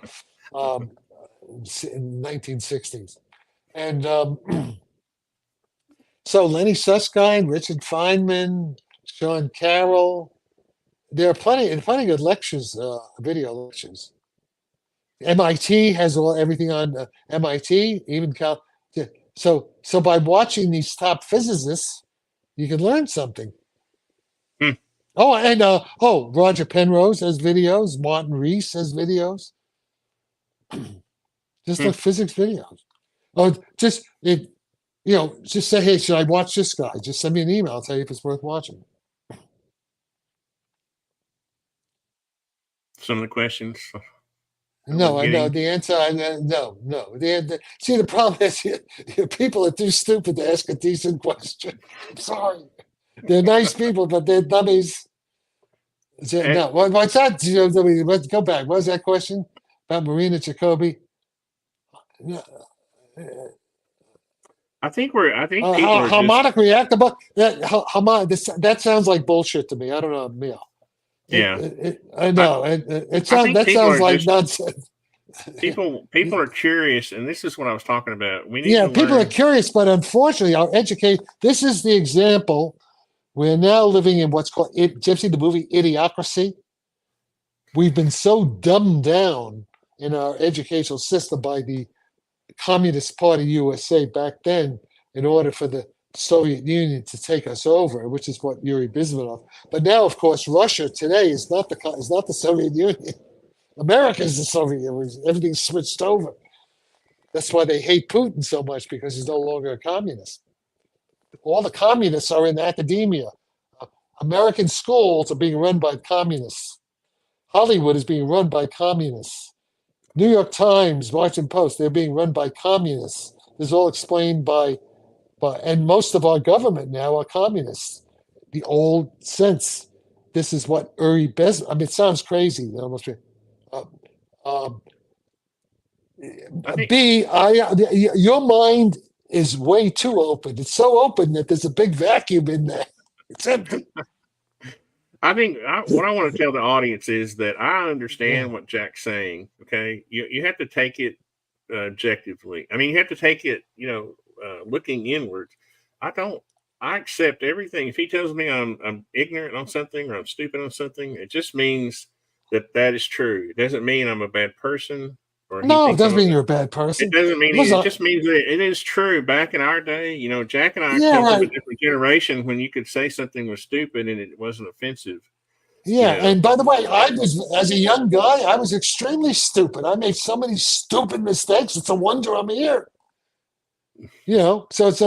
in the 1960s, and so Lenny Suskind, Richard Feynman, Sean Carroll. There are plenty good lectures, video lectures. MIT has everything on MIT, even Cal. So by watching these top physicists, You can learn something. Hmm. Oh, and Roger Penrose has videos. Martin Rees has videos. Just Hmm. look physics videos. Oh, just say, hey, should I watch this guy? Just send me an email. I'll tell you if it's worth watching. Some of the questions that No, we're I know getting. the answer. No. See, the problem is people are too stupid to ask a decent question. I'm sorry. They're nice people, but they're dummies. And No, what's that? Let's go back. What was that question about Marina Jacobi? No, I think people are just, harmonic reactable. That sounds like bullshit to me. I don't know, Mia. yeah. I I, know. I think That people sounds are like just, nonsense. people are curious, and this is what I was talking about. We need Yeah, to people are learn. curious, but unfortunately, our educate. This is the example. We're now living in what's called it. Did you ever see the movie Idiocracy? We've been so dumbed down in our educational system by the Communist Party USA back then in order for the Soviet Union to take us over, which is what Yuri Bizmenov. But now, of course, Russia today is not the Soviet Union. America is the Soviet Union. Everything's switched over. That's why they hate Putin so much, because he's no longer a communist. All the communists are in academia. American schools are being run by communists. Hollywood is being run by communists. New York Times, Washington Post, they're being run by communists. This is all explained and most of our government now are communists. The old sense. This is what Uri Bez. I mean, it sounds crazy. Almost. Uh, um, I think your mind is way too open. It's so open that there's a big vacuum in there. It's empty. what I want to tell the audience is that I Yeah. understand what Jack's saying. Okay, you have to take it objectively. I mean, you have to take it, looking inwards. I don't. I accept everything. If he tells me I'm ignorant on something or I'm stupid on something, it just means that is true. It doesn't mean I'm a bad person or he No, it thinks I'm doesn't a mean bad. you're a bad It person. doesn't mean Listen, it just means that it is true. Back in our day, Jack and I yeah, come from a right. different generation when you could say something was stupid and it wasn't offensive. You Yeah, know, and by the way, as a young guy, I was extremely stupid. I made so many stupid mistakes. It's a wonder I'm here. So it's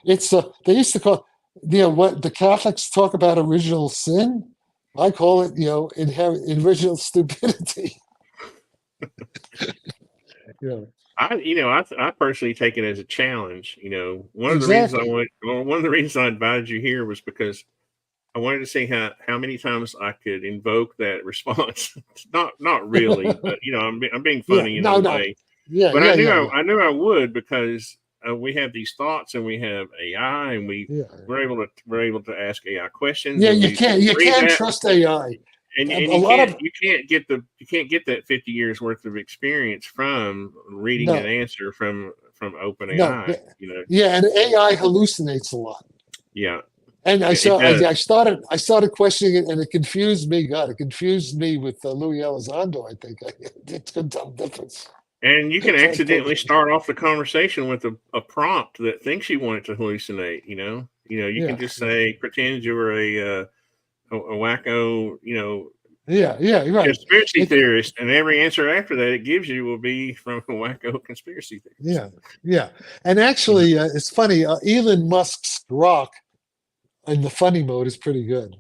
it's they used to call what the Catholics talk about original sin. I call it inherent original stupidity. Yeah, I personally take it as a challenge. One of the reasons exactly. one of the reasons I invited you here was because I wanted to see how many times I could invoke that response. Not really, but I'm being Yeah, funny in a no. way. Yeah, But yeah, yeah, yeah, I knew I would because we have these thoughts and we have AI and yeah. we're able to ask AI questions Yeah, and you we can't you read can't that trust AI. and A lot of you can't get that 50 years worth of experience from reading an no, answer from no. OpenAI. Yeah, and AI hallucinates a lot. Yeah, And it does. I started questioning it, and it confused me. God, it confused me with Louis Elizondo. I think it couldn't tell the difference. And you can Trying to pull accidentally start off the conversation with a prompt that thinks you want it to hallucinate. You can Yeah, just say, pretend you were a wacko, yeah, you're right. conspiracy It, theorist, and every answer after that it gives you will be from a wacko conspiracy theorist. yeah, yeah. And actually, it's funny. Elon Musk's Grok in the funny mode is pretty good.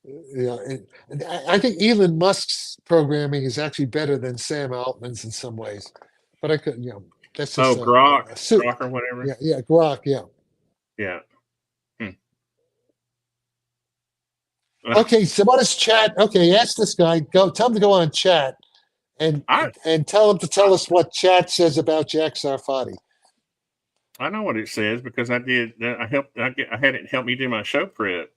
And I think Elon Musk's programming is actually better than Sam Altman's in some ways. But I could, that's Oh, just Grok, a suit. Grok or whatever. Yeah, Grok. Yeah. Yeah. Hmm. Okay, so what is chat? Okay, ask this guy. Go tell him to go on chat and I and tell him to tell us what chat says about Jack Sarfatti. I know what it says because I did. I had it help me do my show prep,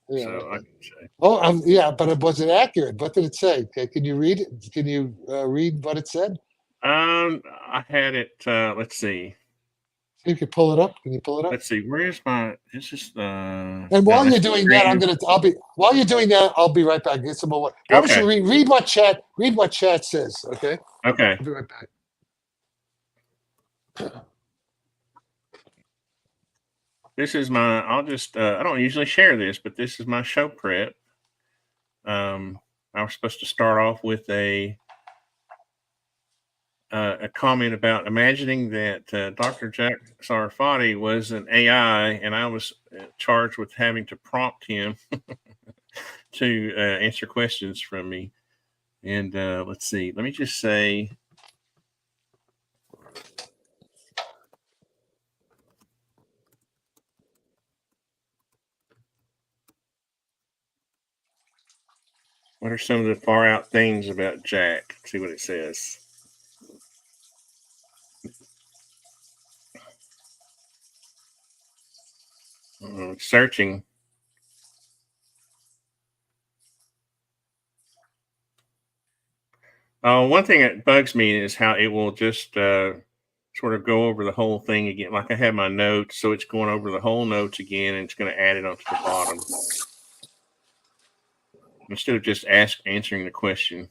Yeah. so I can say. Oh, yeah, but was it accurate? What did it say? Okay, can you read it? Can you read what it said? I had it. Let's see. You can pull it up. Can you pull it up? Let's see. Where's my? This is And no, while that's you're the doing that, creative. while you're doing that, I'll be right back. Get some more. Why don't Okay. you read what chat says? Okay. Okay. I'll be right back. this is my. I'll just. I don't usually share this, but this is my show prep. I was supposed to start off with a comment about imagining that Dr. Jack Sarfatti was an AI, and I was charged with having to prompt him to answer questions from me. And let's see. Let me just say. What are some of the far out things about Jack? Let's see what it says. Searching. One thing that bugs me is how it will just sort of go over the whole thing again. Like I have my notes, so it's going over the whole notes again, and it's going to add it onto the bottom instead of just answering the question.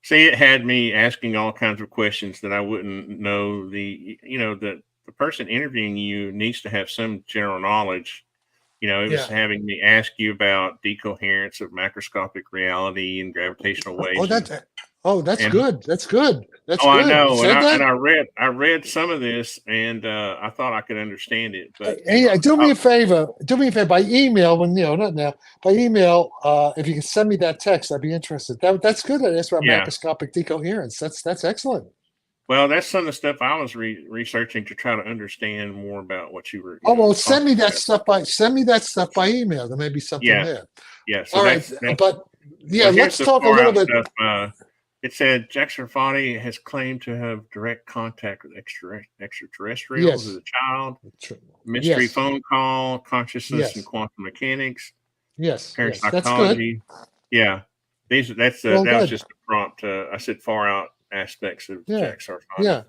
See, it had me asking all kinds of questions that I wouldn't know. The person interviewing you needs to have some general knowledge. It was having me ask you about decoherence of macroscopic reality and gravitational waves. That's good. That's good. That's good. I know. And I read some of this, and I thought I could understand it. But do me a favor. Do me a favor by email. Not now. By email, if you can send me that text, I'd be interested. That's good. That's about macroscopic decoherence. That's excellent. Well, that's some of the stuff I was researching to try to understand more about what you were. Send me that stuff by email. There may be something there. Yeah. So all right, but let's talk a little bit. Stuff. It said Jack Sarfatti has claimed to have direct contact with extraterrestrials as a child. Mystery phone call, consciousness and quantum mechanics. That's Parapsychology. good. Yeah, that was just a prompt. I said far out aspects of Jack Sarfatti.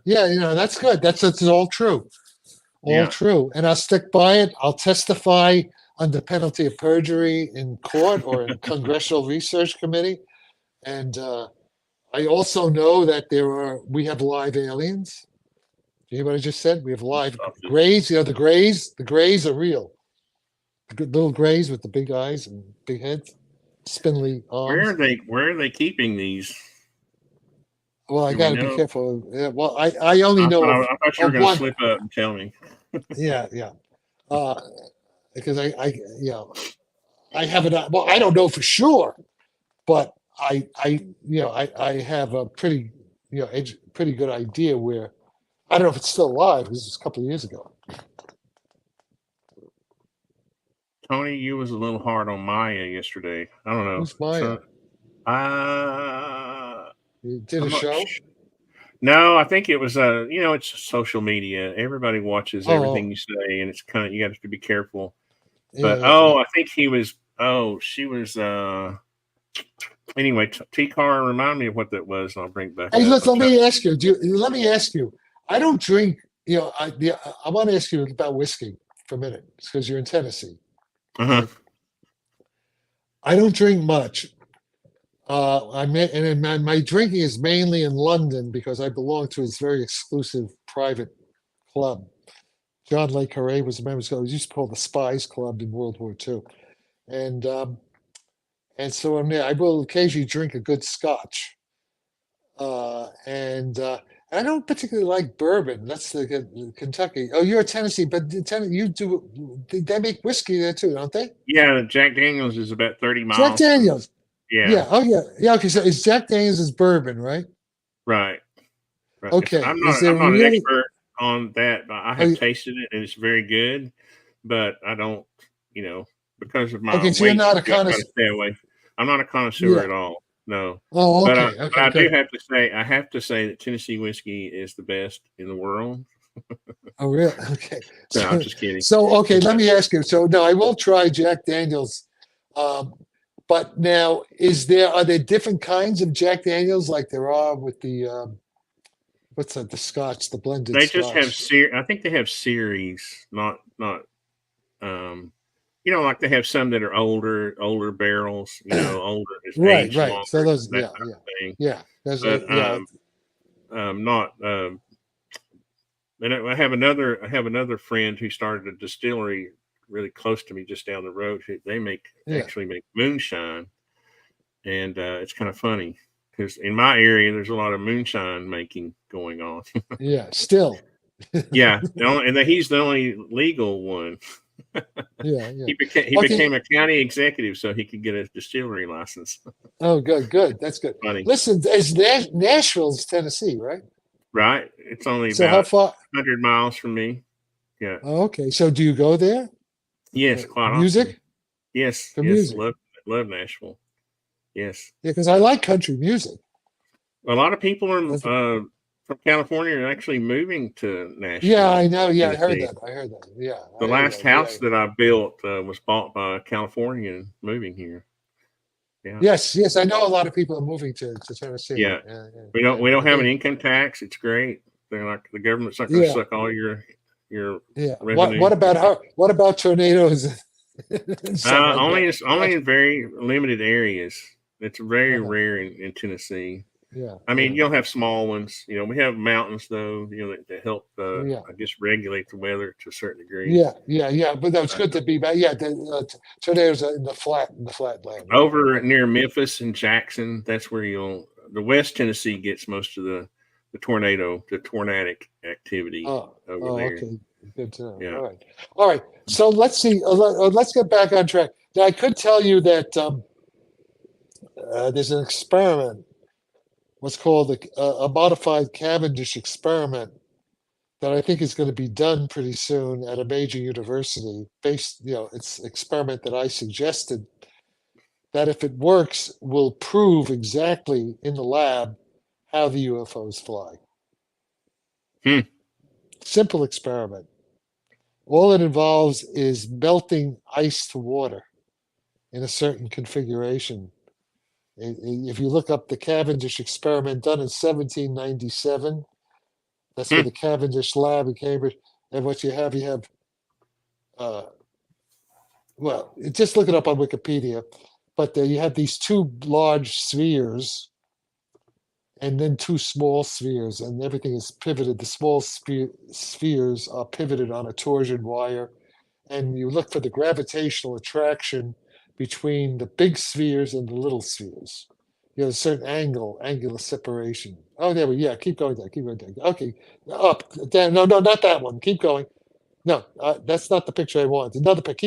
That's good. That's all true. True. And I'll stick by it. I'll testify under penalty of perjury in court or in Congressional Research Committee. And I also know that we have live aliens. You hear what I just said? We have live grays. The grays are real. The good little grays with the big eyes and big heads, spindly arms. Where are they keeping these? Well, I got to be careful. Yeah, well, I only know. I thought you were going to slip up and tell me. Because I haven't. Well, I don't know for sure, but I have a pretty good idea where. I don't know if it's still alive. This was a couple of years ago. Tony, you was a little hard on Maya yesterday. I don't know. Who's Maya? You did a show? No, I think it was it's social media. Everybody watches everything you say, and it's kind of you got to be careful. But I think he was. She was. Anyway, T-Car, remind me of what that was, and I'll bring it back. Hey, let me ask you. Let me ask you. I don't drink. I want to ask you about whiskey for a minute because you're in Tennessee. Uh-huh. I don't drink much. My drinking is mainly in London because I belong to his very exclusive private club. John Le Carre was a member. It was used to be called the Spies Club in World War II, and so I will occasionally drink a good Scotch. I don't particularly like bourbon. That's the Kentucky. Oh, you're a Tennessee, but you do. They make whiskey there too, don't they? Yeah, Jack Daniels is about 30 miles. Jack Daniels. Yeah. Yeah. Oh, yeah. Yeah. Okay. So it's Jack Daniels is bourbon, right? Right. Okay. I'm not an expert on that, but I have tasted it and it's very good. But I don't, because of my weight, so you're not a connoisseur. Stay away. I'm not a connoisseur at all. No. Oh, okay. But I do have to say that Tennessee whiskey is the best in the world. Oh, really? Okay. No, I'm just kidding. So, okay, let me ask you. So, no, I will try Jack Daniels. But now, are there different kinds of Jack Daniels like there are with the what's that? The Scotch, the blended. They just have I think they have series, not. Like they have some that are older barrels. Older. Right. Longer, So those, thing. yeah. not. And I have another friend who started a distillery really close to me, just down the road. They Yeah. actually make moonshine, and it's kind of funny because in my area there's a lot of moonshine making going on. Yeah. Still. Yeah, he's the only legal one. Yeah. Yeah. He Okay. became a county executive so he could get a distillery license. Oh, good. Good. That's good. Funny, Listen, Nashville's Tennessee, right? right? It's only So how about far? 100 miles from me. Yeah. Oh, okay. So do you go there? Yes, quite often. Music Yes, for yes. music. Love Nashville. Yes. Yeah, because I like country music. A lot of people are That's- from California are actually moving to Nashville. Yeah, I know. Yeah, I heard Tennessee. that. I heard that. Yeah. The last house that I built was bought by a Californian moving here. Yeah. Yes, yes. I know a lot of people are moving to Tennessee. Yeah. We don't have an income tax. It's great. They're like the government's not going to suck all your yeah. revenue. What about tornadoes? Only in very limited areas. It's very rare in Tennessee. Yeah. I mean, you'll have small ones. We have mountains though. That help. I guess regulate the weather to a certain degree. Yeah. But no, it's good to be back. Yeah, the tornadoes are in the flat land. Over near Memphis and Jackson, that's where the West Tennessee gets most of the tornadic activity over there. Okay, good to know. Yeah. All right. So let's see. Let's get back on track. Now, I could tell you that there's an experiment, what's called a modified Cavendish experiment, that I think is going to be done pretty soon at a major university. It's an experiment that I suggested that, if it works, will prove exactly in the lab how the UFOs fly. Simple experiment. All it involves is melting ice to water in a certain configuration. If you look up the Cavendish experiment done in 1797, that's where the Cavendish lab in Cambridge, and what you have, just look it up on Wikipedia, but you have these two large spheres and then two small spheres, and everything is pivoted. The small spheres are pivoted on a torsion wire, and you look for the gravitational attraction between the big spheres and the little spheres. You have a certain angular separation. Oh, there we go. Yeah, keep going there. Okay, up, down. No, not that one. Keep going. No, that's not the picture I want. Another picture.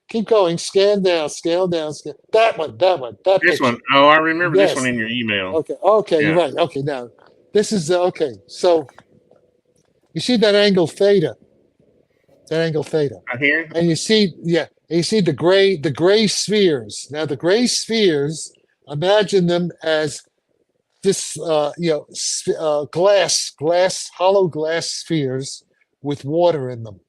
Keep going. Scan down. That one. That this picture. one. Oh, I remember this one in your email. Okay, yeah. You're right. Okay, now this is okay. So you see that angle theta. I hear. And you see the gray spheres. Now the gray spheres, imagine them as this hollow glass spheres with water in them.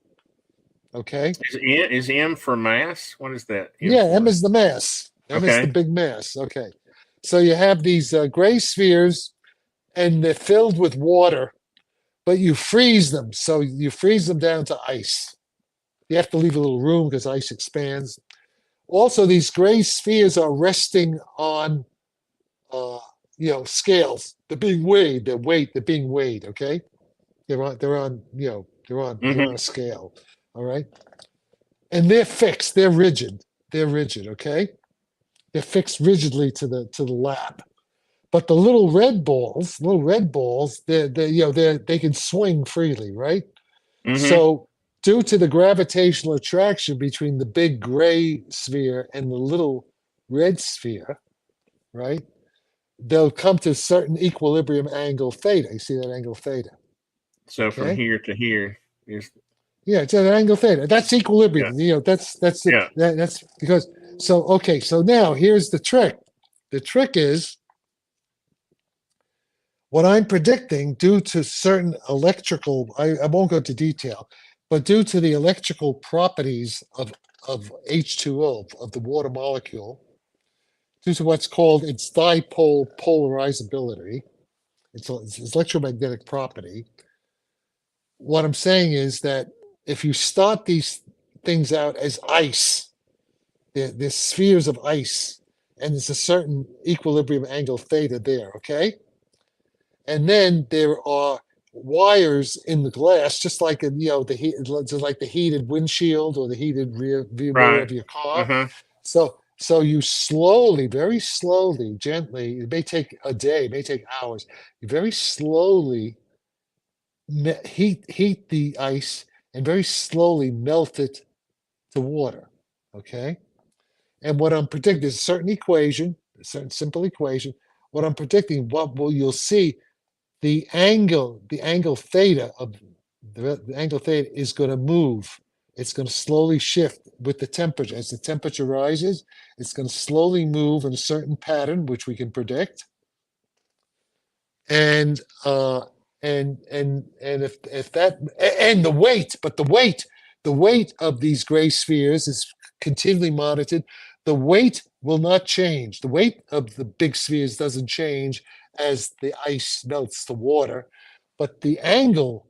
Okay. Is M for mass? What is that? M is the mass. M is the big mass. Okay. So you have these gray spheres, and they're filled with water, but you freeze them. So you freeze them down to ice. You have to leave a little room because ice expands. Also, these gray spheres are resting on, scales. They're being weighed. They're being weighed. Okay, they're on a scale. All right, and they're fixed. They're rigid. Okay, they're fixed rigidly to the lab. But the little red balls, they can swing freely, right? So, due to the gravitational attraction between the big gray sphere and the little red sphere, right? They'll come to a certain equilibrium angle theta. You see that angle theta? So from here to here is. Yeah, it's an angle theta. That's equilibrium. Yeah. That's because so now here's the trick. The trick is, what I'm predicting, due to certain electrical, I won't go into detail, but due to the electrical properties of H2O, of the water molecule, due to what's called its dipole polarizability, its electromagnetic property, what I'm saying is that if you start these things out as ice, they're spheres of ice, and there's a certain equilibrium angle theta there, okay? And then there are wires in the glass, just like just like the heated windshield or the heated rear view mirror Right. of your car. Uh-huh. So you slowly, very slowly, gently, it may take a day, it may take hours, you very slowly heat the ice and very slowly melt it to water. Okay. And what I'm predicting is a certain equation, a certain simple equation. What I'm predicting, you'll see the angle theta of the angle theta is going to move. It's going to slowly shift with the temperature. As the temperature rises, it's going to slowly move in a certain pattern, which we can predict. And if that and the weight of these gray spheres is continually monitored. The weight will not change. The weight of the big spheres doesn't change as the ice melts to water, but the angle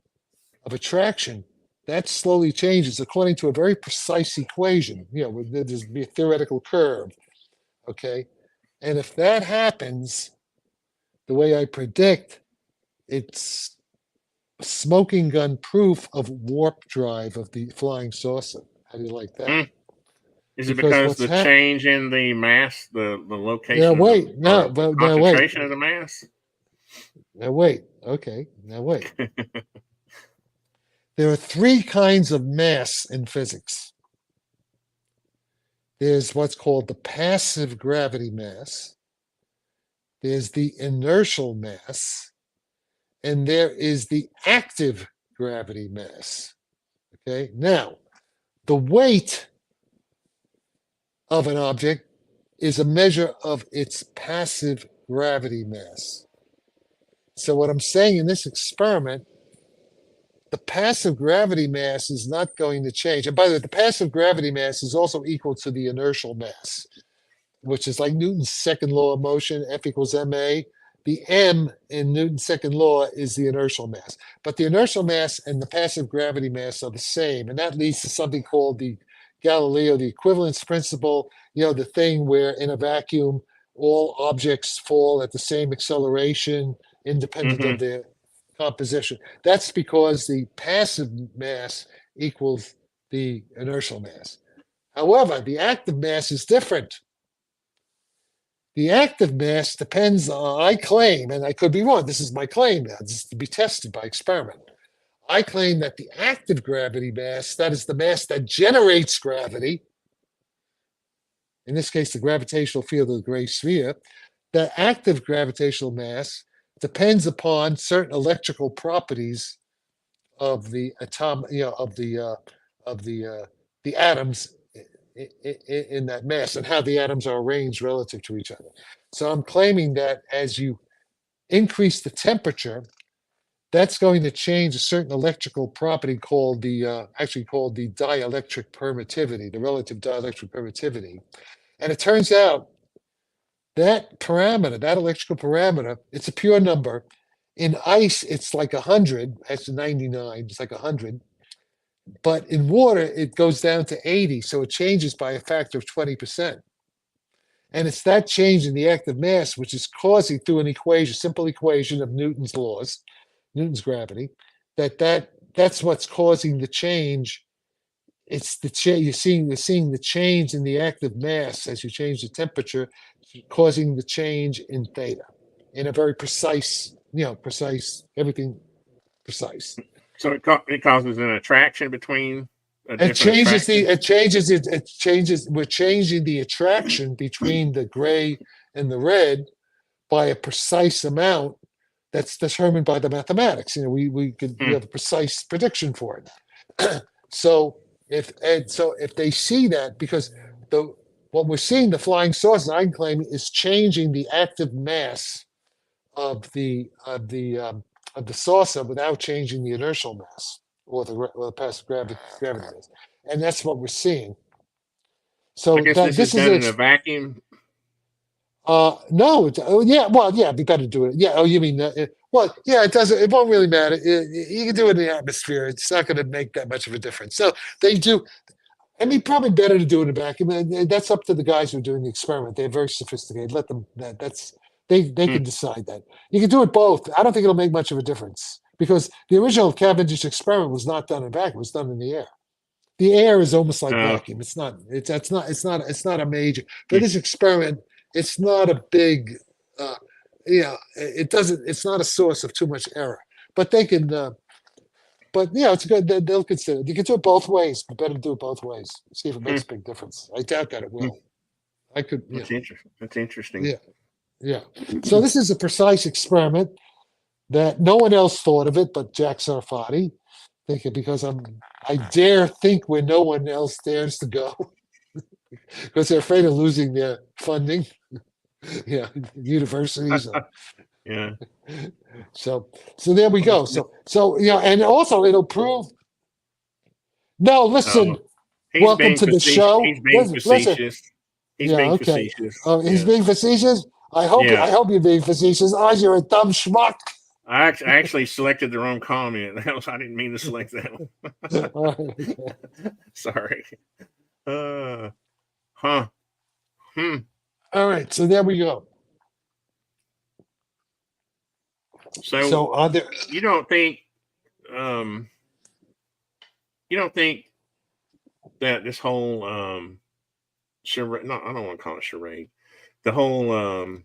of attraction that slowly changes according to a very precise equation. There's be a theoretical curve. Okay, and if that happens the way I predict, it's smoking gun proof of warp drive of the flying saucer. How do you like that? Mm. Is it Because because what's the happening? change in the mass, the location, Now of wait, or no, but now wait, concentration of the mass? now wait. Okay, now wait. There are three kinds of mass in physics. There's what's called the passive gravity mass. There's the inertial mass, and there is the active gravity mass. Okay, now the weight of an object is a measure of its passive gravity mass. So what I'm saying in this experiment, the passive gravity mass is not going to change. And by the way, the passive gravity mass is also equal to the inertial mass, which is like Newton's second law of motion, F equals ma. The m in Newton's second law is the inertial mass. But the inertial mass and the passive gravity mass are the same. And that leads to something called the Galileo, the equivalence principle, the thing where in a vacuum, all objects fall at the same acceleration, independent Mm-hmm. of their composition. That's because the passive mass equals the inertial mass. However, the active mass is different. The active mass depends on, I claim, and I could be wrong, this is my claim now, this is to be tested by experiment. I claim that the active gravity mass, that is the mass that generates gravity, in this case, the gravitational field of the gray sphere, the active gravitational mass depends upon certain electrical properties of the atom, the atoms in that mass and how the atoms are arranged relative to each other. So I'm claiming that as you increase the temperature, that's going to change a certain electrical property called the dielectric permittivity, the relative dielectric permittivity. And it turns out that parameter, that electrical parameter, it's a pure number. In ice, it's like 100, that's 99, it's like 100. But in water, it goes down to 80, so it changes by a factor of 20%. And it's that change in the active mass which is causing, through an equation, simple equation of Newton's laws, Newton's gravity, that's what's causing the change. It's the you're seeing the change in the active mass as you change the temperature, causing the change in theta in a very precise, everything precise. So it causes an attraction between a It different changes attraction. it changes. We're changing the attraction between the gray and the red by a precise amount that's determined by the mathematics. We have a precise prediction for it. So if they see that, because what we're seeing, the flying saucer, I'm claiming, is changing the active mass of the saucer without changing the inertial mass or the passive gravity mass, and that's what we're seeing. I So guess that this is this is done in a vacuum. no, it'd be better to do it. Yeah, oh, you mean well, yeah, it doesn't. It won't really matter. You can do it in the atmosphere. It's not going to make that much of a difference. So they do. I mean, probably better to do it in a vacuum. That's up to the guys who are doing the experiment. They're very sophisticated. Let them. They can decide that. You can do it both. I don't think it'll make much of a difference because the original Cavendish experiment was not done in vacuum; it was done in the air. The air is almost like vacuum. It's not. It's not a major. For this experiment, it's not a big. It doesn't. It's not a source of too much error. But they can. But it's good. They'll consider. You can do it both ways. But better to do it both ways. See if it makes a big difference. I doubt that it will. I could. That's interesting. That's interesting. Yeah. Yeah. So this is a precise experiment that no one else thought of it but Jack Sarfatti. Thinking because I dare think where no one else dares to go because they're afraid of losing their funding. Yeah, universities. Yeah. So there we go. So and also it'll prove. No, listen. Welcome to the show. He's being facetious. He's being facetious. Oh, he's being facetious. I hope you're being facetious. Oh, you're a dumb schmuck. I actually selected the wrong comment. I didn't mean to select that one. Sorry. All right, so there we go. So are there? You don't think that this whole charade? No, I don't want to call it charade. The whole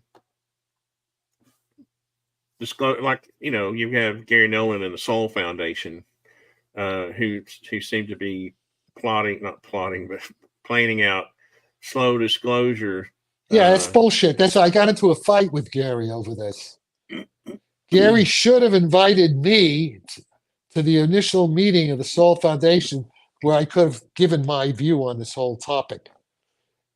you have Gary Nolan and the Soul Foundation, who seem to be planning out slow disclosure. Yeah, that's bullshit. That's why I got into a fight with Gary over this. Gary should have invited me to the initial meeting of the Soul Foundation where I could have given my view on this whole topic.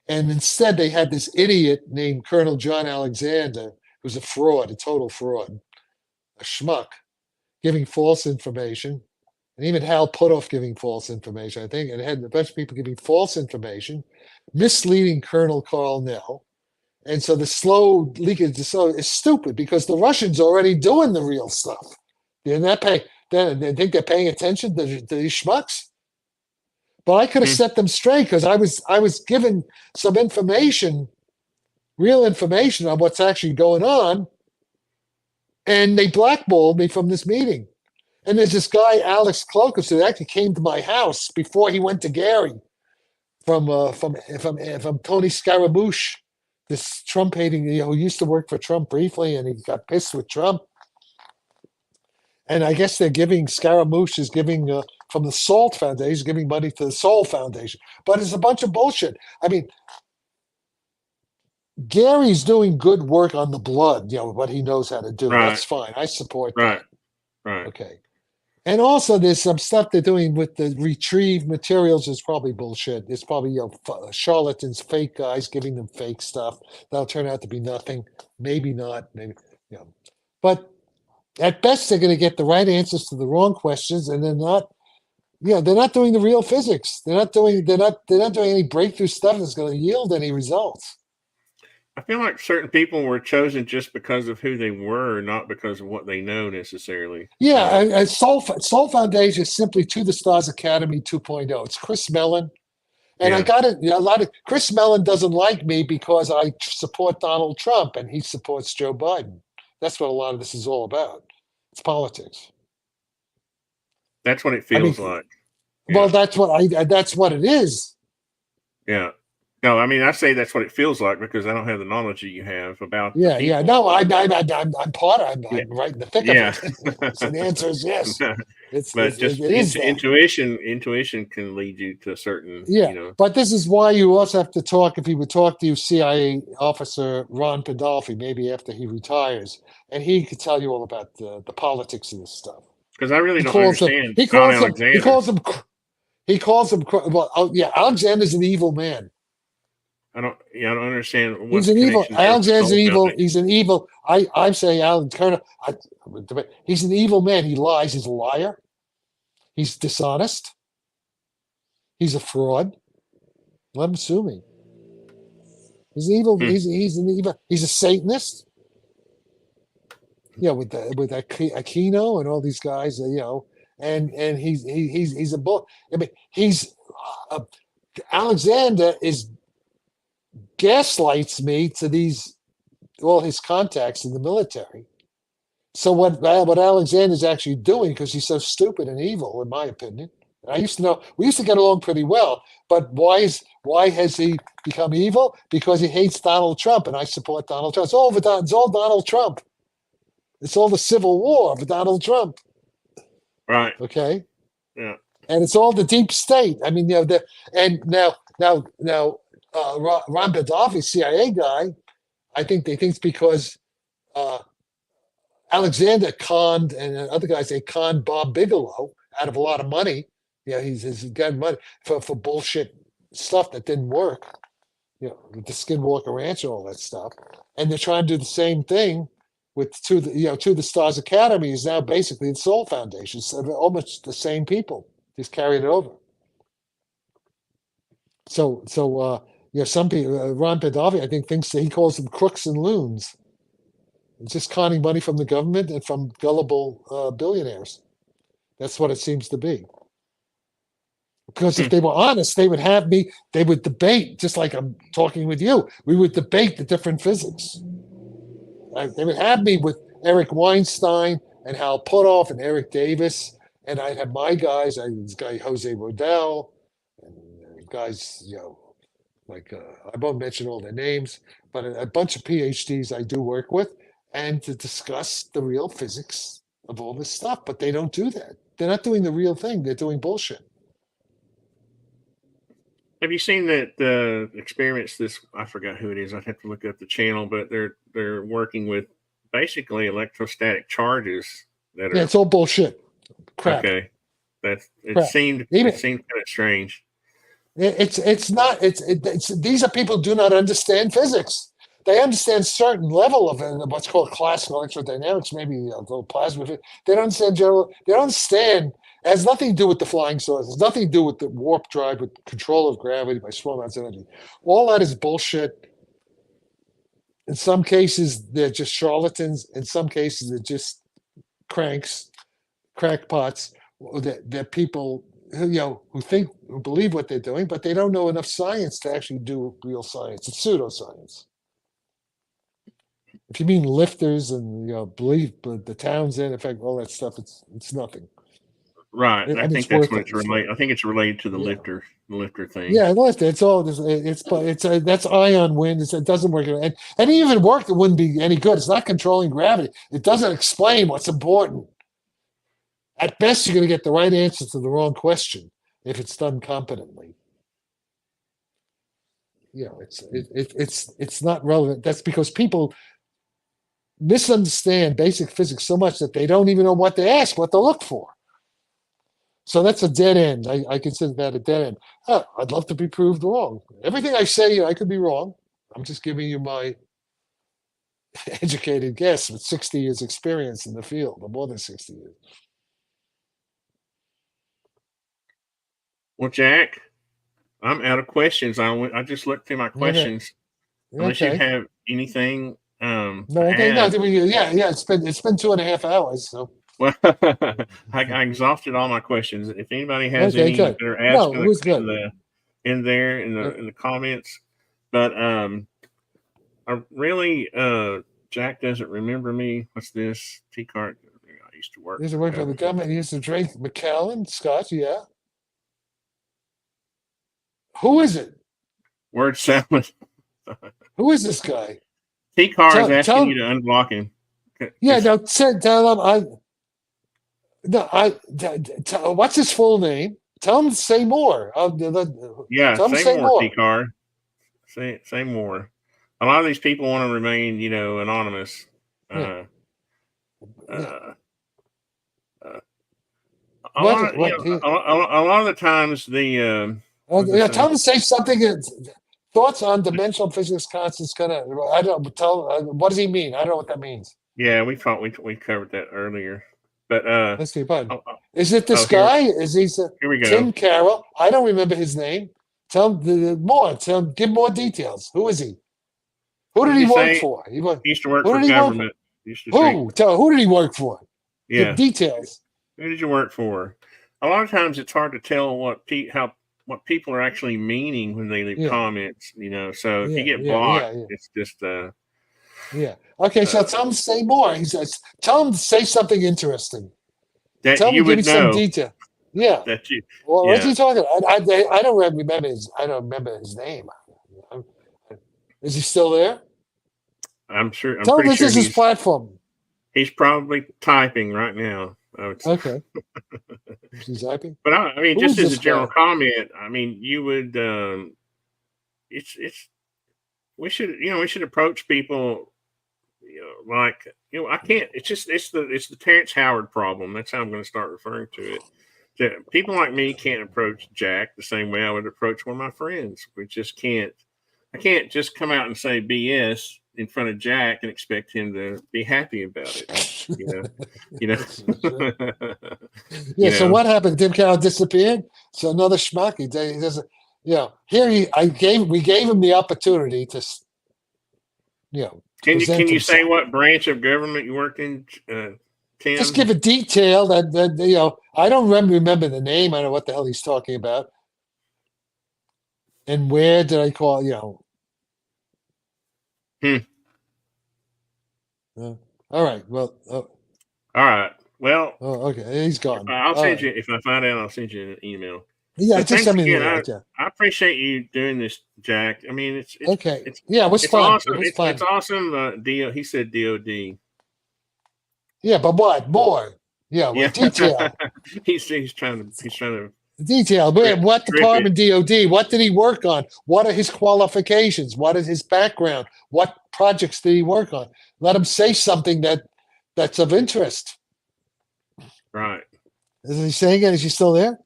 And instead, they had this idiot named Colonel John Alexander, who's a fraud, a total fraud, a schmuck, giving false information. And even Hal Puthoff giving false information, I think. And it had a bunch of people giving false information, misleading Colonel Carl Nell. And so the slow leakage is stupid because the Russians are already doing the real stuff. They think they're paying attention to these schmucks. But I could have set them straight because I was given some information, real information on what's actually going on, and they blackballed me from this meeting. And there's this guy, Alex Klokus, who actually came to my house before he went to Gary from Tony Scaramouche, this Trump hating, who used to work for Trump briefly, and he got pissed with Trump. And I guess they're giving Scaramouche is giving from the Salt Foundation, he's giving money to the Soul Foundation, but it's a bunch of bullshit. I mean, Gary's doing good work on the blood, what he knows how to do. Right. That's fine. I support that. Right. Okay. And also, there's some stuff they're doing with the retrieved materials is probably bullshit. It's probably charlatans, fake guys giving them fake stuff. That'll turn out to be nothing. Maybe not. Maybe. But at best, they're going to get the right answers to the wrong questions, and they're not. They're not doing the real physics. They're not doing any breakthrough stuff that's going to yield any results. I feel like certain people were chosen just because of who they were, not because of what they know necessarily. Yeah, Soul Foundation is simply To the Stars Academy 2.0. It's Chris Mellon. And I got it. Chris Mellon doesn't like me because I support Donald Trump and he supports Joe Biden. That's what a lot of this is all about. It's politics. That's what it feels like. Well, that's what it is. Yeah. No, I mean, I say that's what it feels like because I don't have the knowledge that you have about. Yeah. No, I'm right in the thick of it. So the answer is yes. Intuition can lead you to a certain. Yeah, but this is why you also have to talk. If he would talk to you, CIA officer Ron Pandolfi, maybe after he retires, and he could tell you all about the politics of this stuff. Because I really don't understand. He calls him. Well, Alexander's an evil man. I don't understand. He's an evil. Alexander's an evil. He's an evil. I'm saying Alan Colonel. He's an evil man. He lies. He's a liar. He's dishonest. He's a fraud. I'm assuming. He's evil. He's an evil. He's a Satanist. With Aquino and all these guys. And he's a bull. I mean, Alexander gaslights me to these all his contacts in the military. So what Alexander's actually doing, because he's so stupid and evil, in my opinion. I used to know we used to get along pretty well, but why has he become evil? Because he hates Donald Trump, and I support Donald Trump. It's all Donald Trump. It's all the Civil War for Donald Trump. Right. Okay. Yeah. And it's all the deep state. I mean, Ron Gaddafi, CIA guy, I think they think it's because Alexander conned, and other guys, they conned Bob Bigelow out of a lot of money. Yeah, he's got money for bullshit stuff that didn't work. With the Skinwalker Ranch and all that stuff. And they're trying to do the same thing with To the Stars Academy is now basically the Soul Foundation. So they're almost the same people, just carried it over. So some people, Ron Gaddafi, I think, thinks that he calls them crooks and loons. It's just conning money from the government and from gullible billionaires. That's what it seems to be. Because if they were honest, they would debate, just like I'm talking with you. We would debate the different physics. They would have me with Eric Weinstein and Hal Puthoff and Eric Davis. And I'd have my guys, this guy Jose Rodell, and guys, I won't mention all their names, but a bunch of PhDs I do work with, and to discuss the real physics of all this stuff. But they don't do that. They're not doing the real thing. They're doing bullshit. Have you seen that experiments? I forgot who it is. I'd have to look up the channel, but they're working with basically electrostatic charges that are. Yeah, it's all bullshit. Crap. Okay, it Crap. seemed kind of strange. It's not. These are people who do not understand physics. They understand certain level of what's called classical electrodynamics, maybe a little plasma. They don't understand general. They don't understand. It has nothing to do with the flying saucers. It has nothing to do with the warp drive, with control of gravity by small amounts of energy. All that is bullshit. In some cases, they're just charlatans. In some cases, they're just crackpots. They're people who believe what they're doing, but they don't know enough science to actually do real science. It's pseudoscience. If you mean lifters and believe the Townsend effect, all that stuff, it's nothing. Right. I think that's what it's related. I think it's related to the lifter thing. Yeah, lifter. It's all. That's ion wind. It doesn't work. And even work, it wouldn't be any good. It's not controlling gravity. It doesn't explain what's important. At best, you're going to get the right answer to the wrong question if it's done competently. It's not relevant. That's because people misunderstand basic physics so much that they don't even know what to ask, what to look for. So that's a dead end. I consider that a dead end. I'd love to be proved wrong. Everything I say, I could be wrong. I'm just giving you my educated guess with 60 years experience in the field, or more than 60 years. Well, Jack, I'm out of questions. I just looked through my questions. Okay. Unless you have anything. No. It's been 2.5 hours. So. Well, I exhausted all my questions. If anybody has any, they're asking in the comments. But I really, Jack doesn't remember me. What's this? T-card. I used to work. He used to work for the government. He used to drink Macallan Scotch. Yeah. Who is it? Word salad. Who is this guy? T-card is asking you to unblock him. Yeah, no, tell him what's his full name? Tell him to say more. Say more, T-card. Say more. A lot of these people want to remain, anonymous. A lot of the times tell him to say something. Thoughts on dimensional physics constants. What does he mean? I don't know what that means. Yeah, we covered that earlier. But let's see, is it this guy? Is he here we go. Tim Carroll? I don't remember his name. Tell him more. Give more details. Who is he? Who did he work for? He used to work for government. Who did he work for? Yeah. Give details. Who did you work for? A lot of times it's hard to tell what people are actually meaning when they leave comments, So if you get blocked, it's just Yeah. Okay, so tell him to say more. He says, tell him to say something interesting. That Tell you me, give me would some know. detail. Yeah. That you, Well, what's yeah. he talking about? I don't remember his. I don't remember his name. Is he still there? I'm sure. I'm Tell him pretty this sure is his platform. he's probably typing right now. I would say. Okay. He's typing. But I mean, Who just is as a this general guy? comment, I mean, you would. It's we should approach people. Like I can't. It's the Terrence Howard problem. That's how I'm going to start referring to it. That people like me can't approach Jack the same way I would approach one of my friends. We just can't. I can't just come out and say BS in front of Jack and expect him to be happy about it. You know, Yeah. So what happened? Tim Carroll disappeared. So another schmuck. He doesn't. Here we gave him the opportunity to, Can present you say himself. what branch of government you worked in, Tim? Just give a detail that I don't remember the name. I don't know what the hell he's talking about. And where did I call? All right. Well. All right. Well, Okay. He's gone. I'll All send right. you if I find out. I'll send you an email. Yeah. But Just thanks send me the again. invite. Yeah. I appreciate you doing this, Jack. I mean, Okay. Yeah. It was it's fun. awesome. It was It's fun. awesome. He said DOD. Yeah. But what more? Yeah. Well, Yeah. detail. he's trying to Detail. What grip it. department? DOD. What did he work on? What are his qualifications? What is his background? What projects did he work on? Let him say something that's of interest. Right. Is he saying it? Is he still there?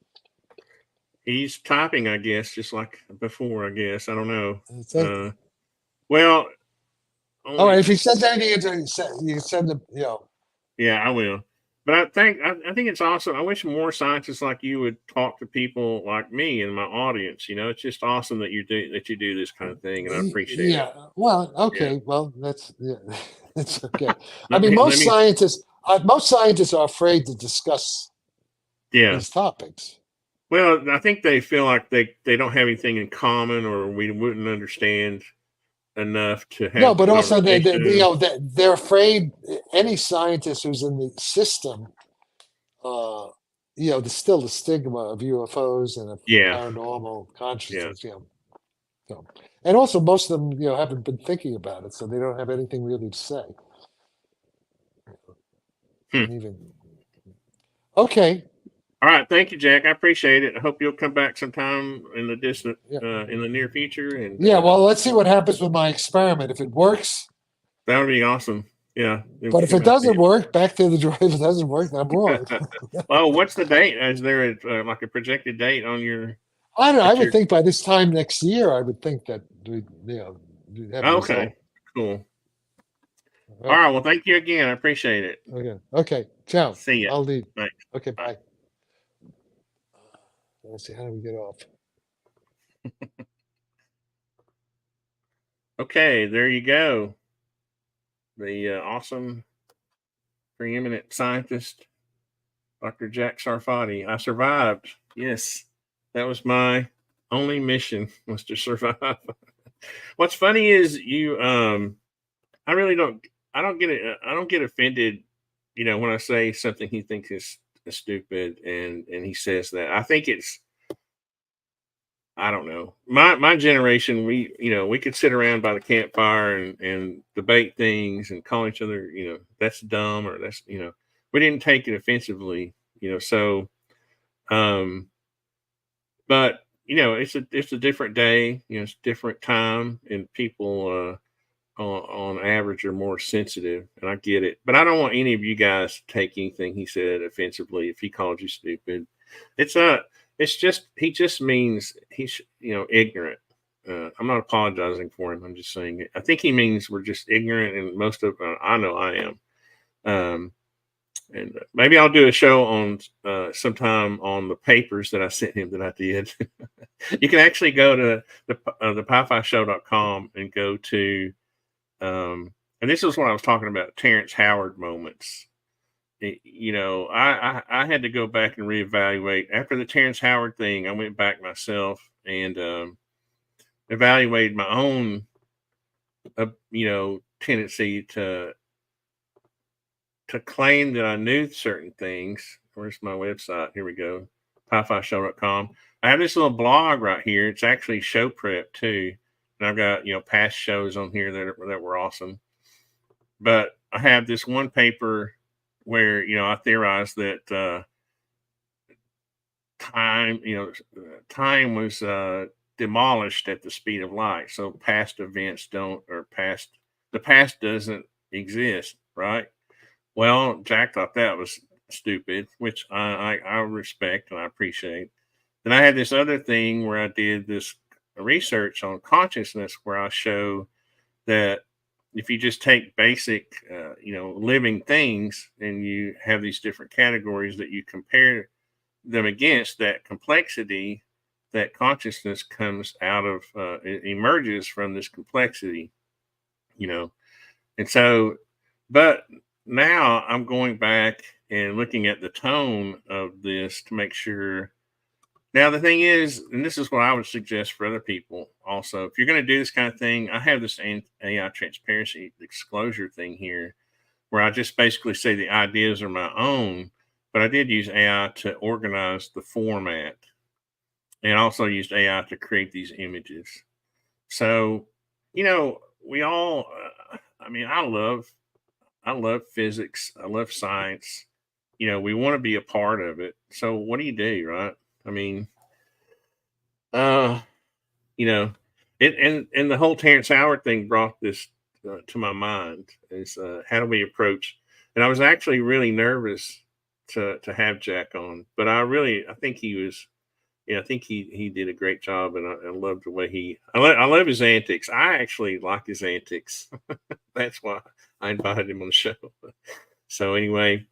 He's typing, I guess, just like before. I guess I don't know. All Only, right. If he says anything, you can send him. yeah, I will. But I think it's awesome. I wish more scientists like you would talk to people like me and my audience. It's just awesome that you do this kind of thing, and I appreciate it. Yeah. Well. Okay. Yeah. Well, that's it's okay. I Let mean, me most scientists are afraid to discuss yeah. these topics. Well, I think they feel like they don't have anything in common, or we wouldn't understand enough to have No, but the also conversation. they're afraid any scientist who's in the system, there's still the stigma of UFOs and of Yeah. paranormal Yeah. consciousness, and also most of them, haven't been thinking about it, so they don't have anything really to say. And even okay, All right, thank you, Jack. I appreciate it. I hope you'll come back sometime in the distant, yeah, in the near future. And well, let's see what happens with my experiment. If it works, that would be awesome. Yeah. but if it doesn't work, back to the drive. If it doesn't work, then I'm wrong. Oh, what's the date? Is there like a projected date on your? I don't know. I would think by this time next year, I would think that we'd have a Okay, result. cool. All right. Well, thank you again. I appreciate it. Okay. Ciao. See ya. I'll leave. Thanks. Okay. Bye. Let's see. How do we get off? Okay, there you go. The awesome, preeminent scientist, Dr. Jack Sarfatti. I survived. Yes, that was my only mission, was to survive. What's funny is I really don't. I don't get offended, when I say something he thinks is stupid, and he says that. I think it's. I don't know. My generation, we could sit around by the campfire and debate things and call each other, that's dumb, or that's, we didn't take it offensively, so, but it's a different day, it's a different time, and people, on average are more sensitive, and I get it, but I don't want any of you guys to take anything he said offensively. If he called you stupid, it's just, he just means he's, ignorant. I'm not apologizing for him. I'm just saying it. I think he means we're just ignorant, and most of I know I am. And maybe I'll do a show on sometime on the papers that I sent him that I did. You can actually go to the PiFiShow.com and go to and this is what I was talking about, Terrence Howard moments. I had to go back and reevaluate after the Terrence Howard thing. I went back myself and evaluated my own, tendency to claim that I knew certain things. Where's my website? Here we go. PiFiShow.com. I have this little blog right here. It's actually show prep too. And I've got, past shows on here that were awesome. But I have this one paper where, I theorized that time was demolished at the speed of light. So past events the past doesn't exist, right? Well, Jack thought that was stupid, which I respect and I appreciate. Then I had this other thing where I did this research on consciousness, where I show that if you just take basic, living things, and you have these different categories that you compare them against, that complexity, that consciousness comes out of, it emerges from this complexity, and so, but now I'm going back and looking at the tone of this to make sure. Now, the thing is, and this is what I would suggest for other people also, if you're going to do this kind of thing, I have this AI transparency disclosure thing here where I just basically say the ideas are my own, but I did use AI to organize the format, and also used AI to create these images. So, we all, I love physics. I love science. We want to be a part of it. So what do you do, right? I mean, uh, and the whole Terrence Howard thing brought this to my mind is how do we approach? And I was actually really nervous to have Jack on, but I think he was, I think he did a great job, and I love the way I love his antics. I actually like his antics. That's why I invited him on the show. So anyway,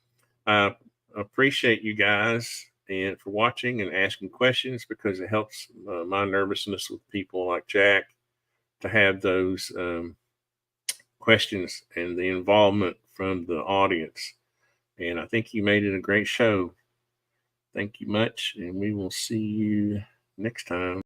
I appreciate you guys and for watching and asking questions, because it helps my nervousness with people like Jack to have those questions and the involvement from the audience. And I think you made it a great show. Thank you much, and we will see you next time.